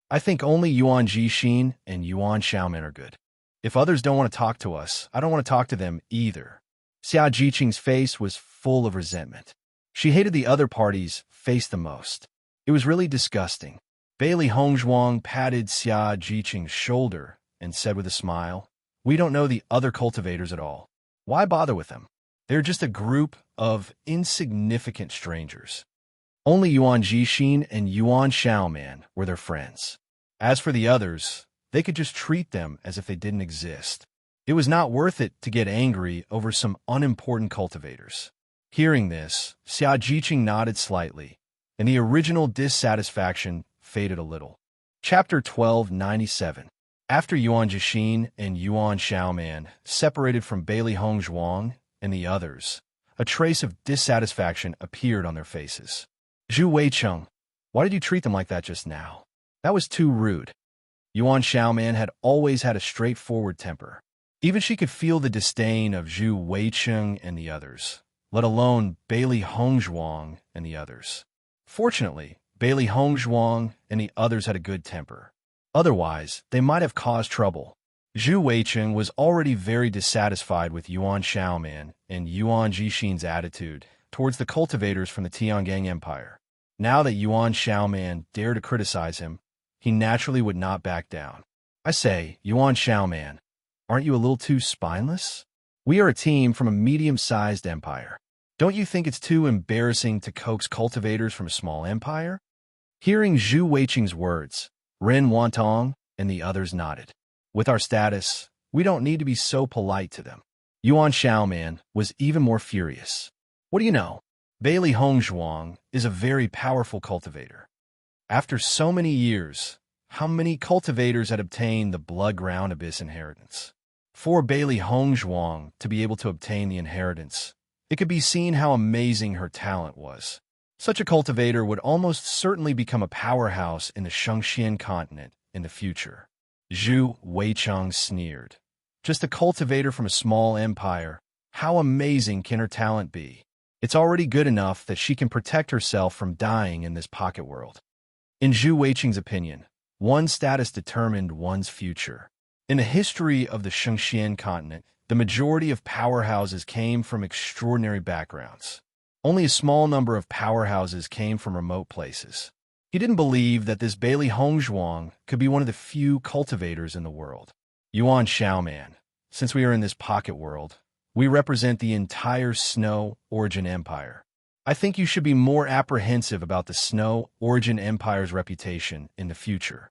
I think only Yuan Jixin and Yuan Xiaoman are good. If others don't want to talk to us, I don't want to talk to them either. Xia Jiqing's face was full of resentment. She hated the other party's face the most. It was really disgusting. Bailey Hongzhuang patted Xia Jiqing's shoulder and said with a smile, "We don't know the other cultivators at all. Why bother with them? They're just a group of insignificant strangers." Only Yuan Jixin and Yuan Xiaoman were their friends. As for the others, they could just treat them as if they didn't exist. It was not worth it to get angry over some unimportant cultivators. Hearing this, Xia Jiqing nodded slightly, and the original dissatisfaction faded a little. Chapter 1297. After Yuan Jixin and Yuan Xiaoman separated from Bailey Hongzhuang and the others, a trace of dissatisfaction appeared on their faces. Zhu Weicheng, why did you treat them like that just now? That was too rude. Yuan Xiaoman had always had a straightforward temper. Even she could feel the disdain of Zhu Weicheng and the others, let alone Bailey Hongzhuang and the others. Fortunately, Bailey Hongzhuang and the others had a good temper. Otherwise, they might have caused trouble. Zhu Weicheng was already very dissatisfied with Yuan Xiaoman and Yuan Jixin's attitude towards the cultivators from the Tiangang Empire. Now that Yuan Xiaoman dared to criticize him, he naturally would not back down. I say, Yuan Xiaoman, aren't you a little too spineless? We are a team from a medium-sized empire. Don't you think it's too embarrassing to coax cultivators from a small empire? Hearing Zhu Weicheng's words, Ren Wantong and the others nodded. With our status, we don't need to be so polite to them. Yuan Xiaoman was even more furious. What do you know? Bailey Hongzhuang is a very powerful cultivator. After so many years, how many cultivators had obtained the blood-ground abyss inheritance. For Bailey Hongzhuang to be able to obtain the inheritance, it could be seen how amazing her talent was. Such a cultivator would almost certainly become a powerhouse in the Shengxian continent in the future. Zhu Weicheng sneered. Just a cultivator from a small empire. How amazing can her talent be? It's already good enough that she can protect herself from dying in this pocket world. In Zhu Weicheng's opinion, one's status determined one's future. In the history of the Shengxian continent, the majority of powerhouses came from extraordinary backgrounds. Only a small number of powerhouses came from remote places. He didn't believe that this Bailey Hongzhuang could be one of the few cultivators in the world. Yuan Xiaoman, since we are in this pocket world, we represent the entire Snow Origin Empire. I think you should be more apprehensive about the Snow Origin Empire's reputation in the future.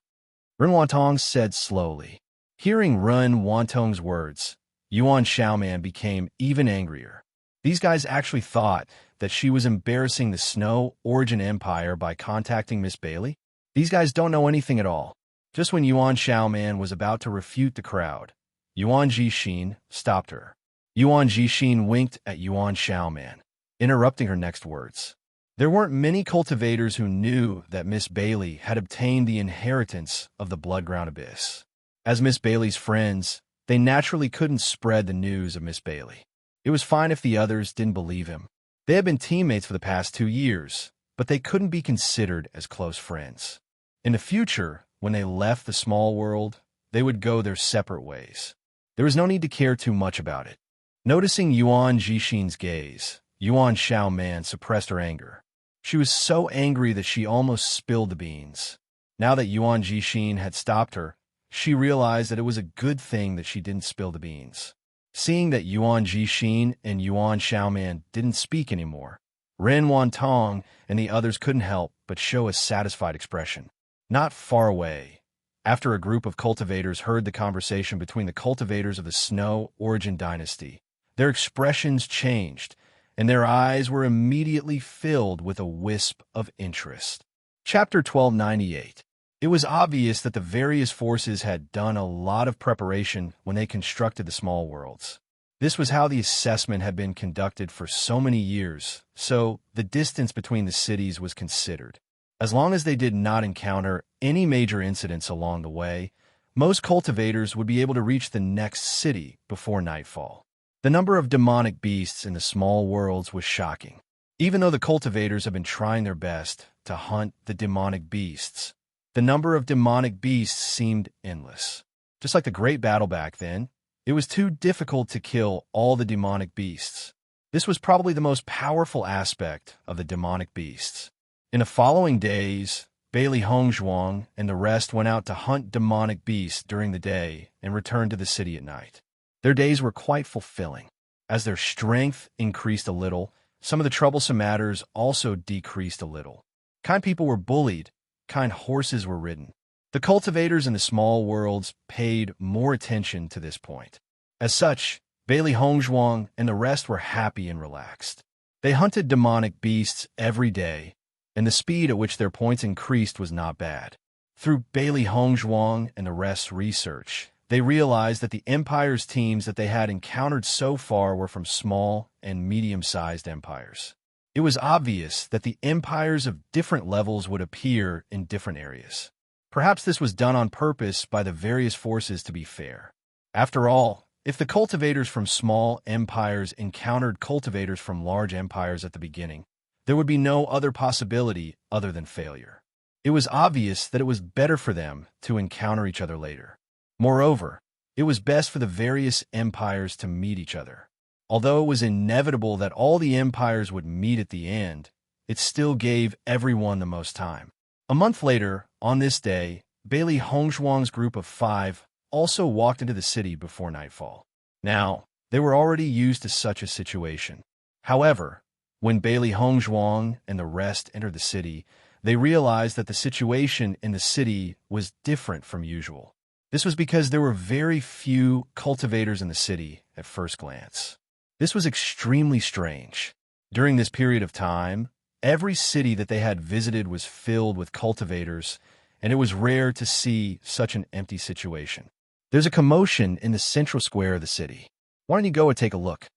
Ren Wantong said slowly. Hearing Ren Wantong's words, Yuan Xiaoman became even angrier. These guys actually thought that she was embarrassing the Snow Origin Empire by contacting Miss Bailey? These guys don't know anything at all. Just when Yuan Xiaoman was about to refute the crowd, Yuan Jixin stopped her. Yuan Jixin winked at Yuan Xiaoman, interrupting her next words. There weren't many cultivators who knew that Miss Bailey had obtained the inheritance of the blood-ground abyss. As Miss Bailey's friends, they naturally couldn't spread the news of Miss Bailey. It was fine if the others didn't believe him. They had been teammates for the past 2 years, but they couldn't be considered as close friends. In the future, when they left the small world, they would go their separate ways. There was no need to care too much about it. Noticing Yuan Jixin's gaze, Yuan Xiaoman suppressed her anger. She was so angry that she almost spilled the beans. Now that Yuan Jixin had stopped her, she realized that it was a good thing that she didn't spill the beans. Seeing that Yuan Jixin and Yuan Xiaoman didn't speak anymore, Ren Wantong and the others couldn't help but show a satisfied expression. Not far away, after a group of cultivators heard the conversation between the cultivators of the Snow Origin Dynasty, their expressions changed, and their eyes were immediately filled with a wisp of interest. Chapter 1298. It was obvious that the various forces had done a lot of preparation when they constructed the small worlds. This was how the assessment had been conducted for so many years, so the distance between the cities was considered. As long as they did not encounter any major incidents along the way, most cultivators would be able to reach the next city before nightfall. The number of demonic beasts in the small worlds was shocking. Even though the cultivators have been trying their best to hunt the demonic beasts, the number of demonic beasts seemed endless. Just like the Great Battle back then, it was too difficult to kill all the demonic beasts. This was probably the most powerful aspect of the demonic beasts. In the following days, Bailey Hongzhuang and the rest went out to hunt demonic beasts during the day and returned to the city at night. Their days were quite fulfilling. As their strength increased a little, some of the troublesome matters also decreased a little. Kind people were bullied, kind horses were ridden. The cultivators in the small worlds paid more attention to this point. As such, Bailey Hongzhuang and the rest were happy and relaxed. They hunted demonic beasts every day, and the speed at which their points increased was not bad. Through Bailey Hongzhuang and the rest's research, they realized that the Empire's teams that they had encountered so far were from small and medium-sized empires. It was obvious that the empires of different levels would appear in different areas. Perhaps this was done on purpose by the various forces to be fair. After all, if the cultivators from small empires encountered cultivators from large empires at the beginning, there would be no other possibility other than failure. It was obvious that it was better for them to encounter each other later. Moreover, it was best for the various empires to meet each other. Although it was inevitable that all the empires would meet at the end, it still gave everyone the most time. A month later, on this day, Bailey Hongzhuang's group of 5 also walked into the city before nightfall. Now, they were already used to such a situation. However, when Bailey Hongzhuang and the rest entered the city, they realized that the situation in the city was different from usual. This was because there were very few cultivators in the city at first glance. This was extremely strange. During this period of time, every city that they had visited was filled with cultivators, and it was rare to see such an empty situation. There's a commotion in the central square of the city. Why don't you go and take a look?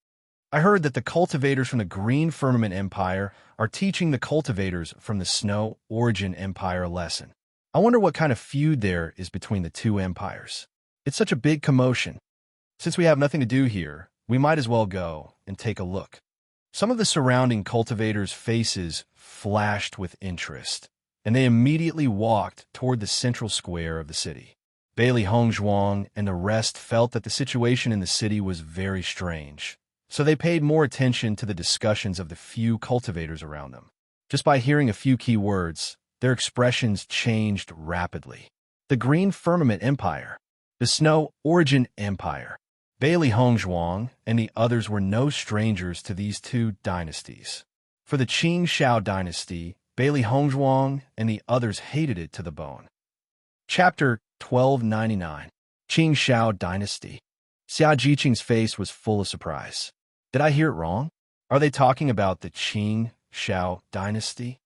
I heard that the cultivators from the Green Firmament Empire are teaching the cultivators from the Snow Origin Empire a lesson. I wonder what kind of feud there is between the two empires. It's such a big commotion. Since we have nothing to do here, we might as well go and take a look. Some of the surrounding cultivators' faces flashed with interest, and they immediately walked toward the central square of the city. Bailey Hongzhuang and the rest felt that the situation in the city was very strange, so they paid more attention to the discussions of the few cultivators around them. Just by hearing a few key words, their expressions changed rapidly. The Green Firmament Empire, the Snow Origin Empire. Bailey Hongzhuang and the others were no strangers to these two dynasties. For the Qing Shao dynasty, Bailey Hongzhuang and the others hated it to the bone. Chapter 1299. Qing Shao Dynasty. Xia Jiqing's face was full of surprise. Did I hear it wrong? Are they talking about the Qing Shao Dynasty?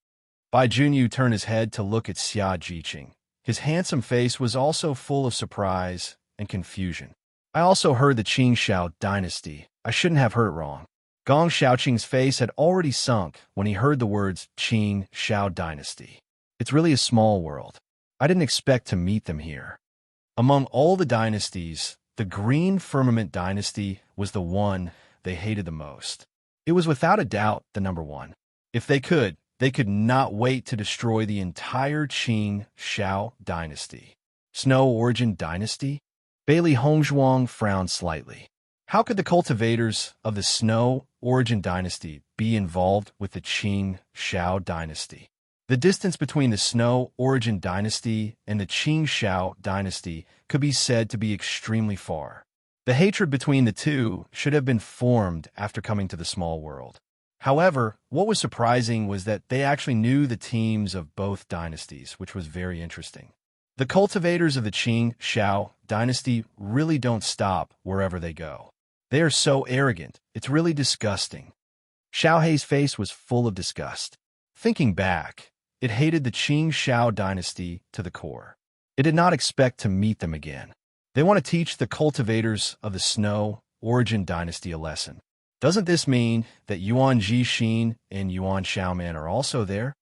Bai Junyu turned his head to look at Xia Jiqing. His handsome face was also full of surprise and confusion. I also heard the Qing Shao Dynasty. I shouldn't have heard it wrong. Gong Xiaoqing's face had already sunk when he heard the words Qing Shao Dynasty. It's really a small world. I didn't expect to meet them here. Among all the dynasties, the Green Firmament Dynasty was the one they hated the most. It was without a doubt the number one. If they could not wait to destroy the entire Qing Shao Dynasty. Snow Origin Dynasty? Bailey Hongzhuang frowned slightly. How could the cultivators of the Snow Origin Dynasty be involved with the Qing Shao Dynasty? The distance between the Snow Origin Dynasty and the Qing Shao Dynasty could be said to be extremely far. The hatred between the two should have been formed after coming to the small world. However, what was surprising was that they actually knew the teams of both dynasties, which was very interesting. The cultivators of the Qing Shao Dynasty really don't stop wherever they go. They are so arrogant, it's really disgusting. Xiao Hei's face was full of disgust. Thinking back, it hated the Qing Shao Dynasty to the core. It did not expect to meet them again. They want to teach the cultivators of the Snow Origin Dynasty a lesson. Doesn't this mean that Yuan Jixin and Yuan Xiaoman are also there?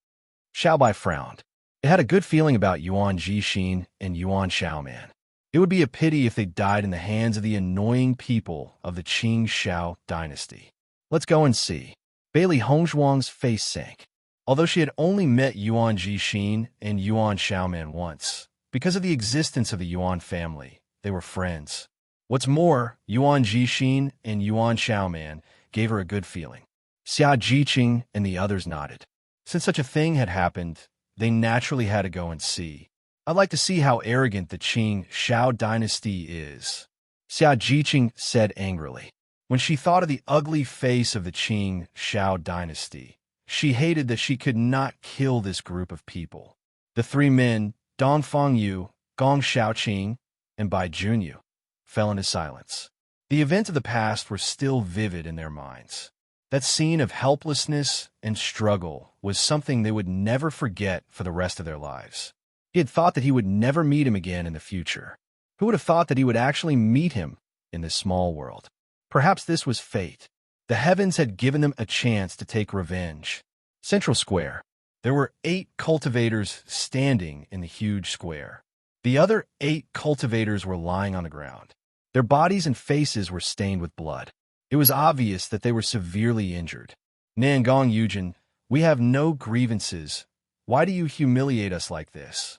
Xiaobai frowned. It had a good feeling about Yuan Jixin and Yuan Xiaoman. It would be a pity if they died in the hands of the annoying people of the Qing Shao Dynasty. Let's go and see. Bailey Hongzhuang's face sank. Although she had only met Yuan Jixin and Yuan Xiaoman once, because of the existence of the Yuan family, they were friends. What's more, Yuan Jixin and Yuan Xiaoman gave her a good feeling. Xia Jiqing and the others nodded. Since such a thing had happened, they naturally had to go and see. I'd like to see how arrogant the Qing Shao Dynasty is, Xia Jiqing said angrily. When she thought of the ugly face of the Qing Shao Dynasty, she hated that she could not kill this group of people. The three men, Dong Fengyu, Gong Xiaoqing, and Bai Junyu, fell into silence. The events of the past were still vivid in their minds. That scene of helplessness and struggle was something they would never forget for the rest of their lives. He had thought that he would never meet him again in the future. Who would have thought that he would actually meet him in this small world? Perhaps this was fate. The heavens had given them a chance to take revenge. Central Square. There were 8 cultivators standing in the huge square. The other 8 cultivators were lying on the ground. Their bodies and faces were stained with blood. It was obvious that they were severely injured. Nangong Yujin, we have no grievances. Why do you humiliate us like this?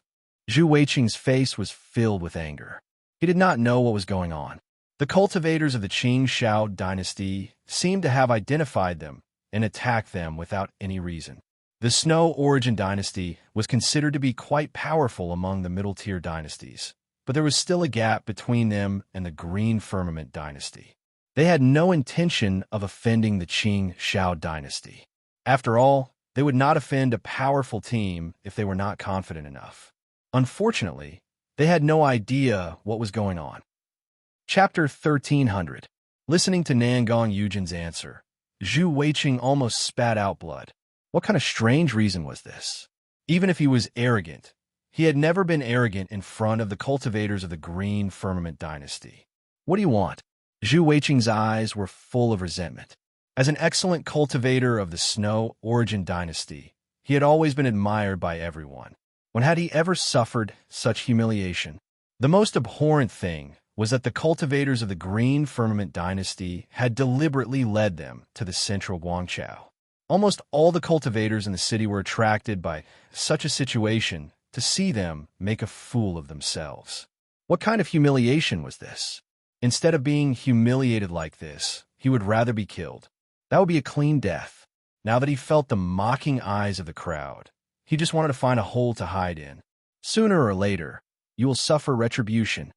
Zhu Weiqing's face was filled with anger. He did not know what was going on. The cultivators of the Qing Shao Dynasty seemed to have identified them and attacked them without any reason. The Snow Origin Dynasty was considered to be quite powerful among the middle-tier dynasties, but there was still a gap between them and the Green Firmament Dynasty. They had no intention of offending the Qing Shao Dynasty. After all, they would not offend a powerful team if they were not confident enough. Unfortunately, they had no idea what was going on. Chapter 1300. Listening to Nangong Yujin's answer, Zhu Weiqing almost spat out blood. What kind of strange reason was this? Even if he was arrogant, He had never been arrogant in front of the cultivators of the Green Firmament dynasty. "What do you want?" Zhu Weiqing's eyes were full of resentment. As an excellent cultivator of the Snow Origin dynasty, he had always been admired by everyone. When had he ever suffered such humiliation? The most abhorrent thing was that the cultivators of the Green Firmament dynasty had deliberately led them to the central Guangzhou. Almost all the cultivators in the city were attracted by such a situation to see them make a fool of themselves. What kind of humiliation was this? Instead of being humiliated like this, he would rather be killed. That would be a clean death. Now that he felt the mocking eyes of the crowd, he just wanted to find a hole to hide in. Sooner or later, you will suffer retribution.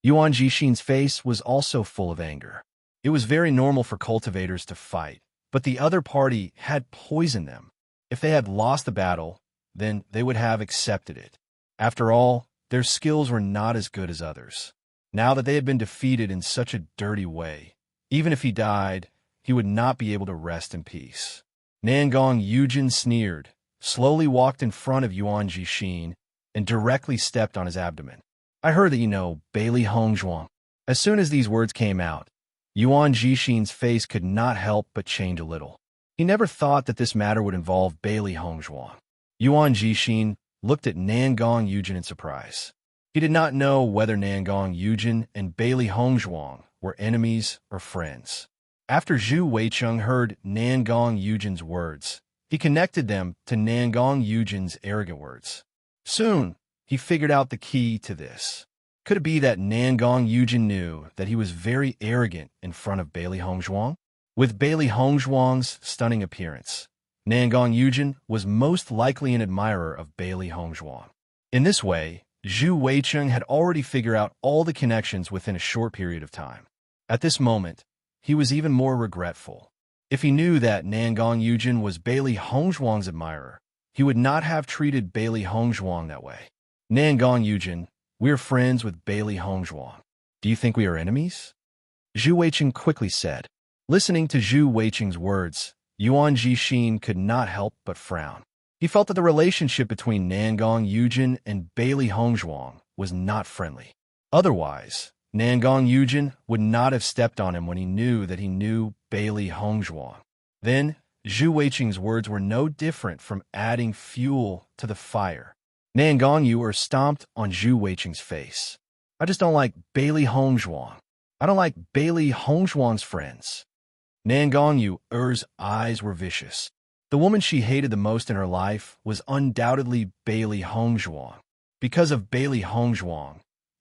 Yuan Jixin's face was also full of anger. It was very normal for cultivators to fight, but the other party had poisoned them. If they had lost the battle, then they would have accepted it. After all, their skills were not as good as others. Now that they had been defeated in such a dirty way, even if he died, he would not be able to rest in peace. Nangong Yujin sneered, slowly walked in front of Yuan Jixin, and directly stepped on his abdomen. "I heard that you know Bailey Hongzhuang." As soon as these words came out, Yuan Jixin's face could not help but change a little. He never thought that this matter would involve Bailey Hongzhuang. Yuan Jixin looked at Nangong Yujin in surprise. He did not know whether Nangong Yujin and Bailey Hongzhuang were enemies or friends. After Zhu Weiqing heard Nangong Yujin's words, he connected them to Nangong Yujin's arrogant words. Soon, he figured out the key to this. Could it be that Nangong Yujin knew that he was very arrogant in front of Bailey Hongzhuang? With Bailey Hongzhuang's stunning appearance, Nangong Yujin was most likely an admirer of Bailey Hongzhuang. In this way, Zhu Weiqing had already figured out all the connections within a short period of time. At this moment, he was even more regretful. If he knew that Nangong Yujin was Bailey Hongzhuang's admirer, he would not have treated Bailey Hongzhuang that way. "Nangong Yujin, we're friends with Bailey Hongzhuang. Do you think we are enemies?" Zhu Weiqing quickly said. Listening to Zhu Weiqing's words, Yuan Jixin could not help but frown. He felt that the relationship between Nangong Yujin and Bailey Hongzhuang was not friendly. Otherwise, Nangong Yujin would not have stepped on him when he knew that he knew Bailey Hongzhuang. Then, Zhu Weiqing's words were no different from adding fuel to the fire. Nangong Yu stomped on Zhu Weiqing's face. "I just don't like Bailey Hongzhuang. I don't like Bailey Hongzhuang's friends." Nangong Yu's eyes were vicious. The woman she hated the most in her life was undoubtedly Bailey Hongzhuang. Because of Bailey Hongzhuang,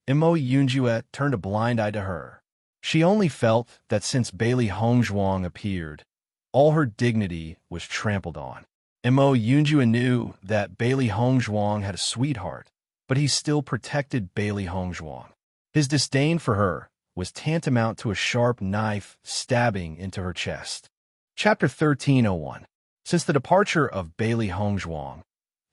Mo Yunjue turned a blind eye to her. She only felt that since Bailey Hongzhuang appeared, all her dignity was trampled on. Mo Yunjue knew that Bailey Hongzhuang had a sweetheart, but he still protected Bailey Hongzhuang. His disdain for her was tantamount to a sharp knife stabbing into her chest. Chapter 1301. Since the departure of Bailey Hongzhuang,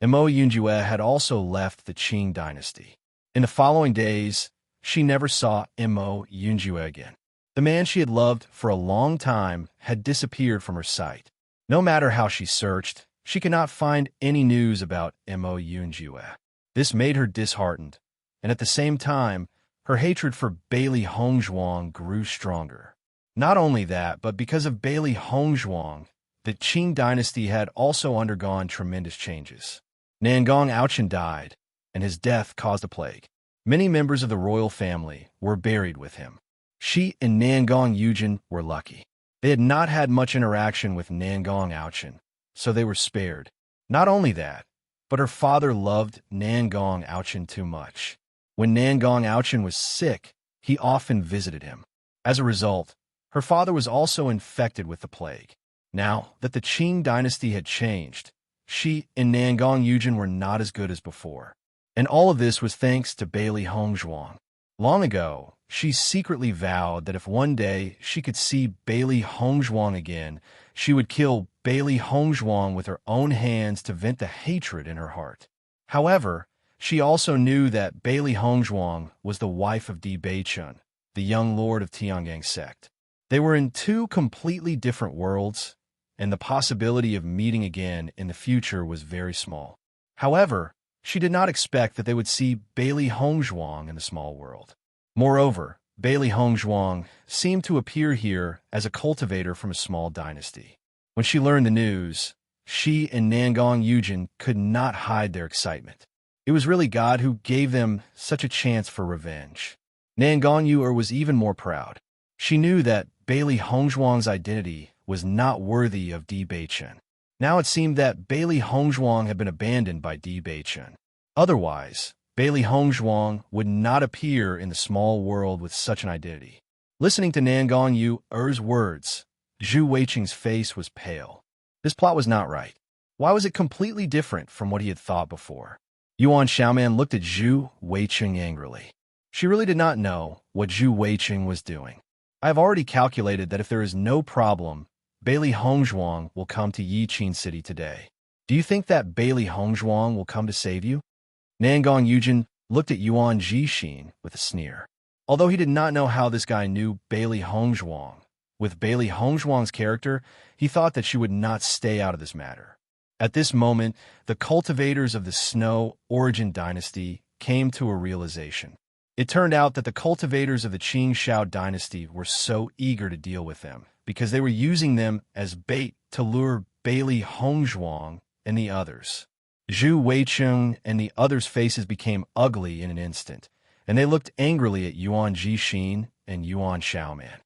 Mo Yunjue had also left the Qing dynasty. In the following days, she never saw Mo Yunjue again. The man she had loved for a long time had disappeared from her sight. No matter how she searched, she could not find any news about Mo Yunjue. This made her disheartened, and at the same time, her hatred for Bailey Hongzhuang grew stronger. Not only that, but because of Bailey Hongzhuang, the Qing dynasty had also undergone tremendous changes. Nangong Aochen died, and his death caused a plague. Many members of the royal family were buried with him. She and Nangong Yujin were lucky. They had not had much interaction with Nangong Aochen, so they were spared. Not only that, but her father loved Nangong Aochen too much. When Nangong Aochen was sick, he often visited him. As a result, her father was also infected with the plague. Now that the Qing dynasty had changed, she and Nangong Yujin were not as good as before. And all of this was thanks to Bailey Hongzhuang. Long ago, she secretly vowed that if one day she could see Bailey Hongzhuang again, she would kill Bailey Hongzhuang with her own hands to vent the hatred in her heart. However, she also knew that Bailey Hongzhuang was the wife of Di Beichun, the young lord of Tiangang sect. They were in two completely different worlds, and the possibility of meeting again in the future was very small. However, She did not expect that they would see Bailey Hongzhuang in the small world. Moreover, Bailey Hongzhuang seemed to appear here as a cultivator from a small dynasty. When she learned the news, she and Nangong Yujin could not hide their excitement. It was really God who gave them such a chance for revenge. Nangong Yu was even more proud. She knew that Bailey Hongzhuang's identity was not worthy of Di Beichen. Now it seemed that Bailey Hongzhuang had been abandoned by Di Beichen. Otherwise, Bailey Hongzhuang would not appear in the small world with such an identity. Listening to Nangong Yu's words, Zhu Weiqing's face was pale. This plot was not right. Why was it completely different from what he had thought before? Yuan Xiaoman looked at Zhu Weiqing angrily. She really did not know what Zhu Weiqing was doing. I have already calculated that if there is no problem, Bailey Hongzhuang will come to Yiqin City today. Do you think that Bailey Hongzhuang will come to save you? Nangong Yujin looked at Yuan Jixin with a sneer. Although he did not know how this guy knew Bailey Hongzhuang, with Bailey Hongzhuang's character, he thought that she would not stay out of this matter. At this moment, the cultivators of the Snow Origin Dynasty came to a realization. It turned out that the cultivators of the Qing Shao Dynasty were so eager to deal with them because they were using them as bait to lure Bailey Hongzhuang and the others. Zhu Weiqing and the others' faces became ugly in an instant, and they looked angrily at Yuan Jixin and Yuan Xiaoman.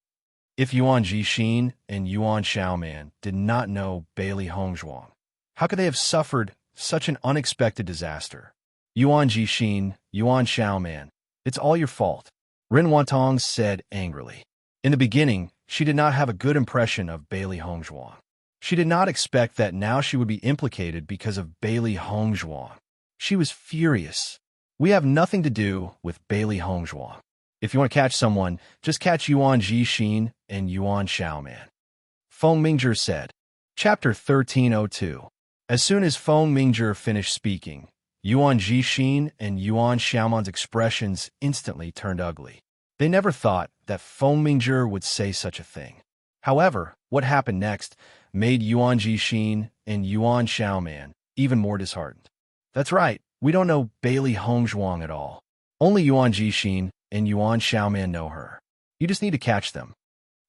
If Yuan Jixin and Yuan Xiaoman did not know Bailey Hongzhuang, how could they have suffered such an unexpected disaster? Yuan Jixin, Yuan Xiaoman, it's all your fault, Ren Wantong said angrily. In the beginning, she did not have a good impression of Bailey Hongzhuang. She did not expect that now she would be implicated because of Bailey Hongzhuang. She was furious. We have nothing to do with Bailey Hongzhuang. If you want to catch someone, just catch Yuan Jixin and Yuan Xiaoman. Feng Mingzhi said. Chapter 1302. As soon as Feng Mingzhi finished speaking, Yuan Jixin and Yuan Xiaoman's expressions instantly turned ugly. They never thought that Feng Mingzhi would say such a thing. However, what happened next made Yuan Jixin and Yuan Xiaoman even more disheartened. That's right, we don't know Bailey Hongzhuang at all. Only Yuan Jixin and Yuan Xiaoman know her. You just need to catch them.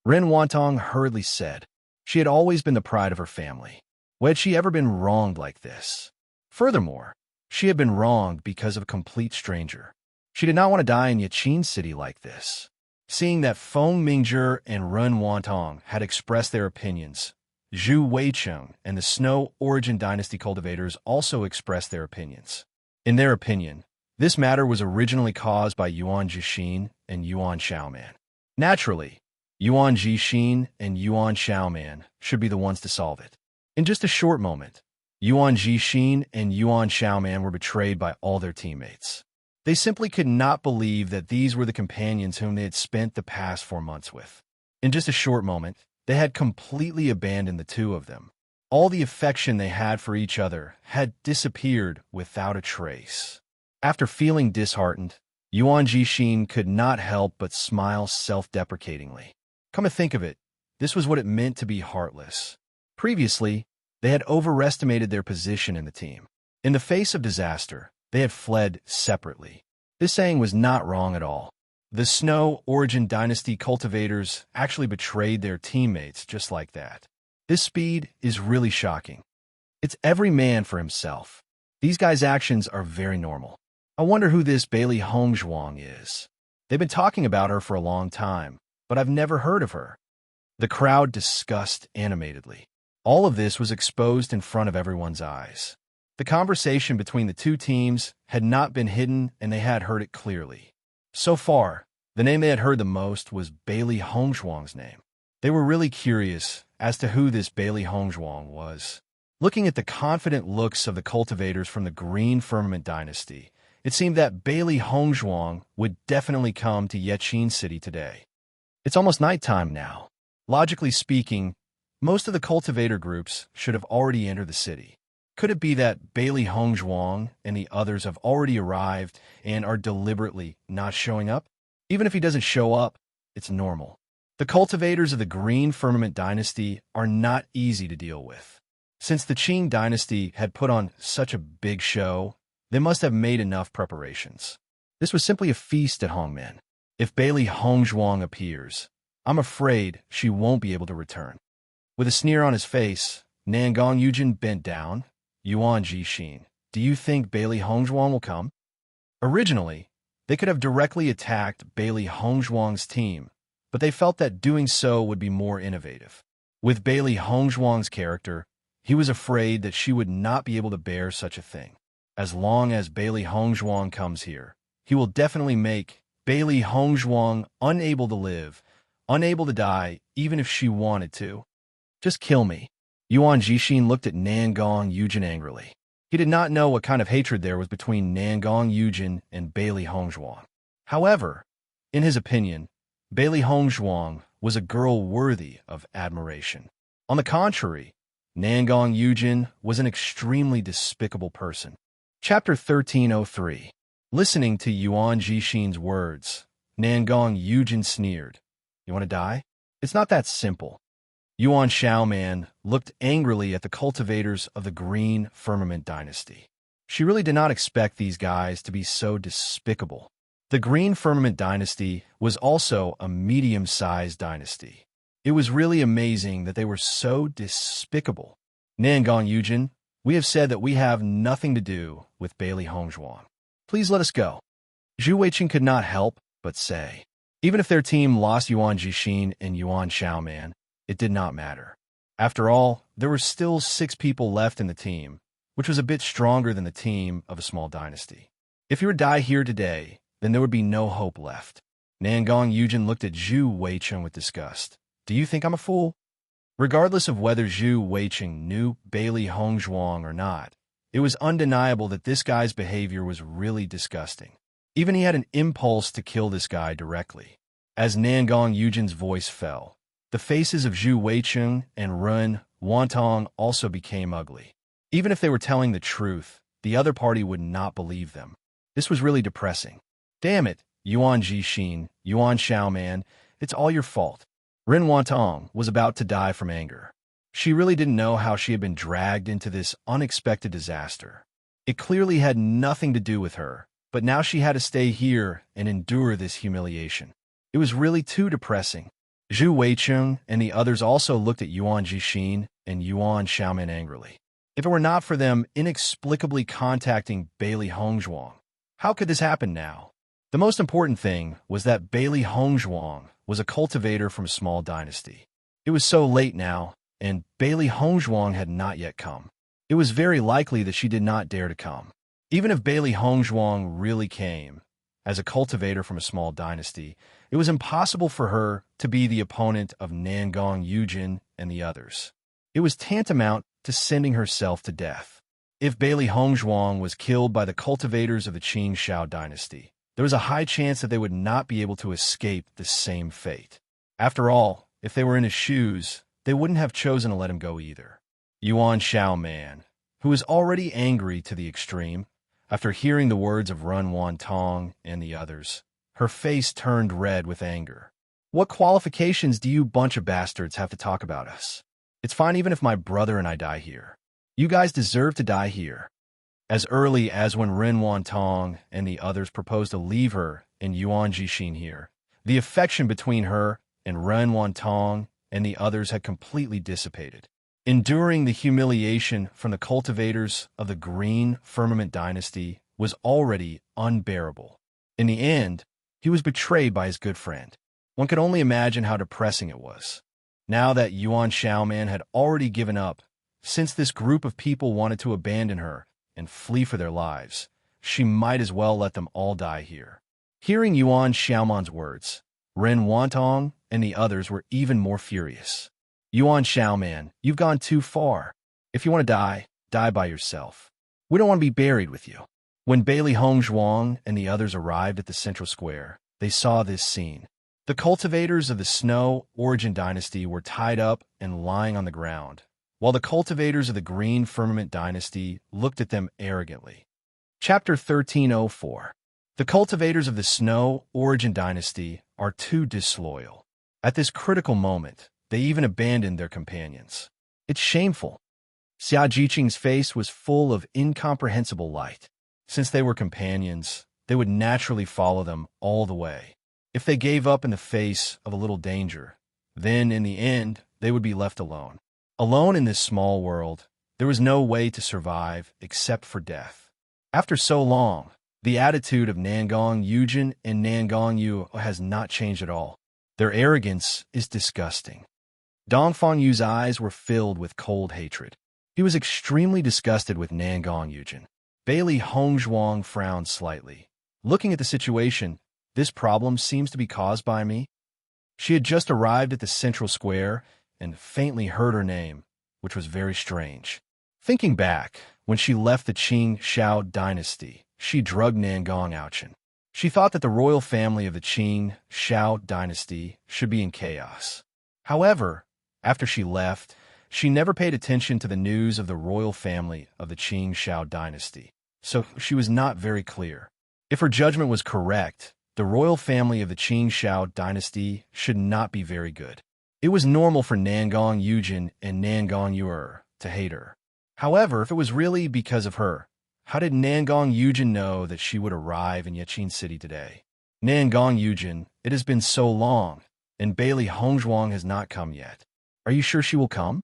Ren Wantong hurriedly said. She had always been the pride of her family. Why had she ever been wronged like this? Furthermore, she had been wronged because of a complete stranger. She did not want to die in Yiqin City like this. Seeing that Feng Mingzhi and Ren Wantong had expressed their opinions, Zhu Weiqing and the Snow Origin Dynasty cultivators also expressed their opinions. In their opinion, this matter was originally caused by Yuan Jixin and Yuan Xiaoman. Naturally, Yuan Jixin and Yuan Xiaoman should be the ones to solve it. In just a short moment, Yuan Jixin and Yuan Xiaoman were betrayed by all their teammates. They simply could not believe that these were the companions whom they had spent the past 4 months with. In just a short moment, they had completely abandoned the two of them. All the affection they had for each other had disappeared without a trace. After feeling disheartened, Yuan Jixin could not help but smile self-deprecatingly. Come to think of it, this was what it meant to be heartless. Previously, they had overestimated their position in the team. In the face of disaster, they had fled separately. This saying was not wrong at all. The Snow Origin Dynasty cultivators actually betrayed their teammates just like that. This speed is really shocking. It's every man for himself. These guys' actions are very normal. I wonder who this Bailey Hongzhuang is. They've been talking about her for a long time, but I've never heard of her. The crowd discussed animatedly. All of this was exposed in front of everyone's eyes. The conversation between the two teams had not been hidden, and they had heard it clearly. So far, the name they had heard the most was Bailey Hongzhuang's name. They were really curious as to who this Bailey Hongzhuang was. Looking at the confident looks of the cultivators from the Green Firmament Dynasty, it seemed that Bailey Hongzhuang would definitely come to Yiqin City today. It's almost nighttime now. Logically speaking, most of the cultivator groups should have already entered the city. Could it be that Bailey Hongzhuang and the others have already arrived and are deliberately not showing up? Even if he doesn't show up, it's normal. The cultivators of the Green Firmament Dynasty are not easy to deal with. Since the Qing Dynasty had put on such a big show, They must have made enough preparations. This was simply a feast at Hongmen. If Bailey Hongzhuang appears, I'm afraid she won't be able to return. With a sneer on his face, Nangong Yujin bent down. Yuan Jixin, do you think Bailey Hongzhuang will come? Originally, they could have directly attacked Bailey Hongzhuang's team, but they felt that doing so would be more innovative. With Bailey Hongzhuang's character, he was afraid that she would not be able to bear such a thing. As long as Bailey Hongzhuang comes here, he will definitely make Bailey Hongzhuang unable to live, unable to die, even if she wanted to. Just kill me. Yuan Jixin looked at Nangong Yujin angrily. He did not know what kind of hatred there was between Nangong Yujin and Bailey Hongzhuang. However, in his opinion, Bailey Hongzhuang was a girl worthy of admiration. On the contrary, Nangong Yujin was an extremely despicable person. Chapter 1303. Listening to Yuan Jixin's words, Nangong Yujin sneered. You want to die? It's not that simple. Yuan Xiaoman looked angrily at the cultivators of the Green Firmament dynasty. She really did not expect these guys to be so despicable. The Green Firmament dynasty was also a medium-sized dynasty. It was really amazing that they were so despicable. Nangong Yujin, we have said that we have nothing to do with Bailey Hongzhuang. Please let us go. Zhu Weiqing could not help but say. Even if their team lost Yuan Jixin and Yuan Xiaoman, it did not matter. After all, there were still 6 people left in the team, which was a bit stronger than the team of a small dynasty. If you were to die here today, then there would be no hope left. Nangong Yujin looked at Zhu Weiqing with disgust. Do you think I'm a fool? Regardless of whether Zhu Weiqing knew Bailey Hongzhuang or not, it was undeniable that this guy's behavior was really disgusting. Even he had an impulse to kill this guy directly. As Nangong Yujin's voice fell, the faces of Zhu Weiqing and Ren Wantong also became ugly. Even if they were telling the truth, the other party would not believe them. This was really depressing. Damn it, Yuan Jixin, Yuan Xiaoman, it's all your fault. Ren Wantong was about to die from anger. She really didn't know how she had been dragged into this unexpected disaster. It clearly had nothing to do with her, but now she had to stay here and endure this humiliation. It was really too depressing. Zhu Weiqing and the others also looked at Yuan Jixin and Yuan Xiaoman angrily. If it were not for them inexplicably contacting Bailey Hongzhuang, how could this happen now? The most important thing was that Bailey Hongzhuang was a cultivator from a small dynasty. It was so late now, and Bailey Hongzhuang had not yet come. It was very likely that she did not dare to come. Even if Bailey Hongzhuang really came, as a cultivator from a small dynasty, it was impossible for her to be the opponent of Nangong Yujin and the others. It was tantamount to sending herself to death. If Bailey Hongzhuang was killed by the cultivators of the Qing Shao dynasty, there was a high chance that they would not be able to escape the same fate. After all, if they were in his shoes, they wouldn't have chosen to let him go either. Yuan Xiaoman, who was already angry to the extreme, after hearing the words of Ren Wantong and the others, her face turned red with anger. What qualifications do you bunch of bastards have to talk about us? It's fine even if my brother and I die here. You guys deserve to die here. As early as when Ren Wantong and the others proposed to leave her and Yuan Jixin here, the affection between her and Ren Wantong and the others had completely dissipated. Enduring the humiliation from the cultivators of the Green Firmament dynasty was already unbearable. In the end, he was betrayed by his good friend. One could only imagine how depressing it was. Now that Yuan Xiaoman had already given up, since this group of people wanted to abandon her and flee for their lives, she might as well let them all die here. Hearing Yuan Xiaoman's words, Ren Wantong and the others were even more furious. Yuan Xiaoman, you've gone too far. If you want to die, die by yourself. We don't want to be buried with you. When Bailey Hongzhuang and the others arrived at the central square, they saw this scene. The cultivators of the Snow Origin dynasty were tied up and lying on the ground, while the cultivators of the Green Firmament dynasty looked at them arrogantly. Chapter 1304. The cultivators of the Snow Origin dynasty are too disloyal. At this critical moment, they even abandoned their companions. It's shameful. Xia Jiqing's face was full of incomprehensible light. Since they were companions, they would naturally follow them all the way. If they gave up in the face of a little danger, then in the end, they would be left alone. Alone in this small world, there was no way to survive except for death. After so long, the attitude of Nangong Yujin and Nangong Yu has not changed at all. Their arrogance is disgusting. Dongfang Yu's eyes were filled with cold hatred. He was extremely disgusted with Nangong Yujin. Bailey Hongzhuang frowned slightly. Looking at the situation, this problem seems to be caused by me. She had just arrived at the central square and faintly heard her name, which was very strange. Thinking back, when she left the Qing Shao dynasty, she drugged Nangong Ouchen. She thought that the royal family of the Qing Shao dynasty should be in chaos. However, after she left, she never paid attention to the news of the royal family of the Qing Shao dynasty, so she was not very clear. If her judgment was correct, the royal family of the Qing Shao dynasty should not be very good. It was normal for Nangong Yujin and Nangong Yu to hate her. However, if it was really because of her, how did Nangong Yujin know that she would arrive in Yaqin City today? Nangong Yujin, it has been so long, and Bailey Hongzhuang has not come yet. Are you sure she will come?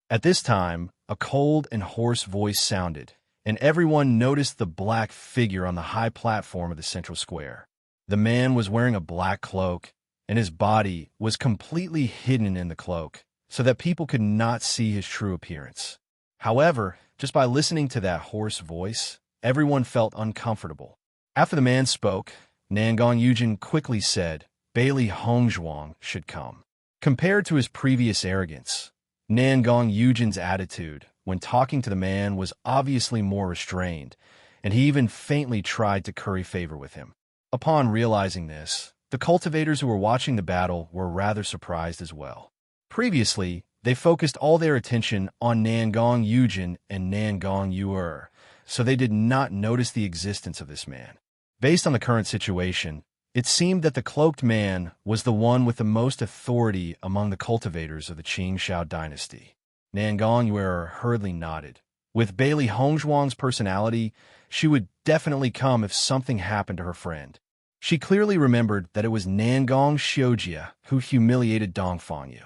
At this time, a cold and hoarse voice sounded, and everyone noticed the black figure on the high platform of the central square. The man was wearing a black cloak, and his body was completely hidden in the cloak, so that people could not see his true appearance. However, just by listening to that hoarse voice, everyone felt uncomfortable. After the man spoke, Nangong Yujin quickly said, Bailey Hongzhuang should come. Compared to his previous arrogance, Nangong Yujin's attitude when talking to the man was obviously more restrained, and he even faintly tried to curry favor with him. Upon realizing this, the cultivators who were watching the battle were rather surprised as well. Previously, they focused all their attention on Nangong Yujin and Nangong Yu, so they did not notice the existence of this man. Based on the current situation, it seemed that the cloaked man was the one with the most authority among the cultivators of the Qing Shao dynasty. Nangong Yu hurriedly nodded. With Bailey Hongzhuang's personality, she would definitely come if something happened to her friend. She clearly remembered that it was Nangong Xiujia who humiliated Dongfang Yu.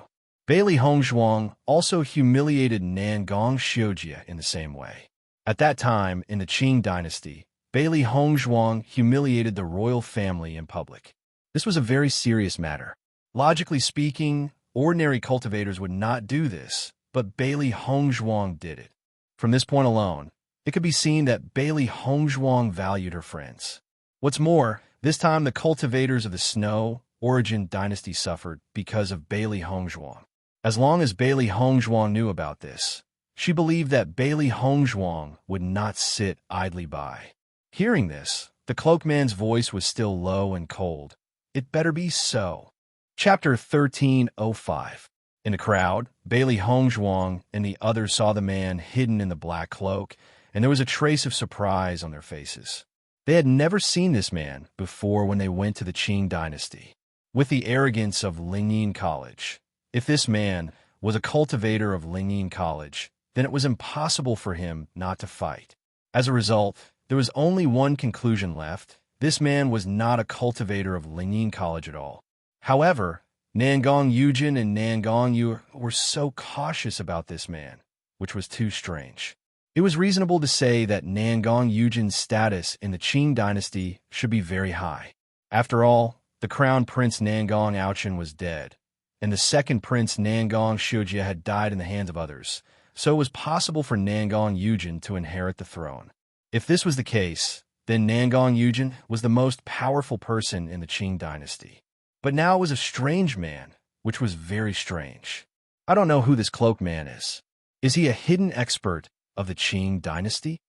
Bailey Hongzhuang also humiliated Nangong Xiujia in the same way. At that time, in the Qing dynasty, Bailey Hongzhuang humiliated the royal family in public. This was a very serious matter. Logically speaking, ordinary cultivators would not do this, but Bailey Hongzhuang did it. From this point alone, it could be seen that Bailey Hongzhuang valued her friends. What's more, this time the cultivators of the Snow Origin dynasty suffered because of Bailey Hongzhuang. As long as Bailey Hongzhuang knew about this, she believed that Bailey Hongzhuang would not sit idly by. Hearing this, the cloaked man's voice was still low and cold. It better be so. Chapter 1305. In the crowd, Bailey Hongzhuang and the others saw the man hidden in the black cloak, and there was a trace of surprise on their faces. They had never seen this man before when they went to the Qing dynasty. With the arrogance of Lingyin College, if this man was a cultivator of Lingyin College, then it was impossible for him not to fight. As a result, there was only one conclusion left. This man was not a cultivator of Lingyin College at all. However, Nangong Yujin and Nangong Yu were so cautious about this man, which was too strange. It was reasonable to say that Nangong Yujin's status in the Qing dynasty should be very high. After all, the crown prince Nangong Ouchen was dead, and the second prince Nangong Xiujia had died in the hands of others, so it was possible for Nangong Yujin to inherit the throne. If this was the case, then Nangong Yujin was the most powerful person in the Qing dynasty. But now it was a strange man, which was very strange. I don't know who this cloaked man is. Is he a hidden expert of the Qing dynasty?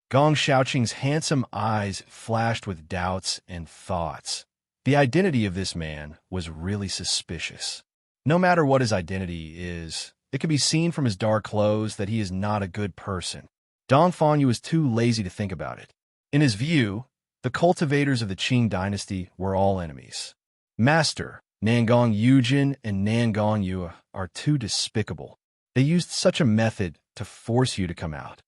Gong Xiaoqing's handsome eyes flashed with doubts and thoughts. The identity of this man was really suspicious. No matter what his identity is, it can be seen from his dark clothes that he is not a good person. Dongfang Yu was too lazy to think about it. In his view, the cultivators of the Qing dynasty were all enemies. Master, Nangong Yujin and Nangong Yu are too despicable. They used such a method to force you to come out.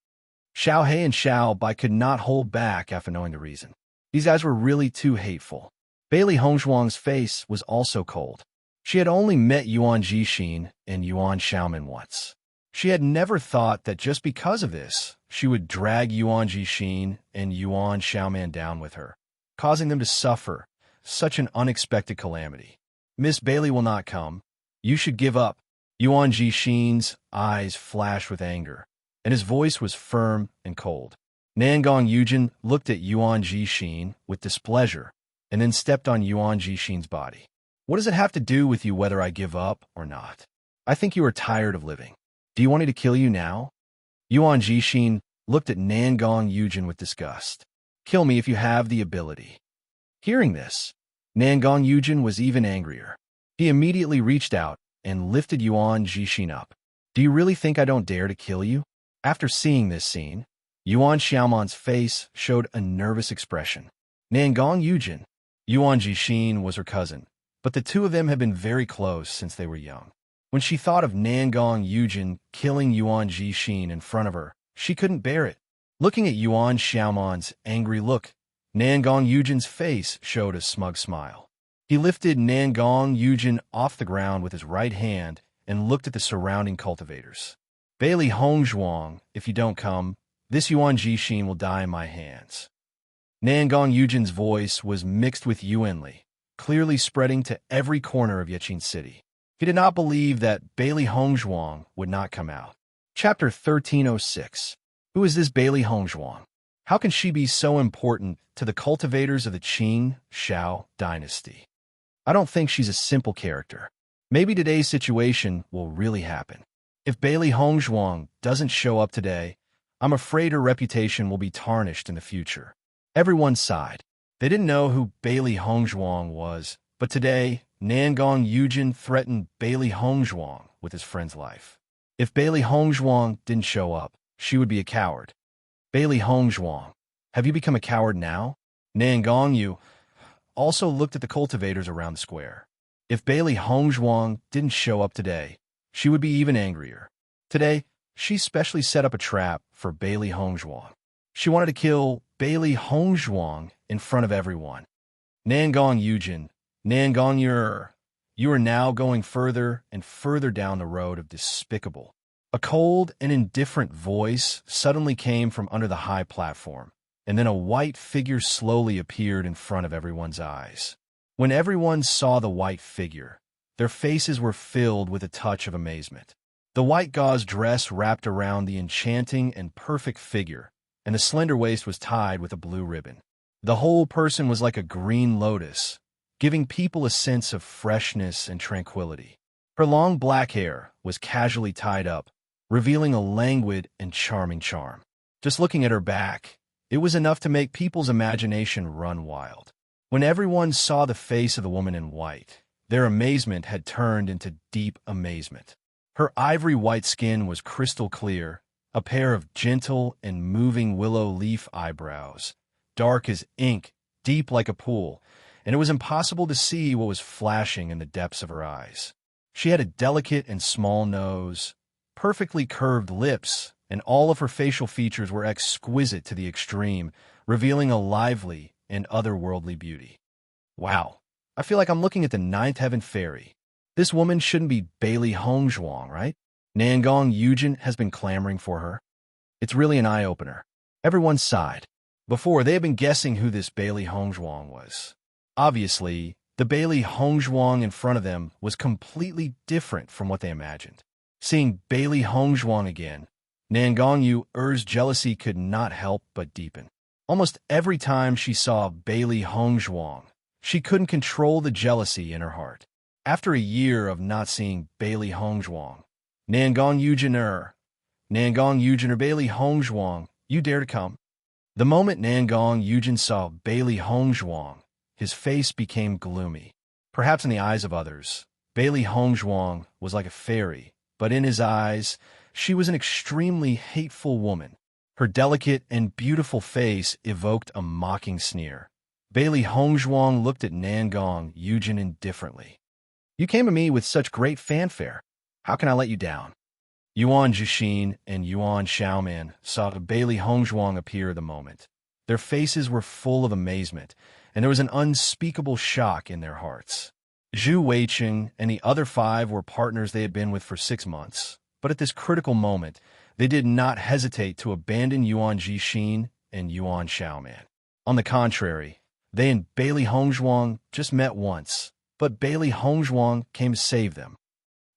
Xiao He and Xiao Bai could not hold back after knowing the reason. These guys were really too hateful. Bailey Hongzhuang's face was also cold. She had only met Yuan Jixin and Yuan Xiaoman once. She had never thought that just because of this, she would drag Yuan Jixin and Yuan Xiaoman down with her, causing them to suffer such an unexpected calamity. Miss Bailey will not come. You should give up. Yuan Jixin's eyes flashed with anger, and his voice was firm and cold. Nangong Yujin looked at Yuan Jixin with displeasure, and then stepped on Yuan Jixin's body. What does it have to do with you whether I give up or not? I think you are tired of living. Do you want me to kill you now? Yuan Jixin looked at Nangong Yujin with disgust. Kill me if you have the ability. Hearing this, Nangong Yujin was even angrier. He immediately reached out and lifted Yuan Jixin up. Do you really think I don't dare to kill you? After seeing this scene, Yuan Xiaoman's face showed a nervous expression. Nangong Yujin, Yuan Jixin was her cousin, but the two of them had been very close since they were young. When she thought of Nangong Yujin killing Yuan Jixin in front of her, she couldn't bear it. Looking at Yuan Xiaoman's angry look, Nangong Yujin's face showed a smug smile. He lifted Nangong Yujin off the ground with his right hand and looked at the surrounding cultivators. Bailey Hongzhuang, if you don't come, this Yuan Jixin will die in my hands. Nangong Yujin's voice was mixed with Yuanli, clearly spreading to every corner of Yaqin City. He did not believe that Bailey Hongzhuang would not come out. Chapter 1306. Who is this Bailey Hongzhuang? How can she be so important to the cultivators of the Qing Shao dynasty? I don't think she's a simple character. Maybe today's situation will really happen. If Bailey Hongzhuang doesn't show up today, I'm afraid her reputation will be tarnished in the future. Everyone sighed. They didn't know who Bailey Hongzhuang was, but today, Nangong Yujin threatened Bailey Hongzhuang with his friend's life. If Bailey Hongzhuang didn't show up, she would be a coward. Bailey Hongzhuang, have you become a coward now? Nangong Yu also looked at the cultivators around the square. If Bailey Hongzhuang didn't show up today, she would be even angrier. Today, she specially set up a trap for Bailey Hongzhuang. She wanted to kill Bailey Hongzhuang in front of everyone. Nangong Yujin, Nangong you are now going further and further down the road of despicable. A cold and indifferent voice suddenly came from under the high platform, and then a white figure slowly appeared in front of everyone's eyes. When everyone saw the white figure, their faces were filled with a touch of amazement. The white gauze dress wrapped around the enchanting and perfect figure, and the slender waist was tied with a blue ribbon. The whole person was like a green lotus, giving people a sense of freshness and tranquility. Her long black hair was casually tied up, revealing a languid and charming charm. Just looking at her back, it was enough to make people's imagination run wild. When everyone saw the face of the woman in white, their amazement had turned into deep amazement. Her ivory white skin was crystal clear, a pair of gentle and moving willow leaf eyebrows, dark as ink, deep like a pool, and it was impossible to see what was flashing in the depths of her eyes. She had a delicate and small nose, perfectly curved lips, and all of her facial features were exquisite to the extreme, revealing a lively and otherworldly beauty. Wow, I feel like I'm looking at the ninth heaven fairy. This woman shouldn't be Bailey Hongzhuang, right? Nangong Yujin has been clamoring for her. It's really an eye-opener. Everyone sighed. Before, they had been guessing who this Bailey Hongzhuang was. Obviously, the Bailey Hongzhuang in front of them was completely different from what they imagined. Seeing Bailey Hongzhuang again, Nangong Yu's jealousy could not help but deepen. Almost every time she saw Bailey Hongzhuang, she couldn't control the jealousy in her heart. After a year of not seeing Bailey Hongzhuang, Nangong Yujin or Bailey Hongzhuang, you dare to come? The moment Nangong Yujin saw Bailey Hongzhuang, his face became gloomy. Perhaps in the eyes of others, Bailey Hongzhuang was like a fairy, but in his eyes, she was an extremely hateful woman. Her delicate and beautiful face evoked a mocking sneer. Bailey Hongzhuang looked at Nangong Yujin indifferently. You came to me with such great fanfare. How can I let you down? Yuan Jixin and Yuan Xiaoman saw Bailey Hongzhuang appear the moment. Their faces were full of amazement, and there was an unspeakable shock in their hearts. Zhu Weiqing and the other 5 were partners they had been with for 6 months, but at this critical moment, they did not hesitate to abandon Yuan Jixin and Yuan Xiaoman. On the contrary, they and Bailey Hongzhuang just met once, but Bailey Hongzhuang came to save them.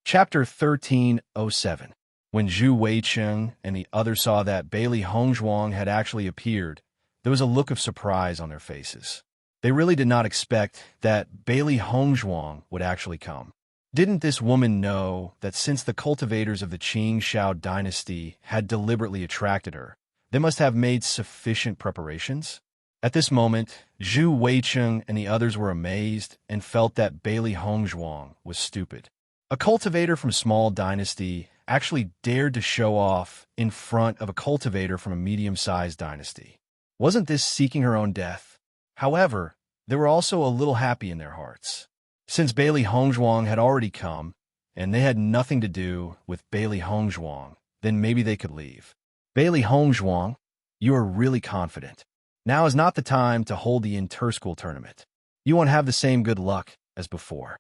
Chapter 1307. When Zhu Weiqing and the others saw that Bailey Hongzhuang had actually appeared, there was a look of surprise on their faces. They really did not expect that Bailey Hongzhuang would actually come. Didn't this woman know that since the cultivators of the Qing Shao dynasty had deliberately attracted her, they must have made sufficient preparations? At this moment, Zhu Weiqing and the others were amazed and felt that Bailey Hongzhuang was stupid. A cultivator from small dynasty actually dared to show off in front of a cultivator from a medium-sized dynasty. Wasn't this seeking her own death? However, they were also a little happy in their hearts. Since Bailey Hongzhuang had already come, and they had nothing to do with Bailey Hongzhuang, then maybe they could leave. Bailey Hongzhuang, you are really confident. Now is not the time to hold the inter-school tournament. You won't have the same good luck as before.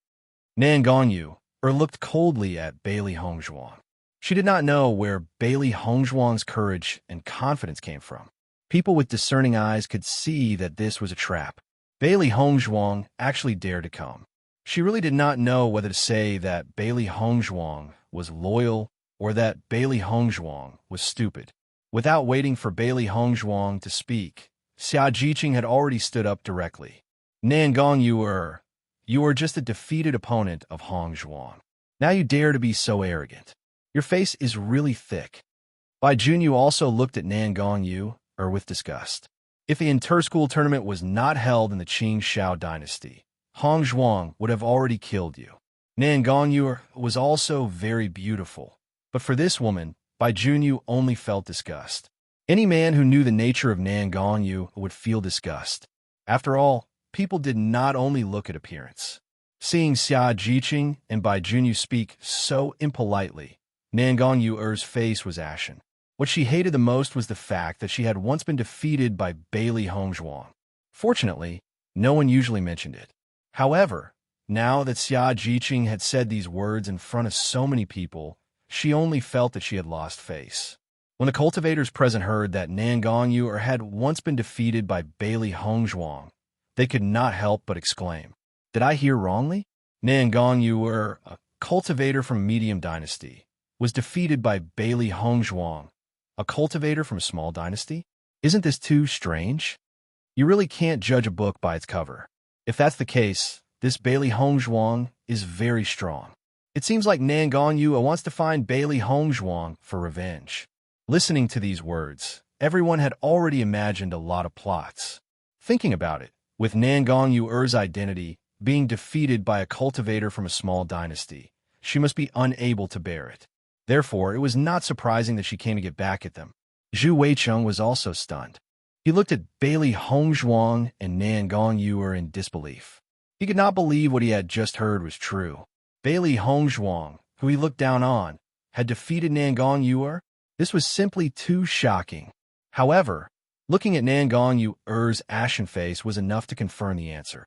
Nan Gongyu looked coldly at Bailey Hongzhuang. She did not know where Bailey Hongzhuang's courage and confidence came from. People with discerning eyes could see that this was a trap. Bailey Hongzhuang actually dared to come. She really did not know whether to say that Bailey Hongzhuang was loyal or that Bailey Hongzhuang was stupid. Without waiting for Bailey Hongzhuang to speak, Xia Jiqing had already stood up directly. Nan Gongyu, you are just a defeated opponent of Hongzhuang. Now you dare to be so arrogant. Your face is really thick. Bai Junyu also looked at Nan Gongyu with disgust. If the inter-school tournament was not held in the Qing Shao dynasty, Hongzhuang would have already killed you. Nan Gongyu was also very beautiful, but for this woman, Bai Junyu only felt disgust. Any man who knew the nature of Nan Gongyu would feel disgust. After all, people did not only look at appearance. Seeing Xia Jiqing and Bai Junyu speak so impolitely, Nan Gongyu's face was ashen. What she hated the most was the fact that she had once been defeated by Bailey Hongzhuang. Fortunately, no one usually mentioned it. However, now that Xia Jiqing had said these words in front of so many people, she only felt that she had lost face. When the cultivators present heard that Nan Gongyu had once been defeated by Bailey Hongzhuang, they could not help but exclaim, "Did I hear wrongly? Nan Gongyu, a cultivator from Medium Dynasty, was defeated by Bailey Hongzhuang, a cultivator from a small dynasty? Isn't this too strange? You really can't judge a book by its cover. If that's the case, this Bailey Hongzhuang is very strong. It seems like Nan Gongyu wants to find Bailey Hongzhuang for revenge." Listening to these words, everyone had already imagined a lot of plots. Thinking about it, with Nan Gongyu's identity being defeated by a cultivator from a small dynasty, she must be unable to bear it. Therefore, it was not surprising that she came to get back at them. Zhu Weiqing was also stunned. He looked at Bailey Hongzhuang and Nan Gongyu in disbelief. He could not believe what he had just heard was true. Bailey Hongzhuang, who he looked down on, had defeated Nan Gongyu. This was simply too shocking. However, looking at Nan Gongyu's ashen face was enough to confirm the answer.